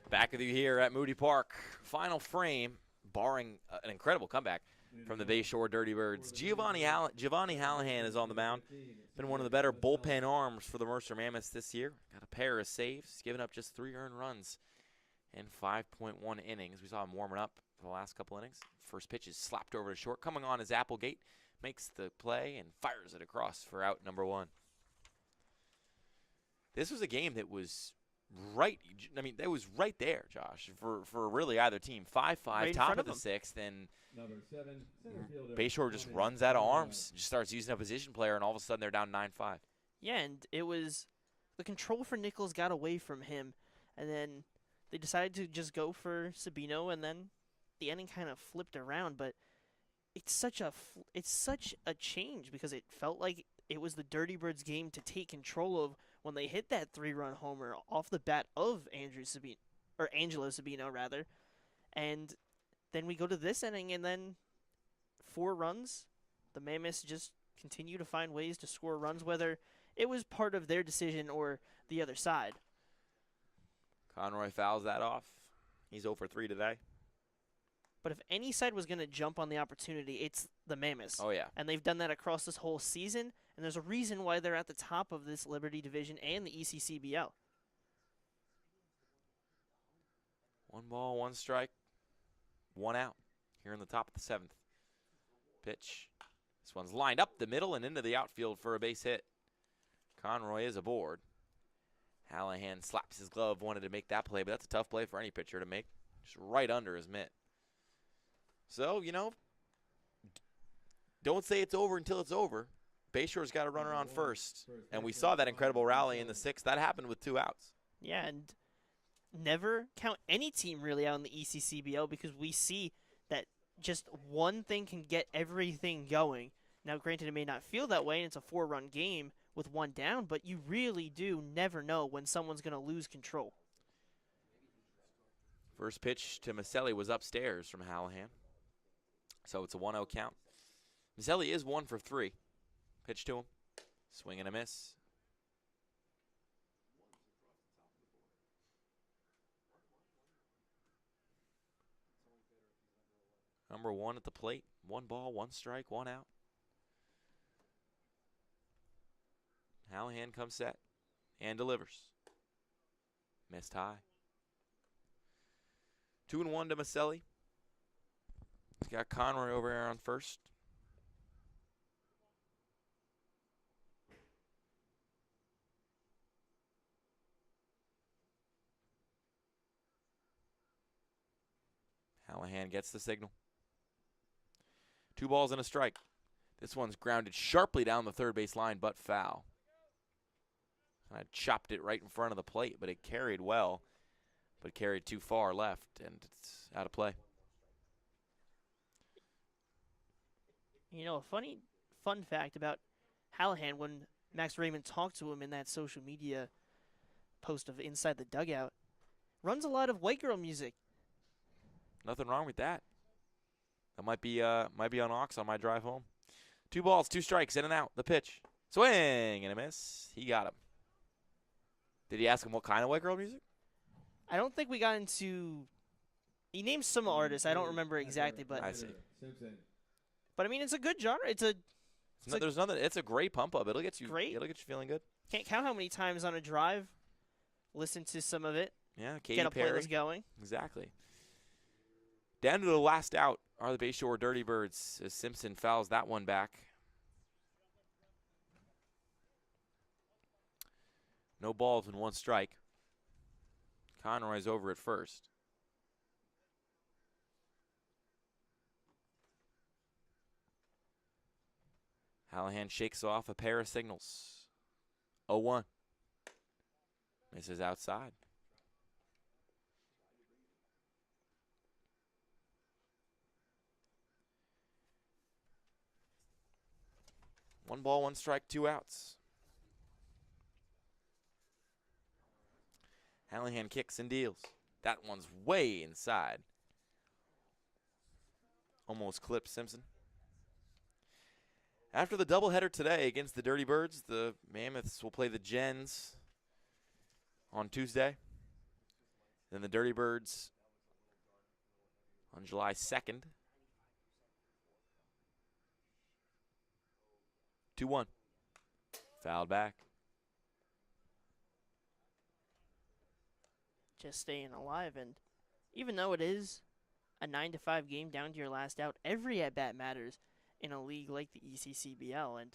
Back with you here at Moody Park. Final frame, barring an incredible comeback from the Bayshore Dirty Birds. Giovanni Hallahan is on the mound. Been one of the better bullpen arms for the Mercer Mammoths this year. Got a pair of saves, given up just 3 earned runs in 5.1 innings. We saw him warming up for the last couple innings. First pitch is slapped over to short. Coming on is Applegate. makes the play and fires it across for out number 1. This was a game that was right. I mean, that was right there, Josh, for really either team. 5-5, Right in top front of the of 6th, and Number 7, center fielder. Bayshore just runs out of arms, just starts using a position player, and all of a sudden they're down 9-5. Yeah, and it was the control for Nichols got away from him, and then they decided to just go for Sabino, and then the inning kind of flipped around. But it's such a change because it felt like it was the Dirty Birds game to take control of when they hit that 3-run homer off the bat of Angelo Sabino rather, and then we go to this inning, and then 4 runs. The Mammoths just continue to find ways to score runs, whether it was part of their decision or the other side. Conroy fouls that off. He's 0 for 3 today. But if any side was going to jump on the opportunity, it's the Mammoths. Oh, yeah. And they've done that across this whole season, and there's a reason why they're at the top of this Liberty division and the ECCBL. 1 ball, 1 strike, 1 out here in the top of the 7th. Pitch. This one's lined up the middle and into the outfield for a base hit. Conroy is aboard. Hallahan slaps his glove, wanted to make that play, but that's a tough play for any pitcher to make. Just right under his mitt. So, don't say it's over until it's over. Bayshore's got a runner on first, and we saw that incredible rally in the 6th. That happened with 2 outs. Yeah, and never count any team really out in the ECCBL because we see that just one thing can get everything going. Now, granted, it may not feel that way, and it's a 4-run game with 1 down, but you really do never know when someone's going to lose control. First pitch to Maselli was upstairs from Hallahan. So it's a 1-0 count. Maselli is 1 for 3. Pitch to him. Swing and a miss. Number 1 at the plate. 1 ball, 1 strike, 1 out. Hallahan comes set and delivers. Missed high. 2-1 to Maselli. He's got Conroy over there on first. Hallahan gets the signal. 2 balls and a strike. This one's grounded sharply down the third base line, but foul. I chopped it right in front of the plate, but it carried well, but carried too far left, and it's out of play. A fun fact about Hallahan, when Max Raymond talked to him in that social media post of Inside the Dugout, runs a lot of white girl music. Nothing wrong with that. That might be on aux on my drive home. 2 balls, 2 strikes, in and out. The pitch. Swing and a miss. He got him. Did he ask him what kind of white girl music? I don't think we got into... He named some artists. I don't remember exactly, but... I see. But, I mean, it's a good genre. It's a great pump up. It'll get you feeling good. Can't count how many times on a drive. Listen to some of it. Yeah, Katy Get a Perry. playlist going. Exactly. Down to the last out are the Bayshore Dirty Birds as Simpson fouls that one back. No balls and 1 strike. Conroy's over at first. Hallahan shakes off a pair of signals. 0-1. Misses outside. One ball, 1 strike, 2 outs. Hallahan kicks and deals. That one's way inside. Almost clipped Simpson. After the doubleheader today against the Dirty Birds, the Mammoths will play the Gens on Tuesday. Then the Dirty Birds on July 2nd. 2-1. Fouled back. Just staying alive, and even though it is a 9-5 game down to your last out, every at-bat matters. in a league like the ECCBL, and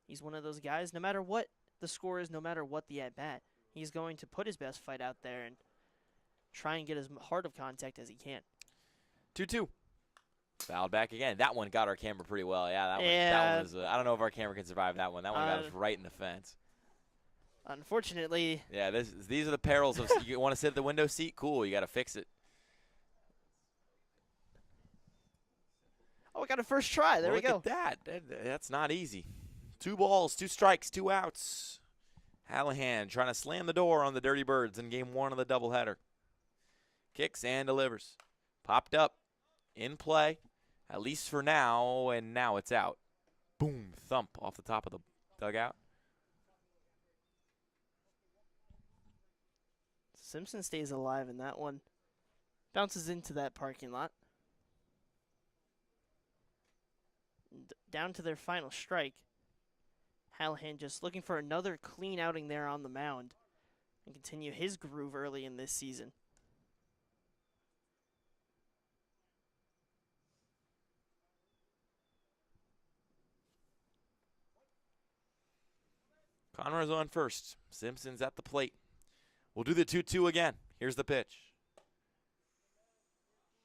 he's one of those guys, no matter what the score is, no matter what the at-bat, he's going to put his best fight out there and try and get as hard of contact as he can. 2-2. Fouled back again. That one got our camera pretty well. Yeah, that one was, I don't know if our camera can survive that one. That one got us right in the fence. Unfortunately. Yeah, these are the perils of you want to sit at the window seat? Cool, you got to fix it. Oh, we got a first try. There we go. Look at that. That's not easy. 2 balls, 2 strikes, 2 outs. Hallahan trying to slam the door on the Dirty Birds in game 1 of the doubleheader. Kicks and delivers. Popped up. In play. At least for now, and now it's out. Boom, thump off the top of the dugout. Simpson stays alive in that one. Bounces into that parking lot. Down to their final strike. Hallahan just looking for another clean outing there on the mound and continue his groove early in this season. Conrad's on first. Simpson's at the plate. We'll do the 2-2 again. Here's the pitch.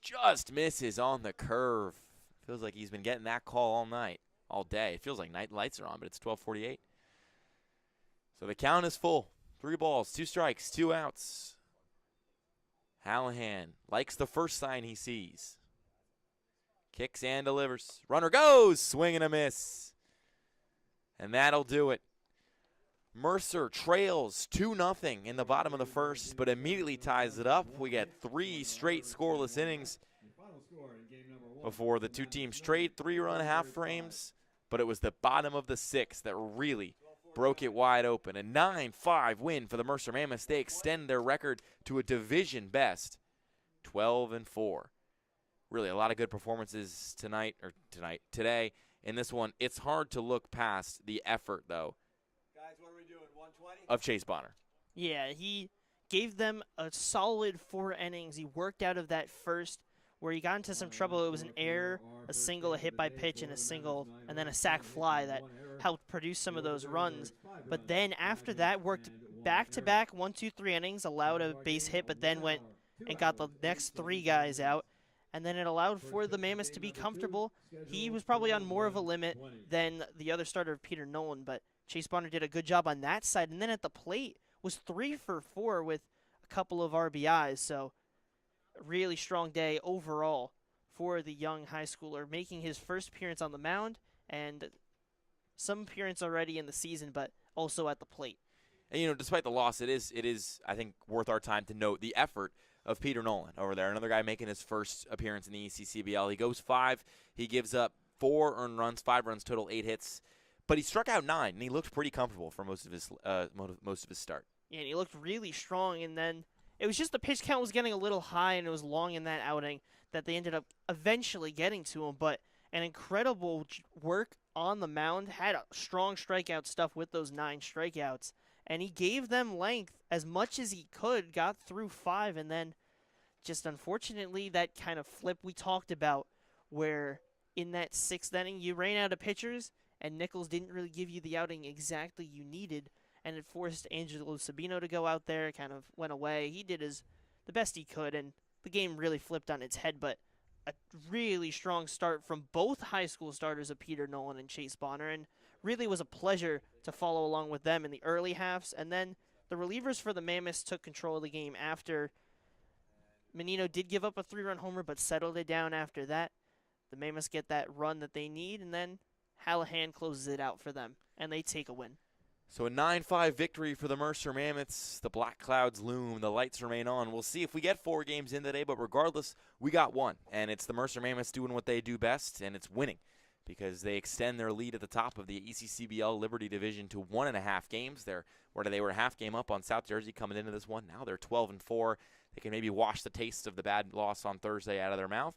Just misses on the curve. Feels like he's been getting that call all night, all day. It feels like night lights are on, but it's 12:48. So the count is full. 3 balls, 2 strikes, 2 outs. Hallahan likes the first sign he sees. Kicks and delivers. Runner goes. Swing and a miss. And that'll do it. Mercer trails 2-0 in the bottom of the first, but immediately ties it up. We get 3 straight scoreless innings before the 2 teams trade 3-run half frames, but it was the bottom of the 6th that really broke it wide open. A 9-5 win for the Mercer Mammoths. They extend their record to a division best, 12-4. Really a lot of good performances today in this one. It's hard to look past the effort, though, of Chase Bonner. Yeah, he gave them a solid 4 innings. He worked out of that first where he got into some trouble. It was an error, a single, a hit by pitch, and a single, and then a sac fly that helped produce some of those runs. But then after that, worked back-to-back 1, 2, 3 innings, allowed a base hit, but then went and got the next 3 guys out. And then it allowed for the Mammoths to be comfortable. He was probably on more of a limit than the other starter, Peter Nolan, but Chase Bonner did a good job on that side. And then at the plate was 3 for 4 with a couple of RBIs. So a really strong day overall for the young high schooler, making his first appearance on the mound and some appearance already in the season, but also at the plate. And, you know, despite the loss, it is, I think, worth our time to note the effort of Peter Nolan over there. Another guy making his first appearance in the ECCBL. He goes 5. He gives up 4 earned runs, 5 runs total, 8 hits. But he struck out 9, and he looked pretty comfortable for most of his start. Yeah, and he looked really strong. And then it was just the pitch count was getting a little high, and it was long in that outing that they ended up eventually getting to him. But an incredible work on the mound, had a strong strikeout stuff with those 9 strikeouts. And he gave them length as much as he could, got through 5, and then just unfortunately that kind of flip we talked about where in that 6th inning you ran out of pitchers and Nichols didn't really give you the outing exactly you needed, and it forced Angelo Sabino to go out there, kind of went away. He did the best he could, and the game really flipped on its head, but a really strong start from both high school starters of Peter Nolan and Chase Bonner, and really was a pleasure to follow along with them in the early halves. And then the relievers for the Mammoths took control of the game after Menino did give up a 3-run homer, but settled it down after that. The Mammoths get that run that they need, and then Hallahan closes it out for them, and they take a win. So a 9-5 victory for the Mercer Mammoths. The black clouds loom. The lights remain on. We'll see if we get 4 games in today, but regardless, we got 1. And it's the Mercer Mammoths doing what they do best, and it's winning, because they extend their lead at the top of the ECCBL Liberty Division to 1.5 games. They were a half game up on South Jersey coming into this one. Now they're 12-4. They can maybe wash the taste of the bad loss on Thursday out of their mouth.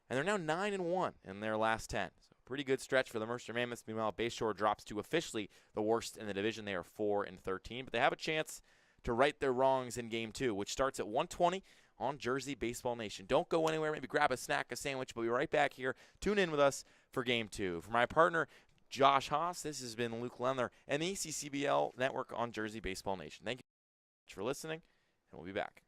And they're now 9-1 in their last 10. So pretty good stretch for the Mercer Mammoths. Meanwhile, Bayshore drops to officially the worst in the division. They are 4-13, but they have a chance to right their wrongs in Game 2, which starts at 1:20 on Jersey Baseball Nation. Don't go anywhere. Maybe grab a snack, a sandwich. We'll be right back here. Tune in with us for Game 2. For my partner, Josh Haas, this has been Luke Lendler and the ECCBL Network on Jersey Baseball Nation. Thank you for listening, and we'll be back.